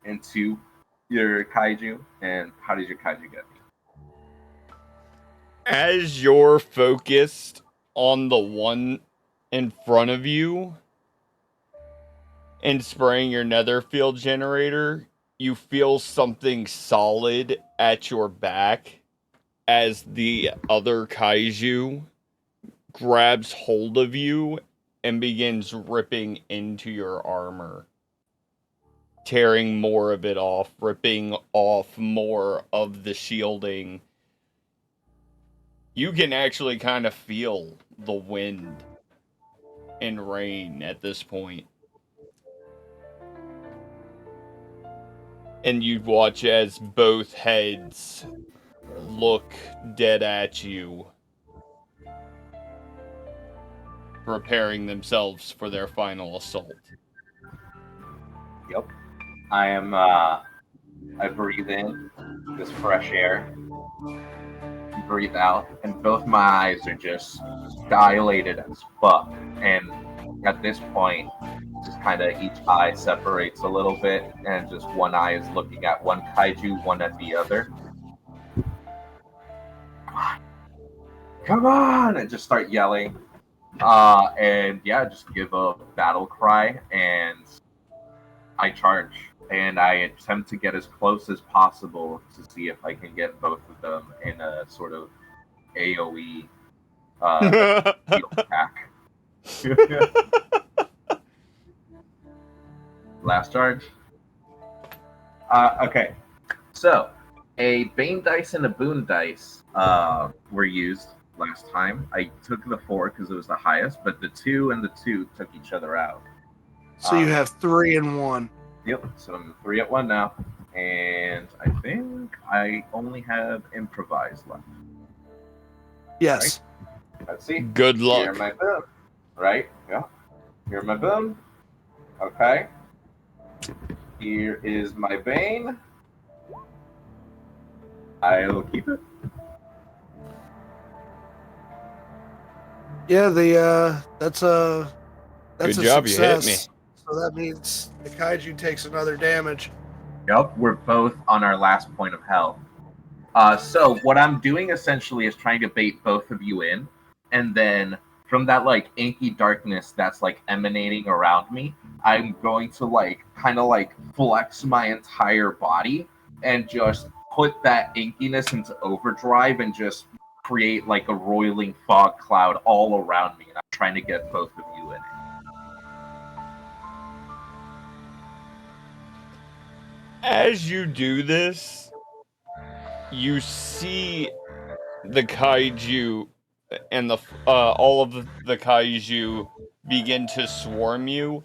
into your kaiju. And how did your kaiju get me? As you're focused on the one in front of you and spraying your nether field generator, you feel something solid at your back as the other kaiju grabs hold of you and begins ripping into your armor, tearing more of it off, ripping off more of the shielding. You can actually kind of feel the wind and rain at this point. And you watch as both heads look dead at you, preparing themselves for their final assault. Yep. I breathe in this fresh air, breathe out, and both my eyes are just dilated as fuck. And at this point, just kind of each eye separates a little bit, and just one eye is looking at one kaiju, one at the other. Come on! And just start yelling. And yeah, just give a battle cry, and I charge. And I attempt to get as close as possible to see if I can get both of them in a sort of AoE field attack. Last charge. Okay, so a Bane dice and a Boon dice were used last time. I took the 4 because it was the highest, but the 2 and the 2 took each other out. So you have 3 and 1. Yep, so I'm 3 at 1 now, and I think I only have improvise left. Yes. Right? Let's see. Good luck. Here my boom. Right? Yeah. Here my boom. Okay. Here is my Bane. I'll keep it. Yeah, that's a Good job, you hit success. So that means the kaiju takes another damage. Yep, we're both on our last point of health. So what I'm doing essentially is trying to bait both of you in, and then from that like inky darkness that's like emanating around me, I'm going to like kind of like flex my entire body and just put that inkiness into overdrive and just create like a roiling fog cloud all around me, and I'm trying to get both of you in it. As you do this, you see the kaiju and all of the kaiju begin to swarm you.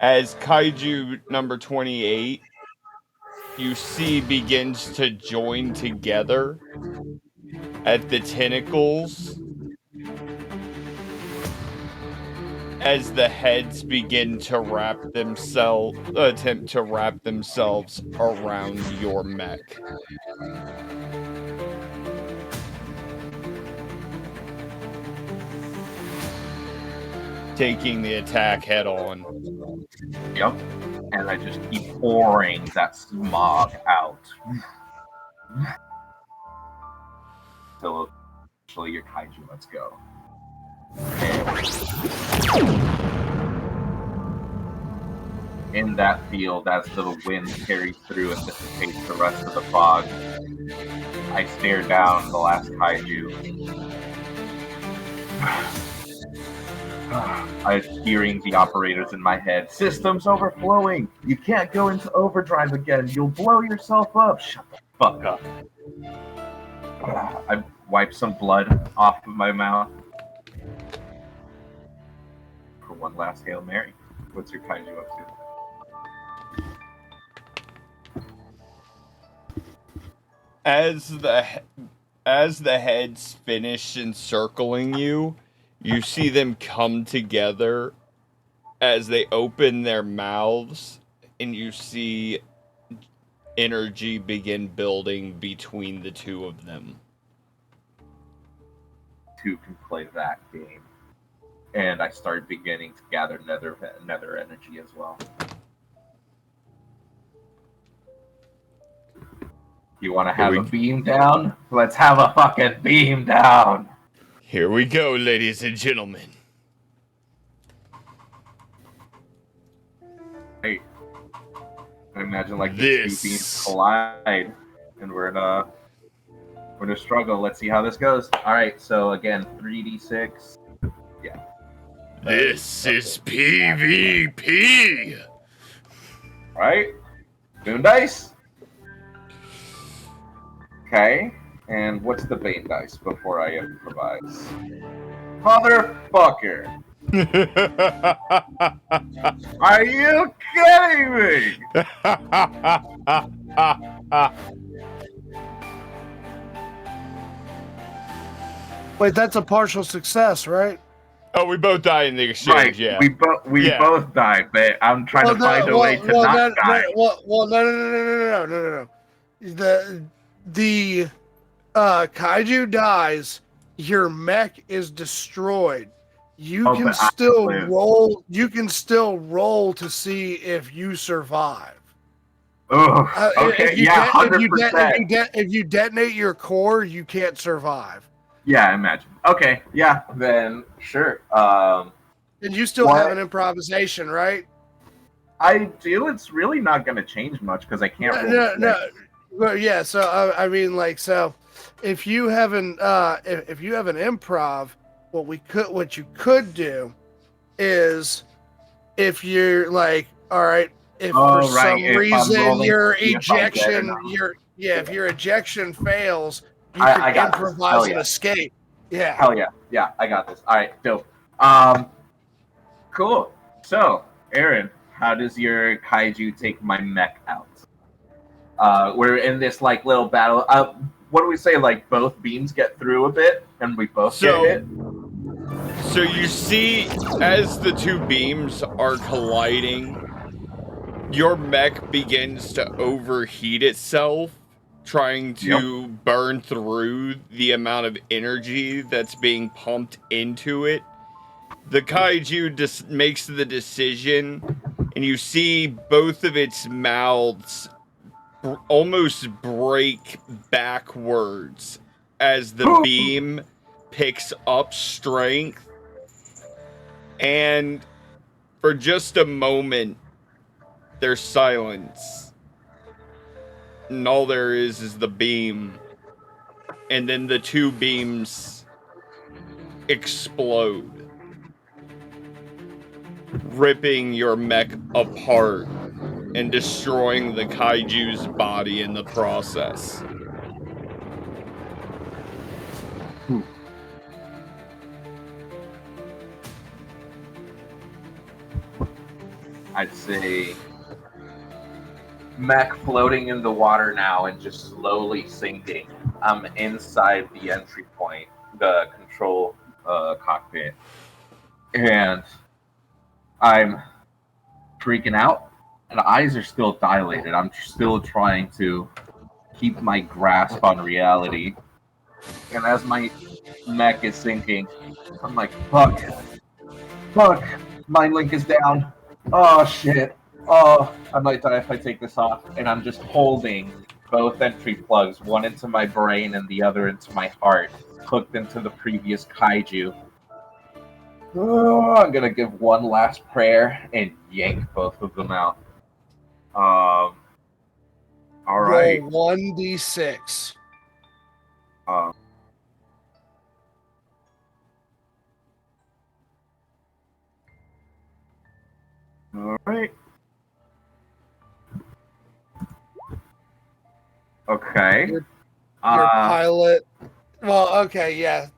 As kaiju number 28, you see begins to join together at the tentacles as the heads begin to attempt to wrap themselves around your mech. Taking the attack head on. Yep. And I just keep pouring that smog out. So eventually your kaiju, let's go. In that field, as the wind carries through and dissipates the rest of the fog, I stare down the last kaiju. I'm hearing the operators in my head. System's overflowing. You can't go into overdrive again. You'll blow yourself up. Shut the fuck up. I wipe some blood off of my mouth. For one last Hail Mary. What's your kaiju up to? As the heads finish encircling you, you see them come together as they open their mouths, and you see energy begin building between the two of them. Two can play that game. And I start beginning to gather nether energy as well. You want to have a beam down? Let's have a fucking beam down! Here we go, ladies and gentlemen. Hey, I'm imagine like the two beams collide, and we're in a struggle. Let's see how this goes. All right, so again, 3d6. Yeah. This is PvP. All right, Boon dice. Okay, and what's the Bane dice before I improvise? Motherfucker! Are you kidding me? Wait, that's a partial success, right? Oh, we both die in the exchange. Right, Yeah, we both died, but I'm trying to find a way to not die. No. The kaiju dies. Your mech is destroyed. You can still roll. You can still roll to see if you survive. Oh, okay, yeah, 100%. If you detonate your core, you can't survive. Yeah, I imagine. Okay, yeah, then sure. And you still have an improvisation, right? I do. It's really not going to change much because I can't roll. No. Well, yeah. So I mean, like, so if you have an if you have an improv, what you could do is if you're like, all right, if for some reason your ejection, if your ejection fails, you can improvise and escape. Yeah. Hell yeah. Yeah, I got this. All right, dope. Cool. So, Aaron, how does your kaiju take my mech out? We're in this like little battle. What do we say? Like both beams get through a bit, and we both get hit. So you see, as the two beams are colliding, your mech begins to overheat itself, trying to burn through the amount of energy that's being pumped into it. The kaiju makes the decision, and you see both of its mouths almost break backwards as the beam picks up strength. And for just a moment, there's silence. And all there is the beam. And then the two beams explode, ripping your mech apart and destroying the kaiju's body in the process. I'd say mech floating in the water now and just slowly sinking. I'm inside the entry point, the control cockpit, and I'm freaking out. And eyes are still dilated. I'm still trying to keep my grasp on reality. And as my mech is sinking, I'm like, fuck, mind link is down. Oh shit. Oh, I might die if I take this off. And I'm just holding both entry plugs, one into my brain and the other into my heart, hooked into the previous kaiju. Oh, I'm gonna give one last prayer and yank both of them out. All right. Roll 1d6. All right. Okay. Your pilot. Well, okay, yeah.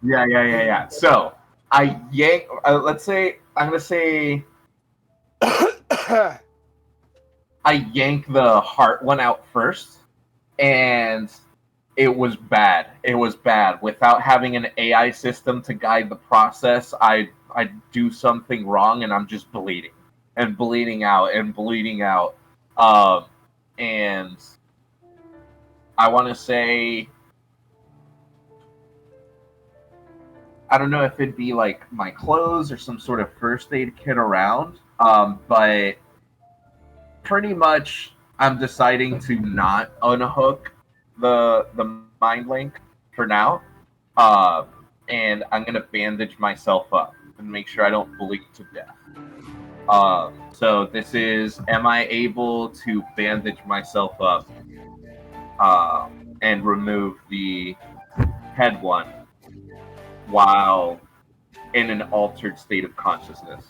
Yeah. So I yank. Let's say I'm gonna say. I yank the heart one out first, and it was bad. It was bad. Without having an AI system to guide the process, I do something wrong, and I'm just bleeding and bleeding out. And I want to say, I don't know if it'd be like my clothes or some sort of first aid kit around, but pretty much I'm deciding to not unhook the mind link for now, and I'm gonna bandage myself up and make sure I don't bleed to death. So this is, am I able to bandage myself up and remove the head one while in an altered state of consciousness?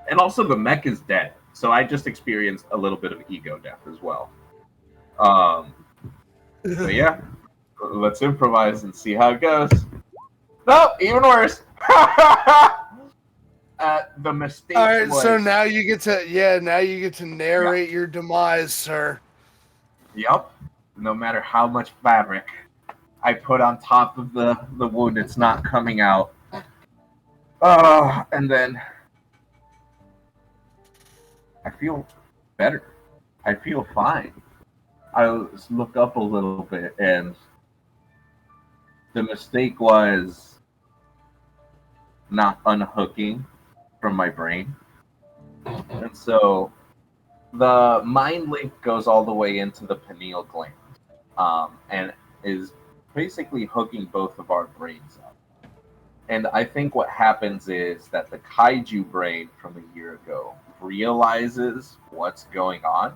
And also the mech is dead, so I just experienced a little bit of ego death as well. So yeah, let's improvise and see how it goes. No, even worse. The mistake All right, was. so now you get to narrate your demise, sir. Yep. No matter how much fabric I put on top of the wound, it's not coming out. And then I feel better. I feel fine. I look up a little bit, and the mistake was not unhooking from my brain. And so the mind link goes all the way into the pineal gland, and is basically hooking both of our brains up. And I think what happens is that the kaiju brain from a year ago realizes what's going on.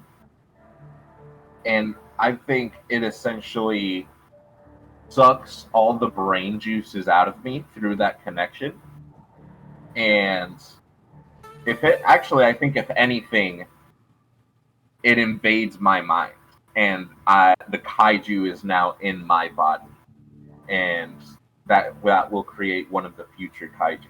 And I think it essentially sucks all the brain juices out of me through that connection. And I think if anything, it invades my mind. And the kaiju is now in my body. And that will create one of the future kaiju.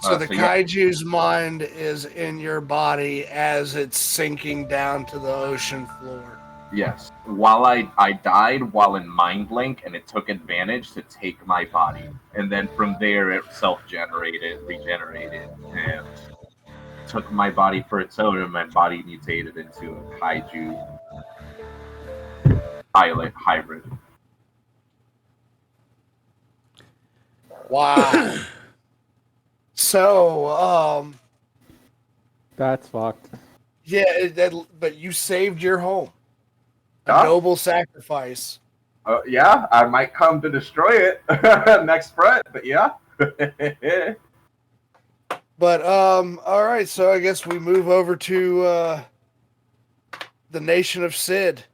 So the kaiju's mind is in your body as it's sinking down to the ocean floor. Yes. While I died while in Mind Link, and it took advantage to take my body. And then from there, it self-generated, regenerated, and took my body for its own, and my body mutated into a kaiju pilot hybrid. Wow. So, That's fucked. yeah, but you saved your home. A Huh? noble sacrifice. Yeah, I might come to destroy it next front, but yeah. But all right, so I guess we move over to the nation of Sid.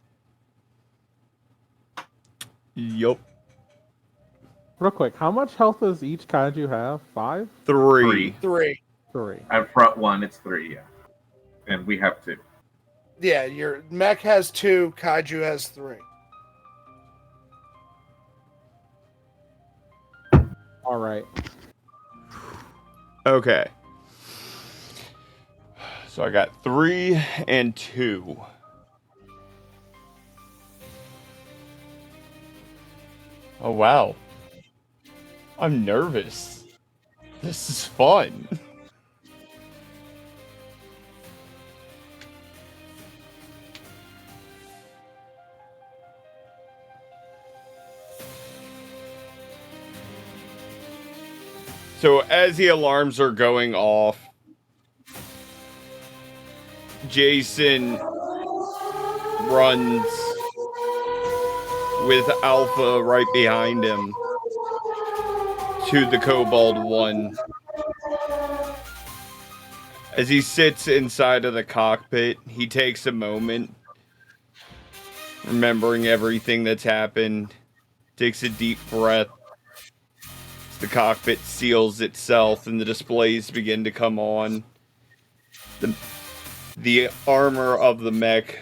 Yup. Real quick, how much health does each kaiju have? 5? 3. 3. 3. At front one, it's 3, yeah. And we have 2. Yeah, your mech has 2, kaiju has 3. All right. Okay. So I got 3 and 2. Oh, wow. I'm nervous. This is fun. So as the alarms are going off, Jason runs with Alpha right behind him to the Kobold One. As he sits inside of the cockpit, he takes a moment, remembering everything that's happened, takes a deep breath. The cockpit seals itself and the displays begin to come on. The armor of the mech,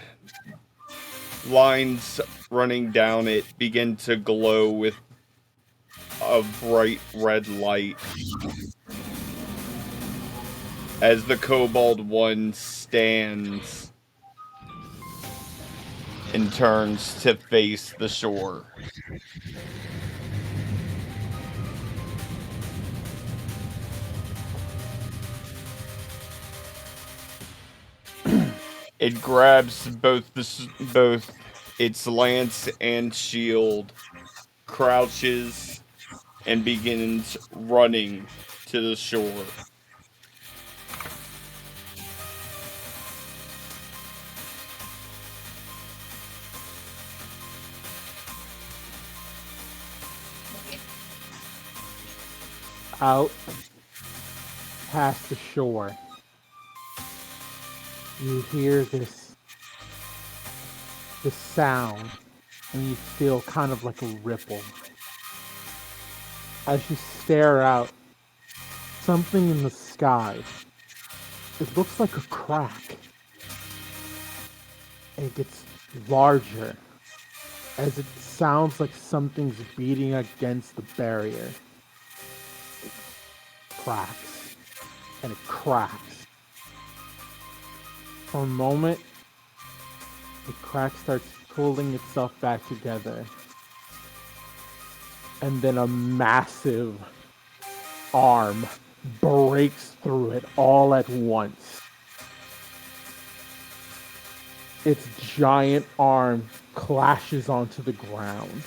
lines running down it, begin to glow with a bright red light. As the Kobold One stands and turns to face the shore. It grabs both its lance and shield, crouches, and begins running to the shore. out past the shore, you hear this sound, and you feel kind of like a ripple. As you stare out, something in the sky, it looks like a crack. And it gets larger as it sounds like something's beating against the barrier. It cracks, and it cracks. For a moment, the crack starts pulling itself back together. And then a massive arm breaks through it all at once. Its giant arm clashes onto the ground.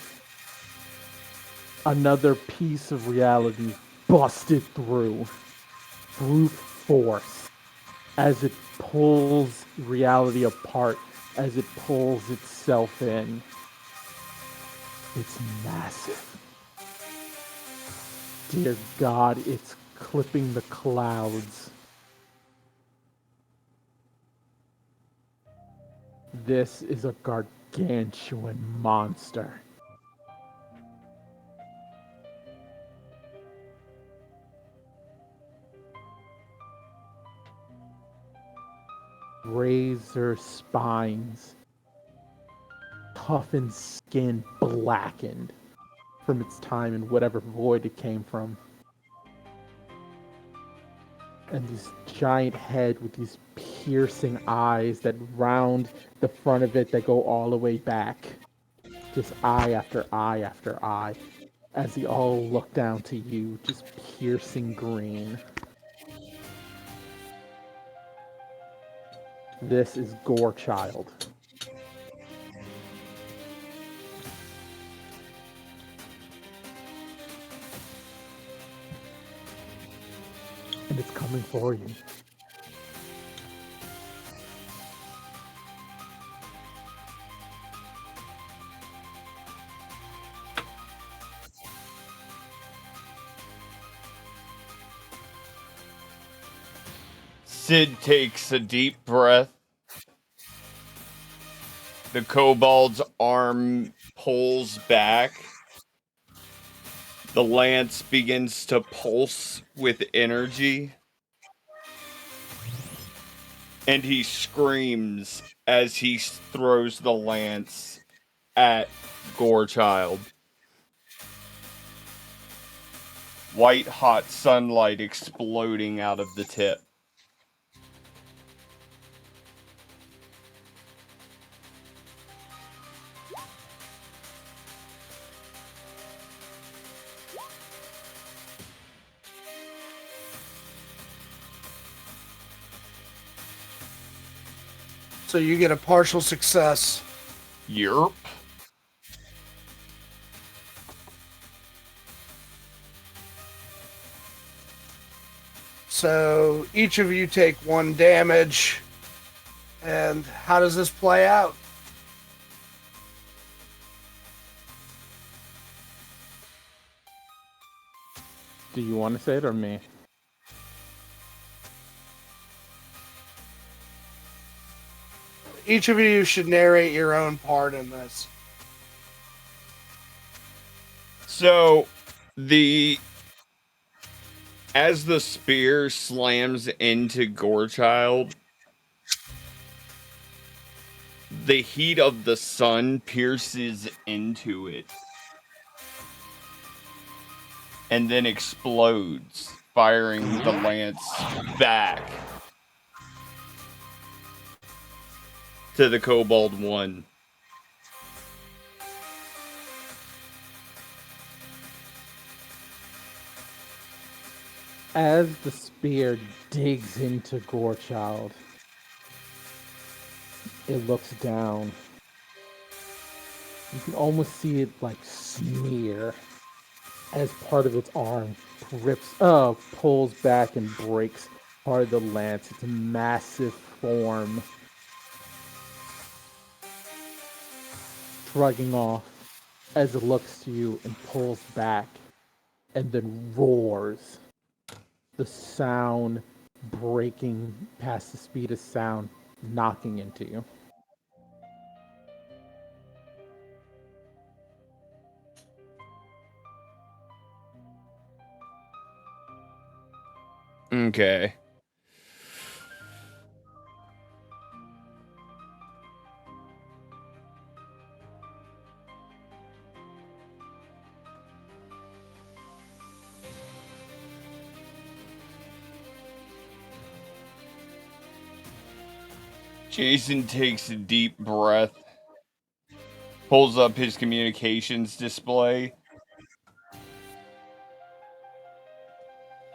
Another piece of reality busted through brute force as it pulls reality apart, as it pulls itself in. It's massive. Dear God, it's clipping the clouds. This is a gargantuan monster. Razor spines, toughened skin blackened from its time in whatever void it came from. And this giant head with these piercing eyes that round the front of it that go all the way back. Just eye after eye after eye, as they all look down to you, just piercing green. This is Gorechild. And it's coming for you. Sid takes a deep breath. The kobold's arm pulls back. The lance begins to pulse with energy. And he screams as he throws the lance at Gorechild. White hot sunlight exploding out of the tip. So you get a partial success. Yerp. So each of you take 1 damage. And how does this play out? Do you want to say it or me? Each of you should narrate your own part in this. So, as the spear slams into Gorechild, the heat of the sun pierces into it and then explodes, firing the lance back to the Kobold 1. As the spear digs into Gorechild, it looks down. You can almost see it like smear as part of its arm pulls back and breaks part of the lance. It's a massive form. Shrugging off as it looks to you and pulls back and then roars the sound breaking past the speed of sound, knocking into you. Okay. Jason takes a deep breath, pulls up his communications display,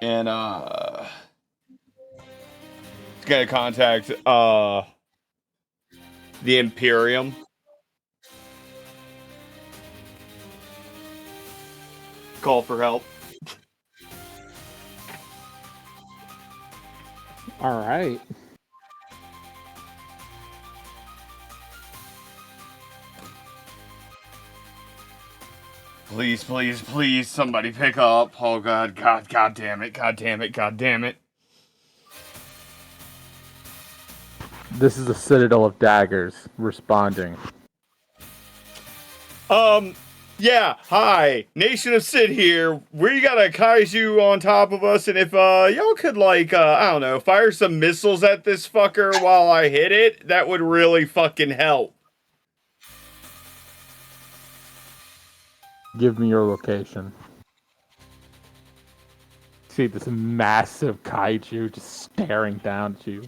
and he's gonna contact the Imperium. Call for help. All right. Please, please, please, somebody pick up. Oh god, god damn it, god damn it, god damn it. This is the Citadel of Daggers responding. Yeah, hi, Nation of Sid here. We got a kaiju on top of us, and if y'all could like I don't know, fire some missiles at this fucker while I hit it, that would really fucking help. Give me your location. See this massive kaiju just staring down at you.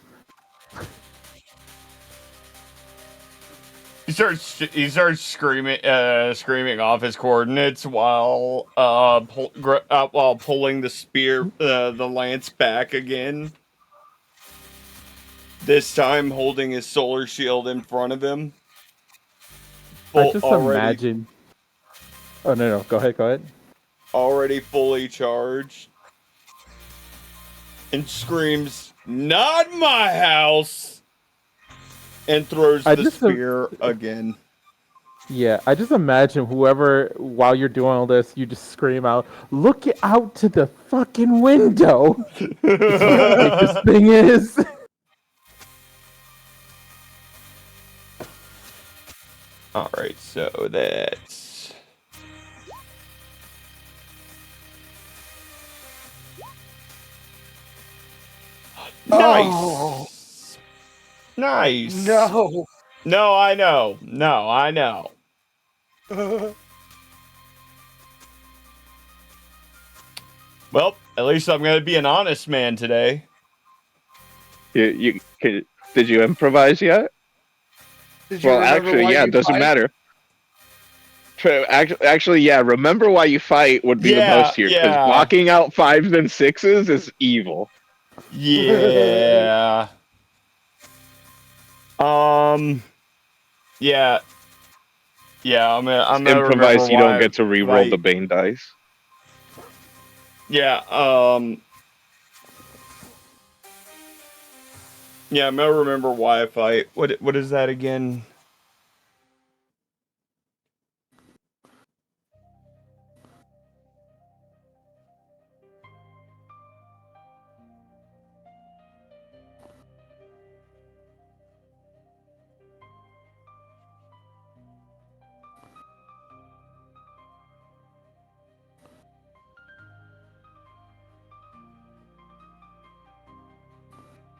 He starts screaming off his coordinates while while pulling the spear the lance back again. This time holding his solar shield in front of him. I just imagine. Oh no, go ahead. Already fully charged. And screams, "Not my house!" And throws the spear again. Yeah, I just imagine whoever, while you're doing all this, you just scream out, "Look out to the fucking window!" That's how big this thing is. Alright, so that's... Nice! Oh. Nice! No! No, I know. No, I know. Well, at least I'm gonna be an honest man today. Did you improvise yet? Well, actually, yeah, it doesn't matter. Actually, yeah, remember why you fight would be the most here, because blocking out 5s and 6s is evil. Yeah. Yeah. Yeah, I'm gonna improvise. You don't get to re-roll the Bane dice. Yeah. Yeah, I'm gonna remember why I fight. What is that again?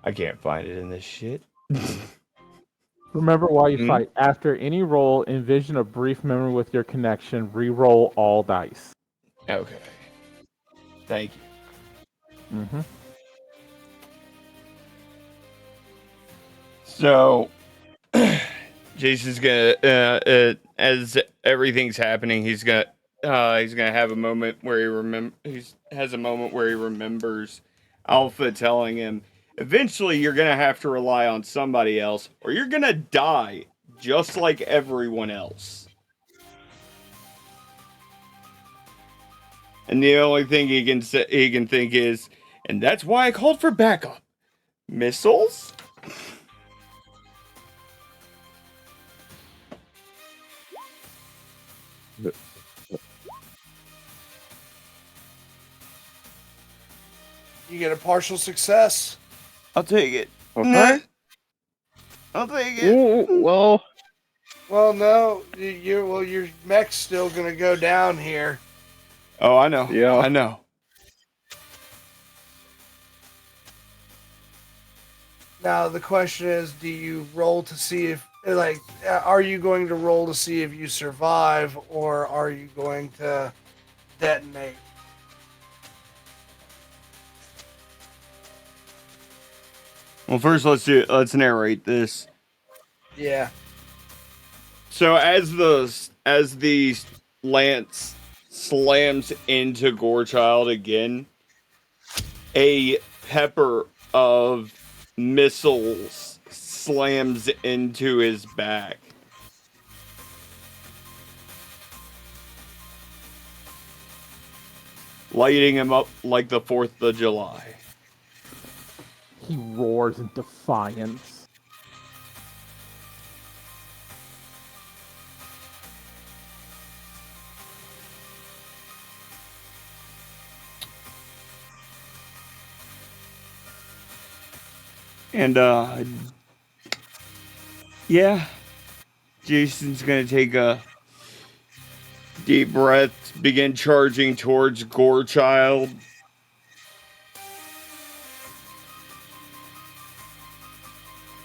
I can't find it in this shit. Remember why you fight. After any roll, envision a brief memory with your connection. Re-roll all dice. Okay. Thank you. Mm-hmm. So, Jason's gonna, as everything's happening, he's gonna have a moment where he has a moment where he remembers Alpha telling him, eventually you're gonna have to rely on somebody else, or you're gonna die just like everyone else. And the only thing he can think is, and that's why I called for backup. Missiles? You get a partial success. I'll take it. Okay. I'll take it. Ooh, well, Well, no, your mech's still gonna go down here. Oh, I know. Yeah. I know. Now the question is, do you roll to see if, like, are you going to roll to see if you survive, or are you going to detonate? Well, first let's narrate this. Yeah. So as the lance slams into Gorechild again, a pepper of missiles slams into his back. Lighting him up like the 4th of July. He roars in defiance. And yeah, Jason's gonna take a deep breath, begin charging towards Gorechild.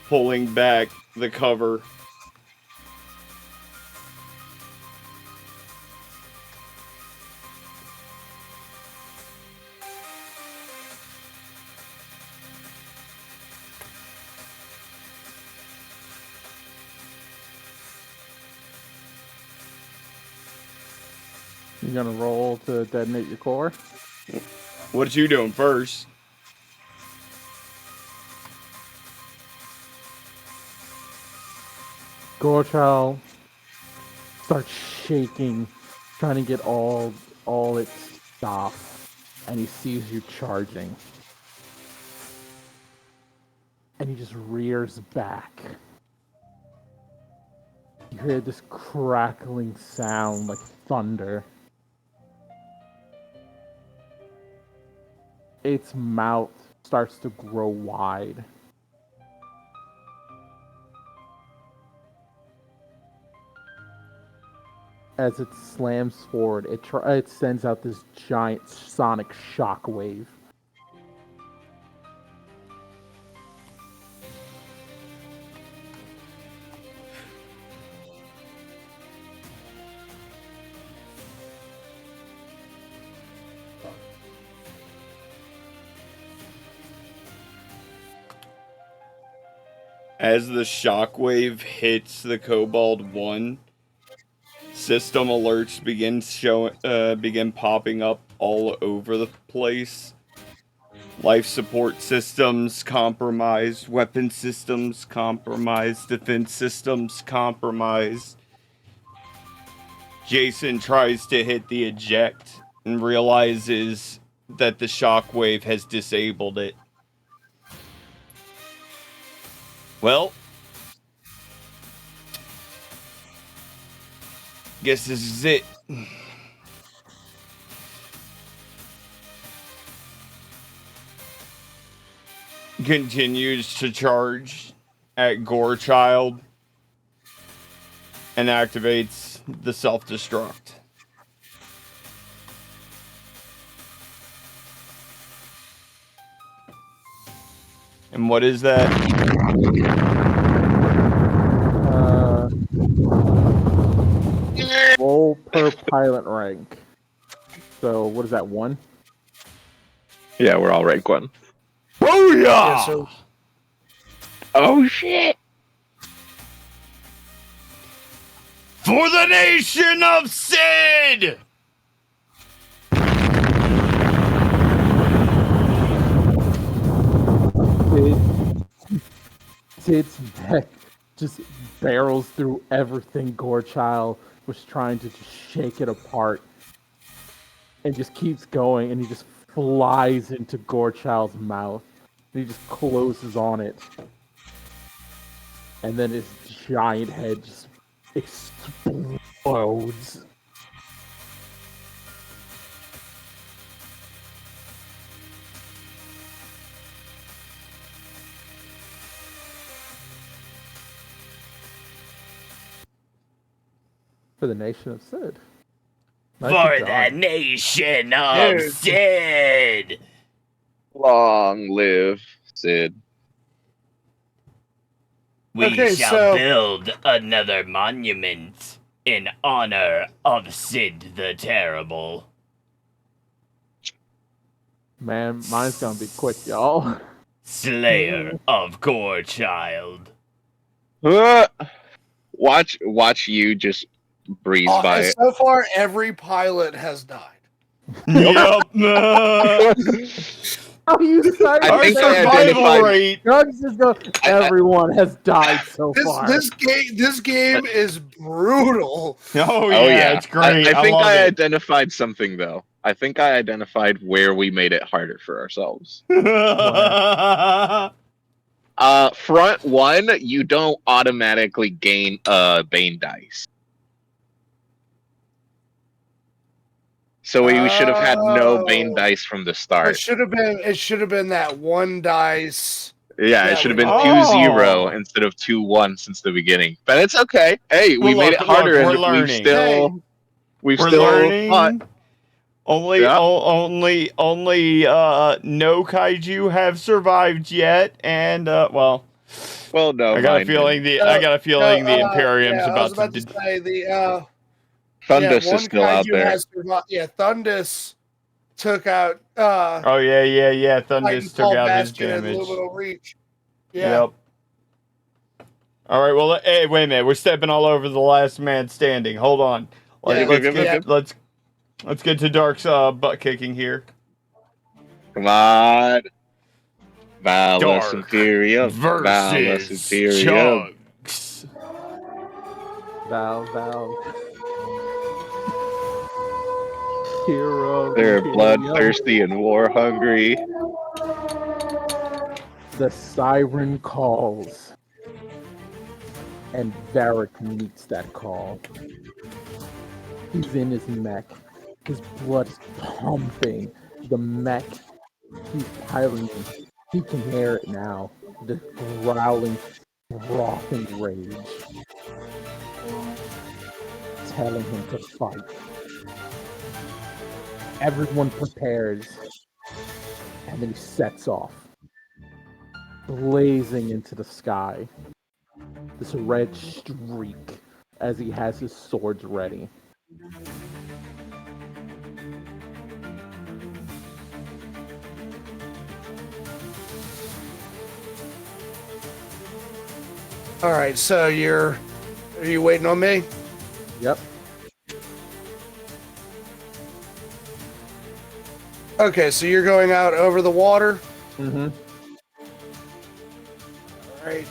Pulling back the cover. You gonna roll to detonate your core? What you doing first? Gorchal starts shaking, trying to get all its stuff, and he sees you charging. And he just rears back. You hear this crackling sound like thunder. Its mouth starts to grow wide. As it slams forward, it sends out this giant sonic shockwave. As the shockwave hits the Cobalt 1, system alerts begin popping up all over the place. Life support systems compromised, weapon systems compromised, defense systems compromised. Jason tries to hit the eject and realizes that the shockwave has disabled it. Well, guess this is it. Continues to charge at Gorechild and activates the self-destruct. And what is that? Roll per pilot rank. So what is that, 1? yeah, we're all rank 1. Booyah! Yeah, so Oh shit! For the nation of Sid! Sid's mech just barrels through everything Gorechild was trying to just shake it apart. And just keeps going, and he just flies into Gorechild's mouth. And he just closes on it. And then his giant head just explodes. For the nation of Sid. For Nicely the done. nation of Dude. Sid. Long live Sid. We Okay, shall so- build another monument in honor of Sid the Terrible. Man, mine's gonna be quick, y'all. Slayer of Gore Child. Watch you just breeze by it. So far, every pilot has died. Yep. How you say I Our think I survival identified- rate. Doug's just go. Everyone has died so far. This game is brutal. Oh, Oh yeah, yeah, it's great. I think love I it. identified something though. I think I identified where we made it harder for ourselves. Front one, you don't automatically gain Bane dice. So we should have had no Bane dice from the It start. should have been that one dice. Yeah, that it should have we- been Oh. 2-0 instead of 2-1 since the beginning. But it's okay. Hey, we Well, made look, it harder, we're and learning. we've We're still learning. fought. Only, Yeah. only, no kaiju have survived yet, and Well, no, I got a mine feeling didn't. the Imperium's I was about to to. say Thundus one is still out kaiju there. has survived. Yeah, Thundus took out Oh yeah. Thundus took Titanfall out his Bastion and damage. Luminal Reach. Yeah. Yep. All right. Well, hey, wait a minute. We're stepping all over the last man standing. Hold on. Let's get to Dark's butt kicking here. Come on. Valus Dark Imperium. Valus versus Imperium. Chunks. Val. Hero. They're Imperium. bloodthirsty and war hungry. The siren calls. And Varric meets that call. He's in his mech. His blood is pumping. The mech he's piloting, he can hear it now. The growling, frothing rage. Telling him to fight. Everyone prepares. And then he sets off. Blazing into the sky. This red streak as he has his swords ready. All right, so are you waiting on me? Yep. Okay, so you're going out over the water. Mm-hmm. All right.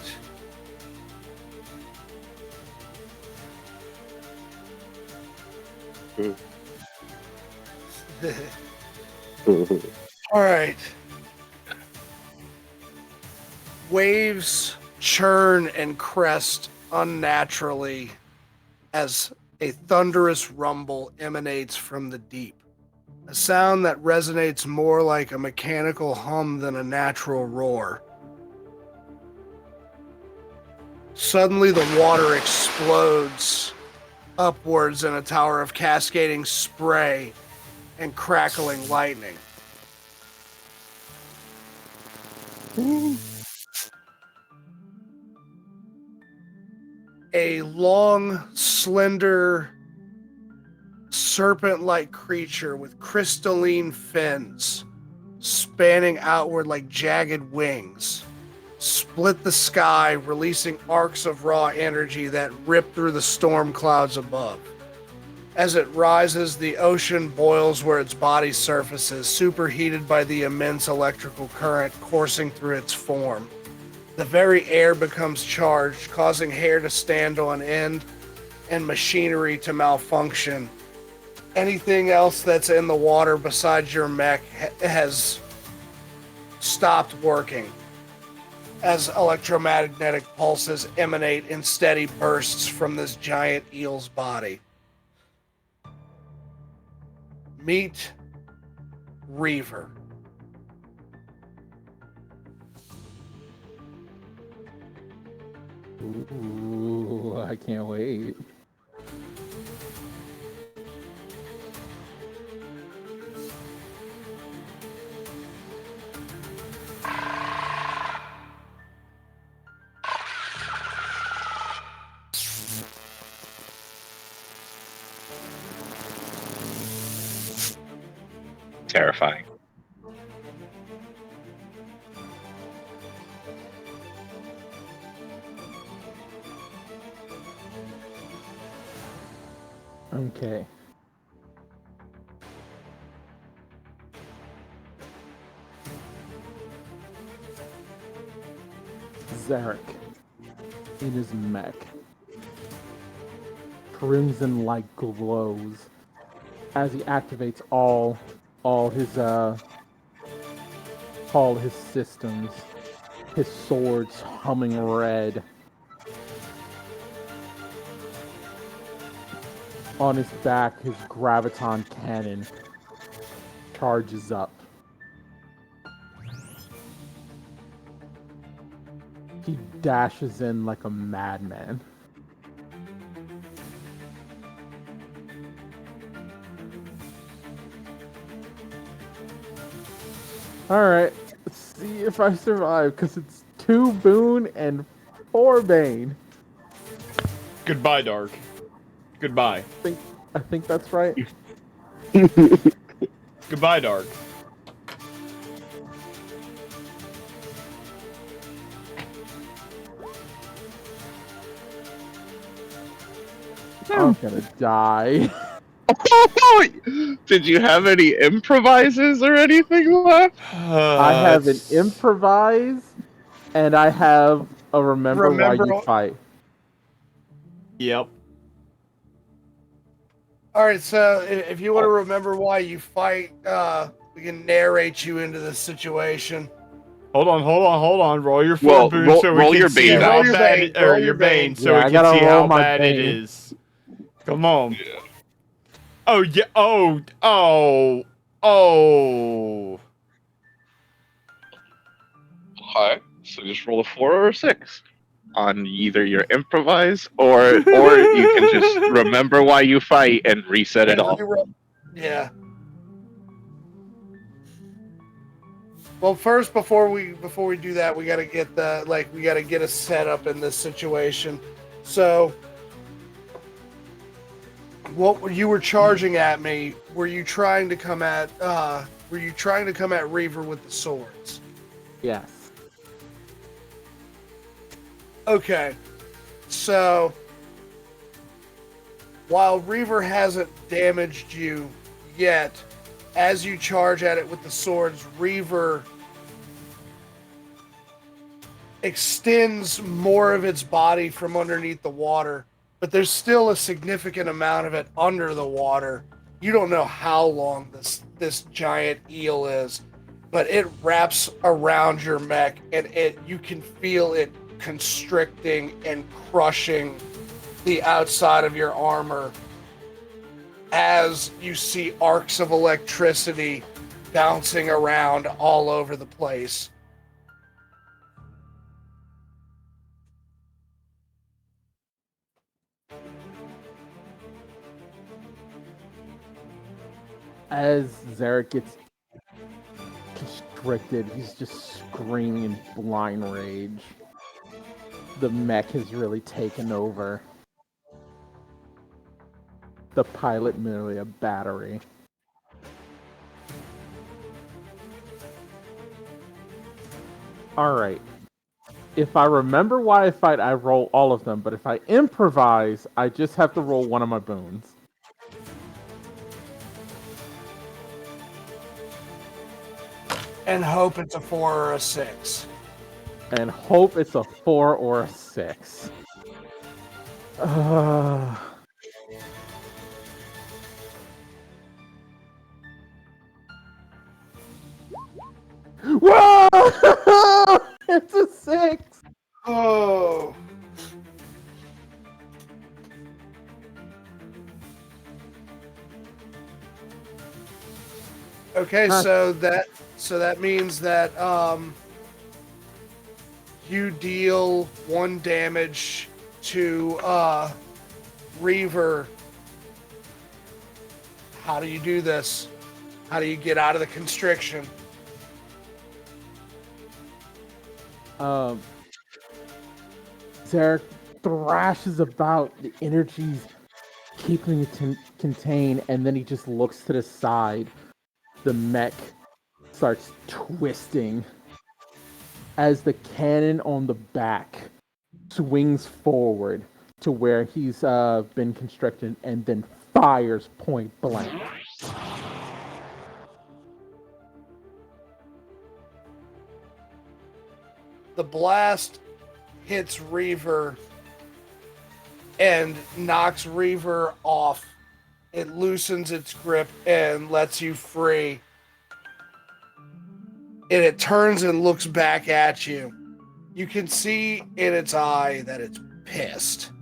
All right. Waves churn and crest unnaturally as a thunderous rumble emanates from the deep. A sound that resonates more like a mechanical hum than a natural roar. Suddenly, the water explodes upwards in a tower of cascading spray and crackling lightning. A long, slender, serpent-like creature with crystalline fins spanning outward like jagged wings split the sky, releasing arcs of raw energy that rip through the storm clouds above. As it rises, the ocean boils where its body surfaces, superheated by the immense electrical current coursing through its form. The very air becomes charged, causing hair to stand on end and machinery to malfunction. Anything else that's in the water besides your mech has stopped working as electromagnetic pulses emanate in steady bursts from this giant eel's body. Meet Reaver. Ooh, I can't wait. terrifying. Okay. Zarek, in his mech, crimson light glows as he activates all his systems. His sword's humming red. On his back, his graviton cannon charges up. He dashes in like a madman. Alright, let's see if I survive, because it's 2 Boon and 4 Bane. Goodbye, Dark. Goodbye. I think that's right. Goodbye, Dark. I'm gonna die. Did you have any improvises or anything left? I have an improvise, and I have a remember why you fight. Yep. All right, so if you want to remember why you fight, we can narrate you into this situation. Hold on. Roll your 4 boons roll, so we roll can your see bane how dice. bad it, or Roll your your bane, bane. so Yeah, I we can gotta see roll how my bad it bane. is. Come on. Yeah. Oh yeah. Oh. Okay, so just roll a 4 or a 6 on either your improvise or you can just remember why you fight and reset it all. Yeah. Well, first, before we do that, we gotta get a setup in this situation. So, what you were charging at me? Were you trying to come at Reaver with the swords? Yes. Okay. So, while Reaver hasn't damaged you yet, as you charge at it with the swords, Reaver extends more of its body from underneath the water, but there's still a significant amount of it under the water. You don't know how long this giant eel is, but it wraps around your mech, and you can feel it constricting and crushing the outside of your armor as you see arcs of electricity bouncing around all over the place. As Zarek gets constricted, he's just screaming in blind rage. The mech has really taken over. The pilot merely a battery. Alright. If I remember why I fight, I roll all of them, but if I improvise, I just have to roll one of my boons. And hope it's a 4 or a 6. And hope it's a 4 or a 6. Whoa! It's a 6! Oh. Okay, so that means that you deal 1 damage to Reaver. How do you do this? How do you get out of the constriction? Zarek thrashes about, the energy's keeping it contained, and then he just looks to the side. The mech starts twisting as the cannon on the back swings forward to where he's been constructed and then fires point blank. The blast hits Reaver and knocks Reaver off. It loosens its grip and lets you free. And it turns and looks back at you. You can see in its eye that it's pissed.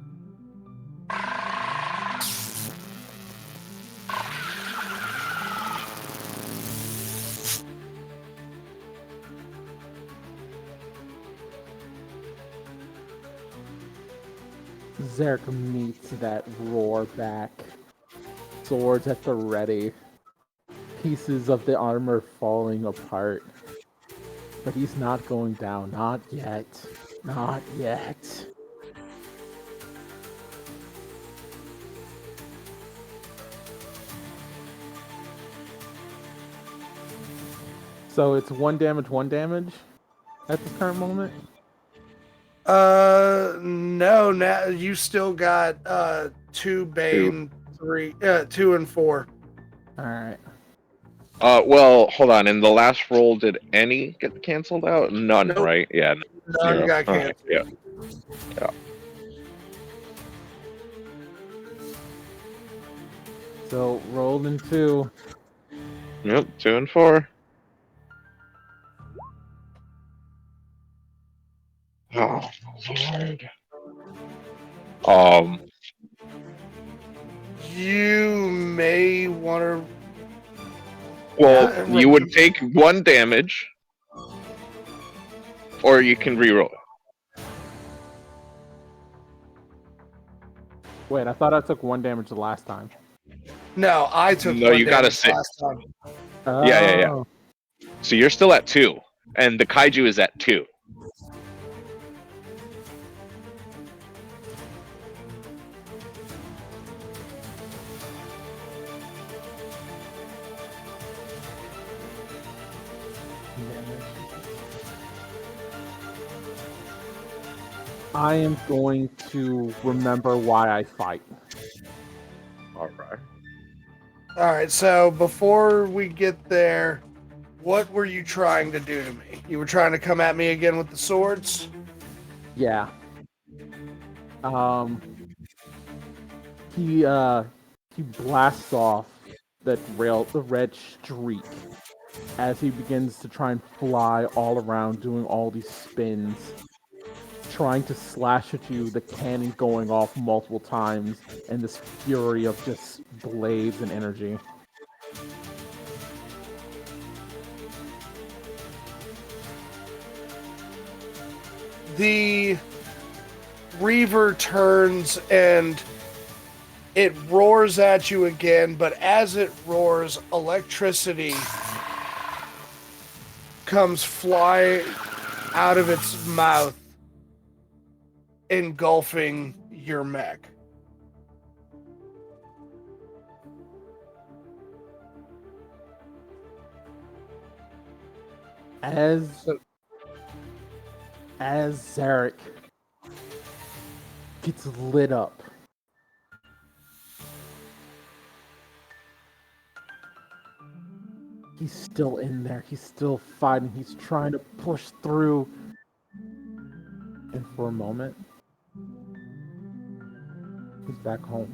Zarek meets that roar back. Swords at the ready. Pieces of the armor falling apart. But he's not going down. Not yet. Not yet. So it's one damage at this current moment? No, now you still got 2 Bane, 2 and 4. Alright. Well, hold on. In the last roll, did any get canceled out? None, Nope. right? Yeah. None Zero. got Alright, canceled. yeah. So rolled in 2. Yep. 2 and 4. Oh Lord. You may want to. Well, you would take 1 damage, or you can reroll. Wait, I thought I took 1 damage the last time. No, I took No, 1 you got a damage 6. last time. Yeah. Oh. So you're still at 2, and the kaiju is at 2. I am going to remember why I fight. All right. All right, so before we get there, what were you trying to do to me? You were trying to come at me again with the swords? Yeah. He blasts off the red streak as he begins to try and fly all around, doing all these spins, trying to slash at you, the cannon going off multiple times, and this fury of just blades and energy. The Reaver turns and it roars at you again, but as it roars, electricity comes flying out of its mouth, engulfing your mech. As Zarek gets lit up, he's still in there. He's still fighting. He's trying to push through. And for a moment, he's back home.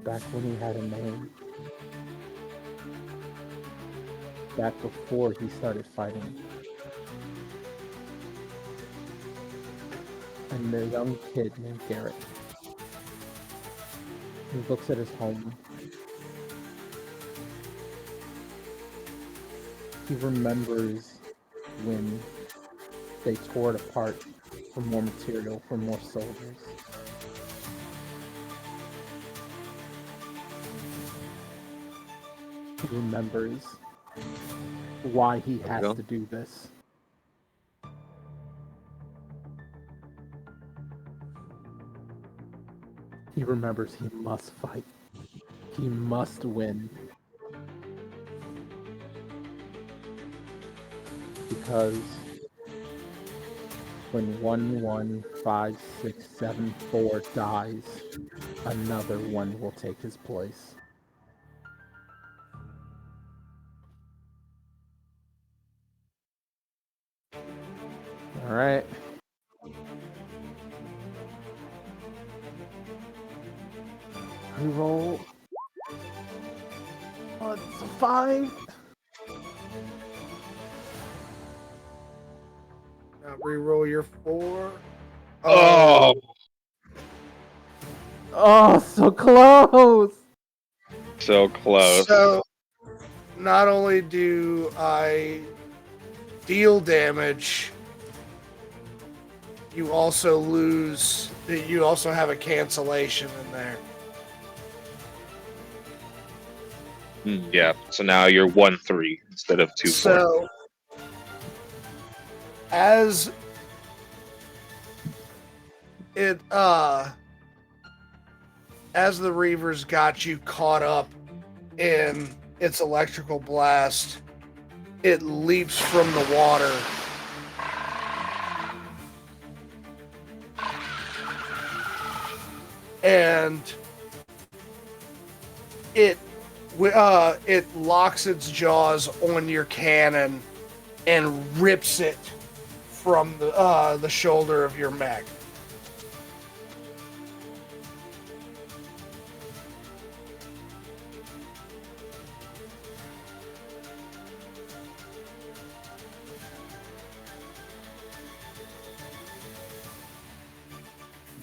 Back when he had a name. Back before he started fighting. And the young kid named Garrett. He looks at his home. He remembers when they tore it apart for more material, for more soldiers. He remembers why he has to do this. He remembers he must fight. He must win. because when 115674 dies, another one will take his place. All right. Reroll. Oh, it's a 5. Now reroll your 4. Oh, Oh, so close. so close. So, not only do I deal damage, you also lose. You also have a cancellation in there. Yeah, so now you're 1-3 instead of 2-4. So, as it as the Reavers got you caught up in its electrical blast, it leaps from the water. And it locks its jaws on your cannon and rips it from the shoulder of your mech.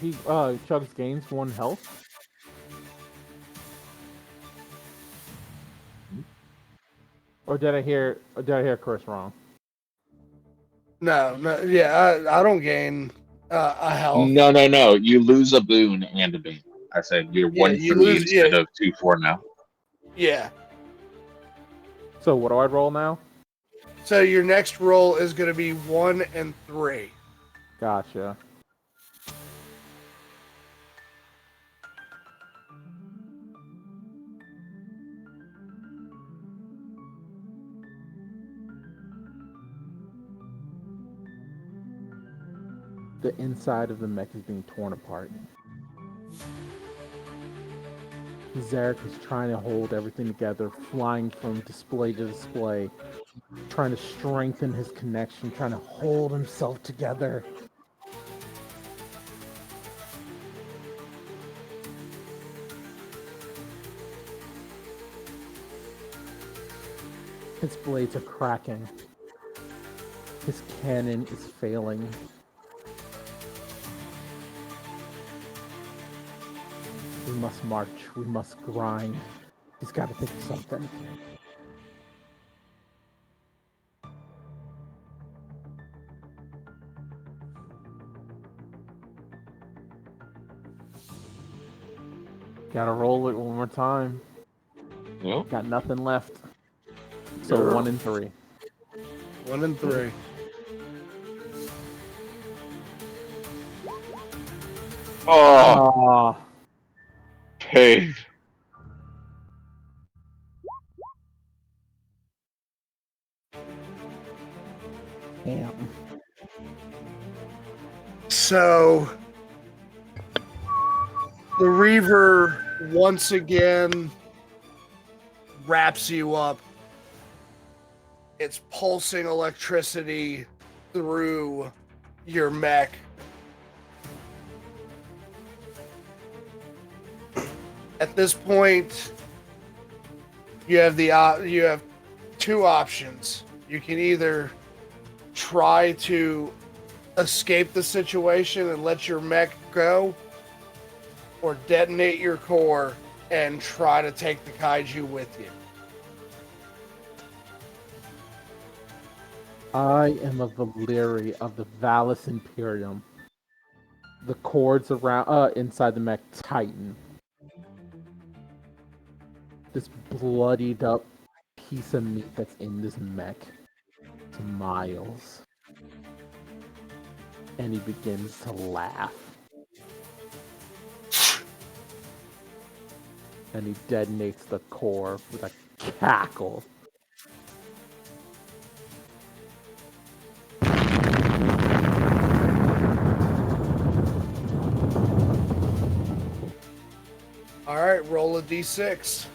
He Chugs gains 1 health. Or did I hear Chris wrong? No, yeah, I don't gain a health. No. You lose a boon and a boon. I said you're Yeah, 1-3 you lose. instead Yeah, of 2-4 now. yeah. So what do I roll now? So your next roll is going to be 1 and 3. Gotcha. The inside of the mech is being torn apart. Zarek is trying to hold everything together, flying from display to display, trying to strengthen his connection, trying to hold himself together. His blades are cracking. His cannon is failing. We must march. We must grind. He's got to think of something. Gotta roll it one more time. Well, Got nothing left. So 1 and 3. 1 and 3. oh, pain. Damn. So the Reaver once again wraps you up. It's pulsing electricity through your mech. At this point, you have you have 2 options. You can either try to escape the situation and let your mech go, or detonate your core and try to take the kaiju with you. I am a Valeri of the Valis Imperium. The cords around inside the mech tighten. This bloodied up piece of meat that's in this mech to Miles. And he begins to laugh. And he detonates the core with a cackle. right, roll a d6.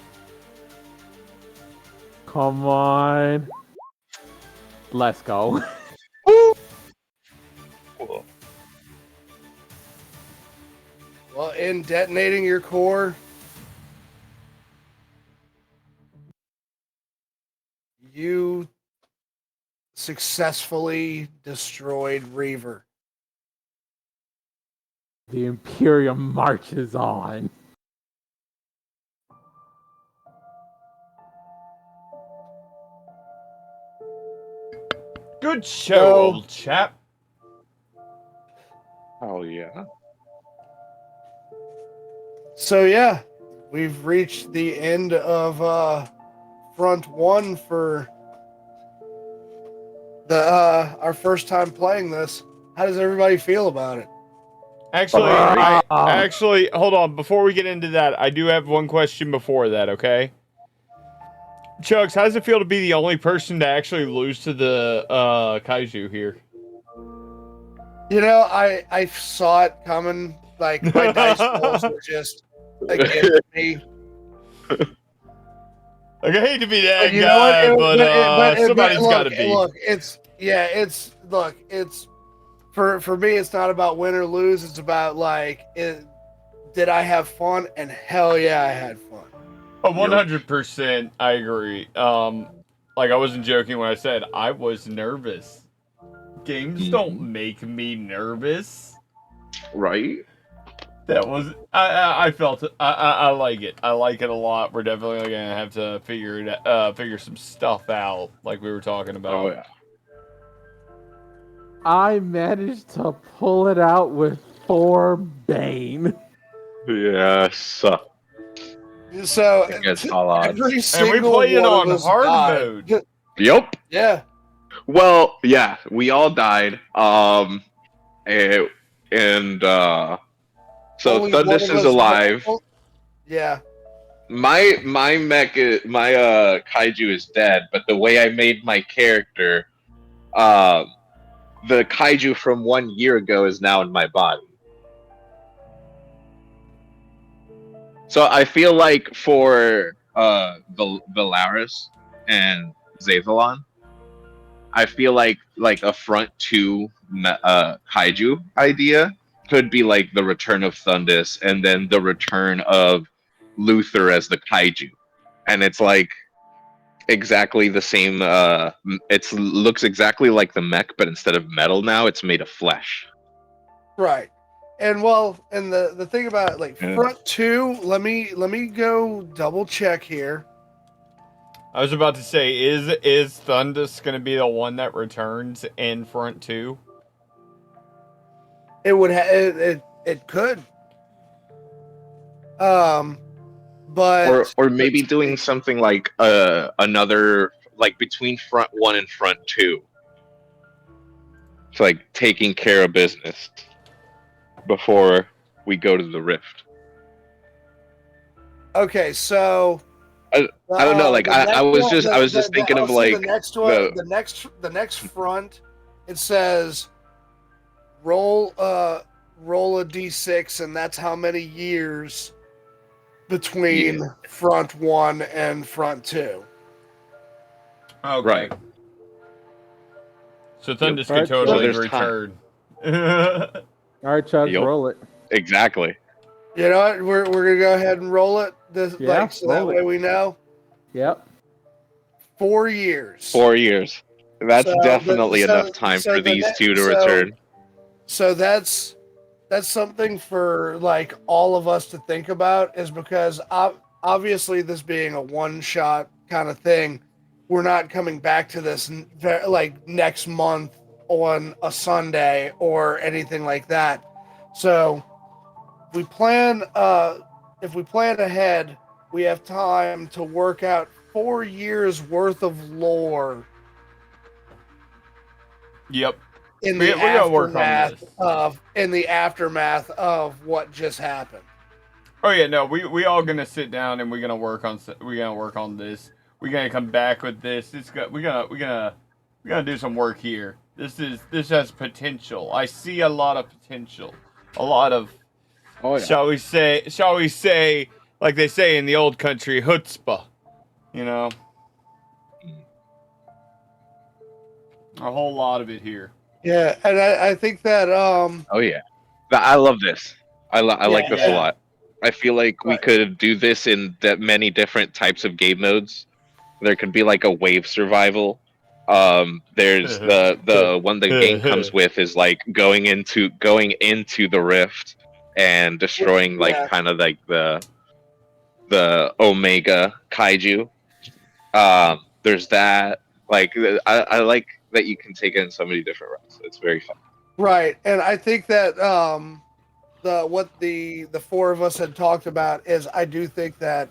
Come on. Let's go. Cool. Well, in detonating your core, you successfully destroyed Reaver. The Imperium marches on. Good show, So- old chap. Oh yeah. So yeah, we've reached the end of front one for the our first time playing this. How does everybody feel about it? Actually, hold on. Before we get into that, I do have one question before that, okay? Chugs, how does it feel to be the only person to actually lose to the kaiju here? You know, I saw it coming. Like my dice rolls were just against me. Like, I hate to be that But you know what? guy, but somebody's got to be. Look, it's for me. It's not about win or lose. It's about did I have fun? And hell yeah, I had fun. 100%, I agree. Like I wasn't joking when I said I was nervous. Games don't make me nervous. Right? That was I felt it. I like it. I like it a lot. We're definitely gonna have to figure some stuff out, like we were talking about. Oh yeah. I managed to pull it out with 4 Bane. Yes. So Against all odds. every single And we played it one on of us hard died. mode. Yep. Yeah. Well, yeah, we all died. So Only one Thundus of is us- alive. Yeah. My kaiju is dead, but the way I made my character, the kaiju from 1 year ago is now in my body. So I feel like for Valaris and Zavalon, I feel like a front two kaiju idea could be like the return of Thundus and then the return of Luther as the kaiju, and it's like exactly the same. It looks exactly like the mech, but instead of metal now, it's made of flesh. Right. And the thing about Yeah. front two, let me go double check here. I was about to say, is Thundus gonna be the one that returns in front two? It would it could. But Or maybe doing something like another, like between front one and front two. It's like taking care of business before we go to the rift. okay, so I don't know. Like I was just thinking of like the next one, the next front. It says roll a d6, and that's how many years between front one and front two. Okay. Right. So Thundus Right, could totally so there's time. return. All right, Chugs, Yep. roll it. Exactly. You know what? We're gonna go ahead and roll it. Yeah, So that roll it. way we know. Yep. 4 years. 4 years. That's So definitely so- enough time so for the these ne- two to so- return. So that's something for like all of us to think about, is because obviously this being a one shot kind of thing, we're not coming back to this like next month on a Sunday or anything like that. So we plan if we plan ahead, we have time to work out 4 years worth of lore Yep. in We the gotta work on aftermath of what just happened. Oh yeah, no, we all gonna sit down and we're gonna work on this. We're gonna come back with this. We're gonna do some work here. This has potential. I see a lot of potential. A lot of Oh yeah. shall we say like they say in the old country, chutzpah. You know, a whole lot of it here. Yeah, and I think that Oh yeah, I love this. I like this a yeah. lot. I feel like we Right. could do this in many different types of game modes. There could be like a wave survival. There's the one the game comes with is like going into the rift and destroying like Yeah. kind of like the Omega Kaiju. There's that. Like I like that you can take it in so many different routes. It's very fun. Right, and I think that the four of us had talked about is I do think that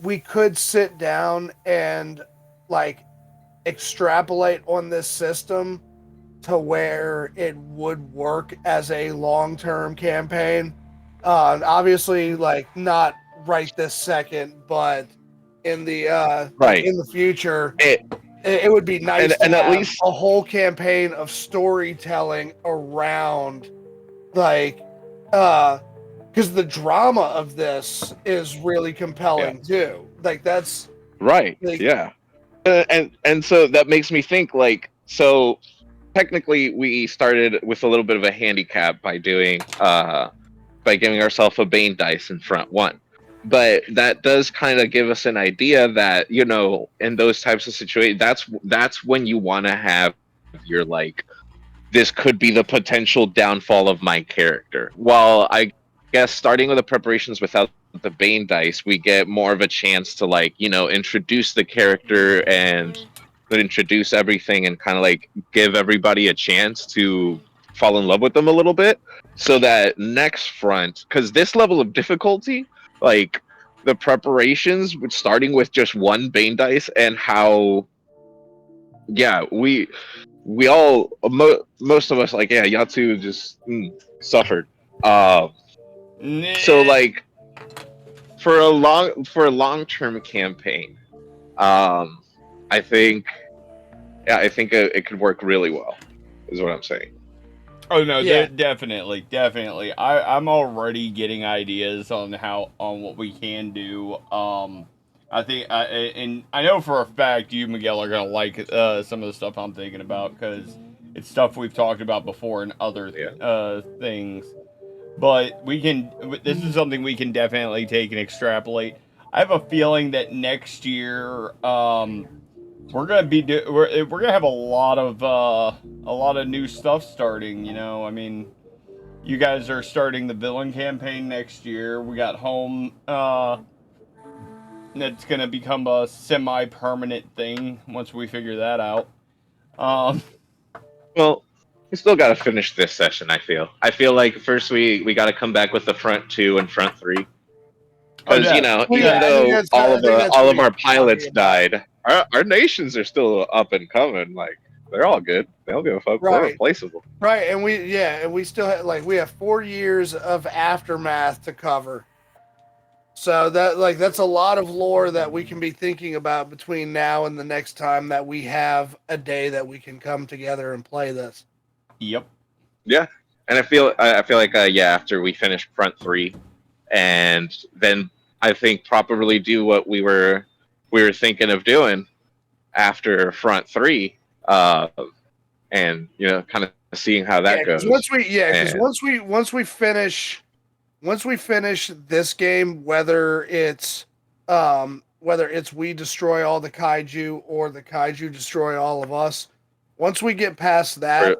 we could sit down and like extrapolate on this system to where it would work as a long-term campaign. Obviously, like not right this second, but in the Right. in the future, It, it would be nice to and at have least a whole campaign of storytelling around like because the drama of this is really compelling too. Like that's right. like Yeah. And so that makes me think like so technically we started with a little bit of a handicap by doing by giving ourselves a Bane dice in front one. But that does kind of give us an idea that, you know, in those types of situations, that's when you want to have your like this could be the potential downfall of my character. While I guess starting with the preparations without the Bane dice, we get more of a chance to like, you know, introduce the character and introduce everything and kind of like give everybody a chance to fall in love with them a little bit. So that next front, because this level of difficulty, like the preparations, starting with just one Bane dice and how, yeah, we all most of us like yeah Yatsu just suffered so like for a long-term campaign I think it could work really well is what I'm saying. Oh no, Yeah. definitely. I'm already getting ideas on what we can do. I think, and I know for a fact you, Miguel, are gonna like some of the stuff I'm thinking about because it's stuff we've talked about before in other things. But we can. This is something we can definitely take and extrapolate. I have a feeling that next year, we're gonna be we're gonna have a lot of new stuff starting. You know, I mean, you guys are starting the villain campaign next year. We got home. That's gonna become a semi-permanent thing once we figure that out. Well, we still got to finish this session. I feel like first we got to come back with the front two and front three because you know Well, even yeah, I think though that's what all of he's our talking pilots about. died, our nations are still up and coming. Like they're all good. They don't give a fuck. We're Right. replaceable. Right, and we still have like we have 4 years of aftermath to cover. So that's a lot of lore that we can be thinking about between now and the next time that we have a day that we can come together and play this. Yep. Yeah, and I feel like yeah after we finish front three, and then I think properly do what we were thinking of doing after front three, and you know kind of seeing how that Because goes. And once we finish this game, whether it's we destroy all the kaiju or the kaiju destroy all of us, once we get past that,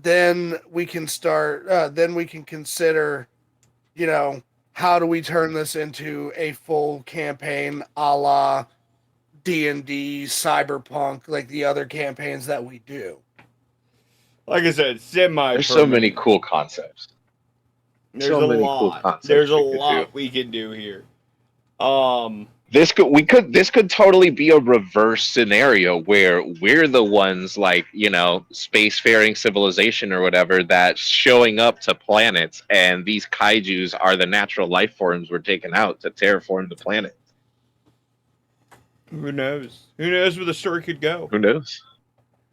then we can start. Then we can consider, you know, how do we turn this into a full campaign, a la D&D, Cyberpunk, like the other campaigns that we do. Like I said, semi. there's so many cool concepts. There's so a many lot. cool concepts There's a we could lot do. we can do here. This could totally be a reverse scenario where we're the ones like, you know, spacefaring civilization or whatever that's showing up to planets and these kaijus are the natural life forms we're taking out to terraform the planet. Who knows? Who knows where the story could go? Who knows?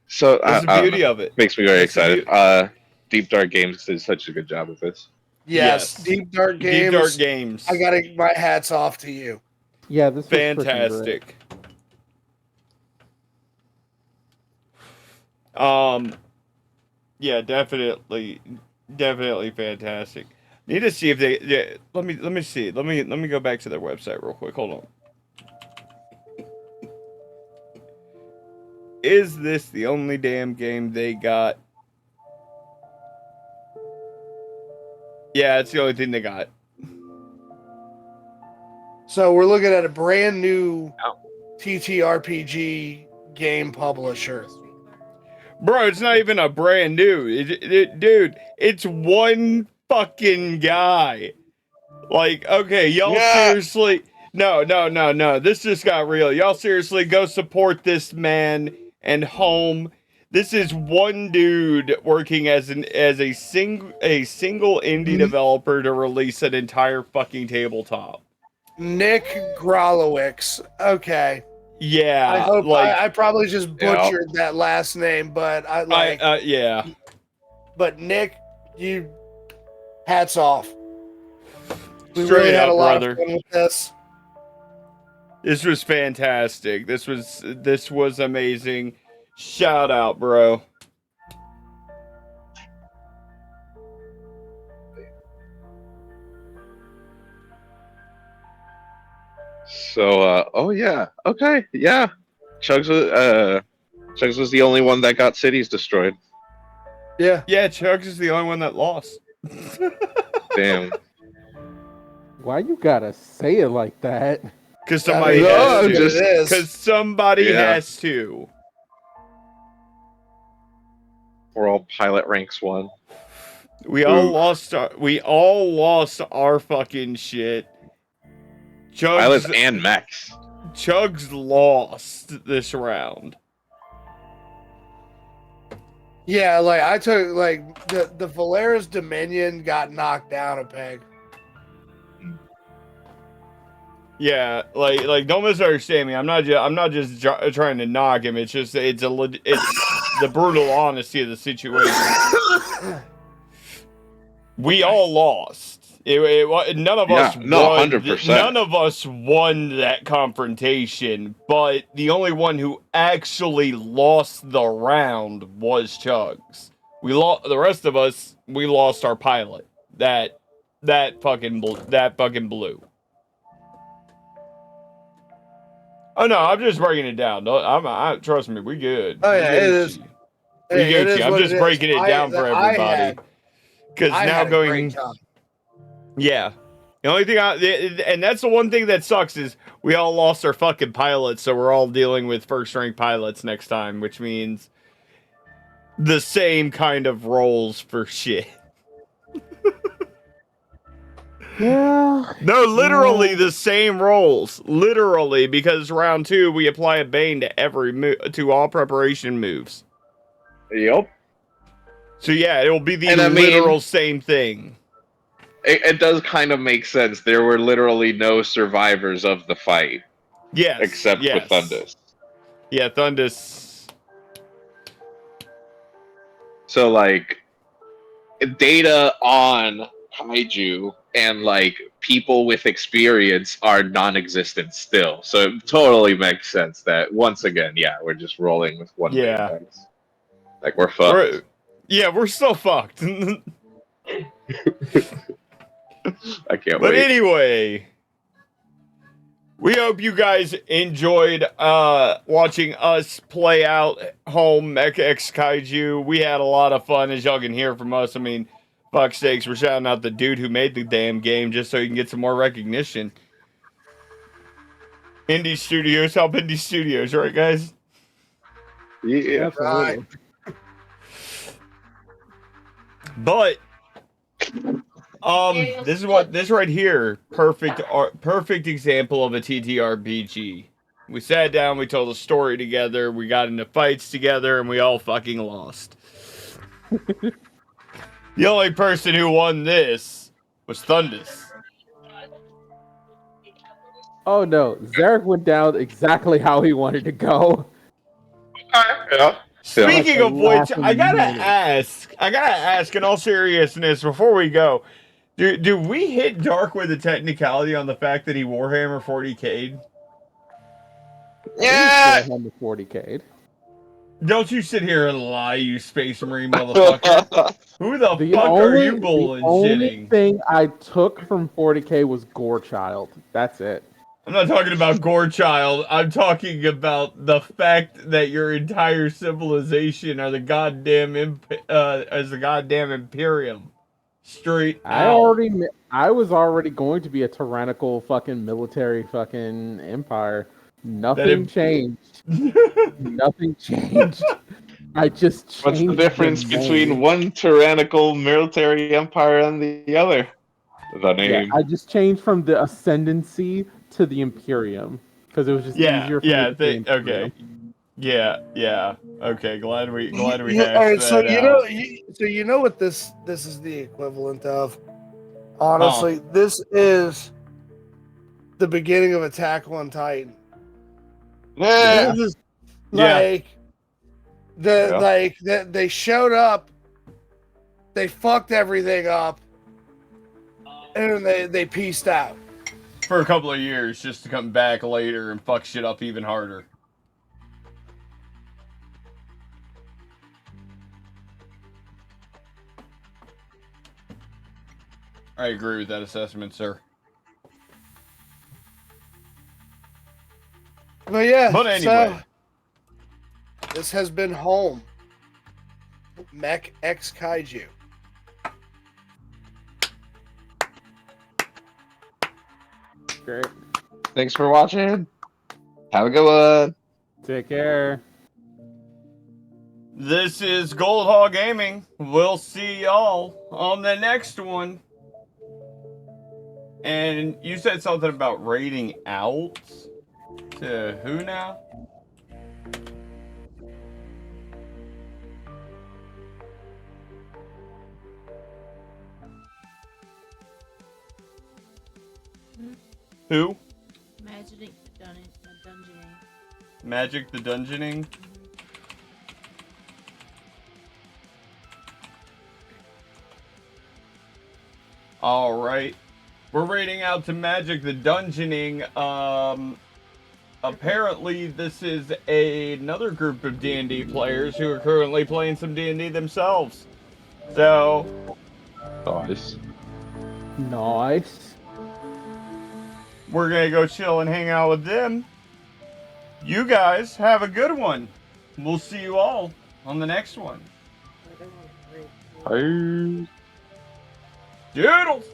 So That's the I don't beauty know. of it. Makes me very That's the excited. Deep Dark Games did such a good job with this. Yes, Deep Dark Games. Deep Dark Games. I gotta, my hats off to you. Yeah, this was Fantastic. Yeah, definitely fantastic. Need to see if they. Yeah, let me see. Let me go back to their website real quick. Hold on. Is this the only damn game they got? Yeah, it's the only thing they got. So we're looking at a brand new TTRPG game publisher. Bro, it's not even a brand new. Dude, it's one fucking guy. Like, okay, y'all seriously. No. This just got real. Y'all seriously go support this man and home. This is one dude working as a single indie developer to release an entire fucking tabletop. Nick Grolowicz. Okay. Yeah. I hope I probably just butchered that last name, but yeah. But Nick, you hats off. We Straight really had up, a lot brother. of fun with this. This was fantastic. This was amazing. Shout out, bro. So, oh yeah, okay, yeah. Chugs was the only one that got cities destroyed. Yeah. Yeah, Chugs is the only one that lost. Damn. Why you gotta say it like that? Because somebody has to. Because somebody Yeah. has to. We're all pilot ranks 1. We all lost our fucking shit. Pilots and mechs. Chugs lost this round. Yeah, like I took the Valera's Dominion got knocked down a peg. Yeah, like don't misunderstand me. I'm not just trying to knock him. It's just it's the brutal honesty of the situation. We all lost. None of us won. 100%. None of us won that confrontation, but the only one who actually lost the round was Chugs. The rest of us, we lost our pilot. That fucking blew. Oh no, I'm just breaking it down. Trust me, we good. Oh yeah, it is. We Gucci. I'm just breaking it down for everybody. Because now going. Yeah. The only thing and that's the one thing that sucks is we all lost our fucking pilots, so we're all dealing with first rank pilots next time, which means the same kind of roles for shit. Yeah. No, literally the same roles. Literally, because round 2 we apply a bane to to all preparation moves. Yep. So yeah, it'll be the literal same thing. It does kind of make sense. There were literally no survivors of the fight. Yes. Except for Thundus. Yeah, Thundus. So, like, data on Kaiju and, like, people with experience are non-existent still. So it totally makes sense that, once again, yeah, we're just rolling with one main dice. Like, we're fucked. We're still fucked. I can't wait. But anyway, we hope you guys enjoyed watching us play out home MechXKaiju. We had a lot of fun, as y'all can hear from us. I mean, fuck sakes, we're shouting out the dude who made the damn game just so he can get some more recognition. Indie Studios, help Indie Studios, right, guys? Yeah, right. But this right here, perfect example of a TTRPG. We sat down, we told a story together, we got into fights together, and we all fucking lost. The only person who won this was Thundus. Oh no, Zarek went down exactly how he wanted to go. Yeah. Speaking of which, I gotta ask in all seriousness before we go, Do we hit Dark with a technicality on the fact that he Warhammer 40K'd? Yeah. Warhammer 40K. Don't you sit here and lie, you Space Marine motherfucker. Who the fuck are you The bullshitting? only thing I took from 40K was Gore Child. That's it. I'm not talking about Gore Child. I'm talking about the fact that your entire civilization are the goddamn as the goddamn Imperium. Straight out. I was already going to be a tyrannical fucking military fucking empire. Nothing changed. Nothing changed. I just changed. What's the difference between one tyrannical military empire and the other? The name. Yeah, I just changed from the ascendancy to the Imperium because it was just easier for me to say Imperium. Okay. Yeah. Okay, glad we All hashed right, so that out. you know what this is the equivalent of. Honestly, this is the beginning of Attack on Titan. Yeah. This is Yeah. they showed up, they fucked everything up, and they pieced out. For a couple of years, just to come back later and fuck shit up even harder. I agree with that assessment, sir. But yeah, But anyway. So, this has been home. MechXKaiju. Great. Thanks for watching. Have a good one. Take care. This is Gold Hall Gaming. We'll see y'all on the next one. And you said something about raiding out to who now? Who? Magic the dungeoning. Magic the Dungeoning? Alright. We're raiding out to Magic the Dungeoning. Apparently this is another group of D&D players who are currently playing some D&D themselves. So... Nice. Nice. We're gonna go chill and hang out with them. You guys have a good one. We'll see you all on the next one. Bye. Doodles!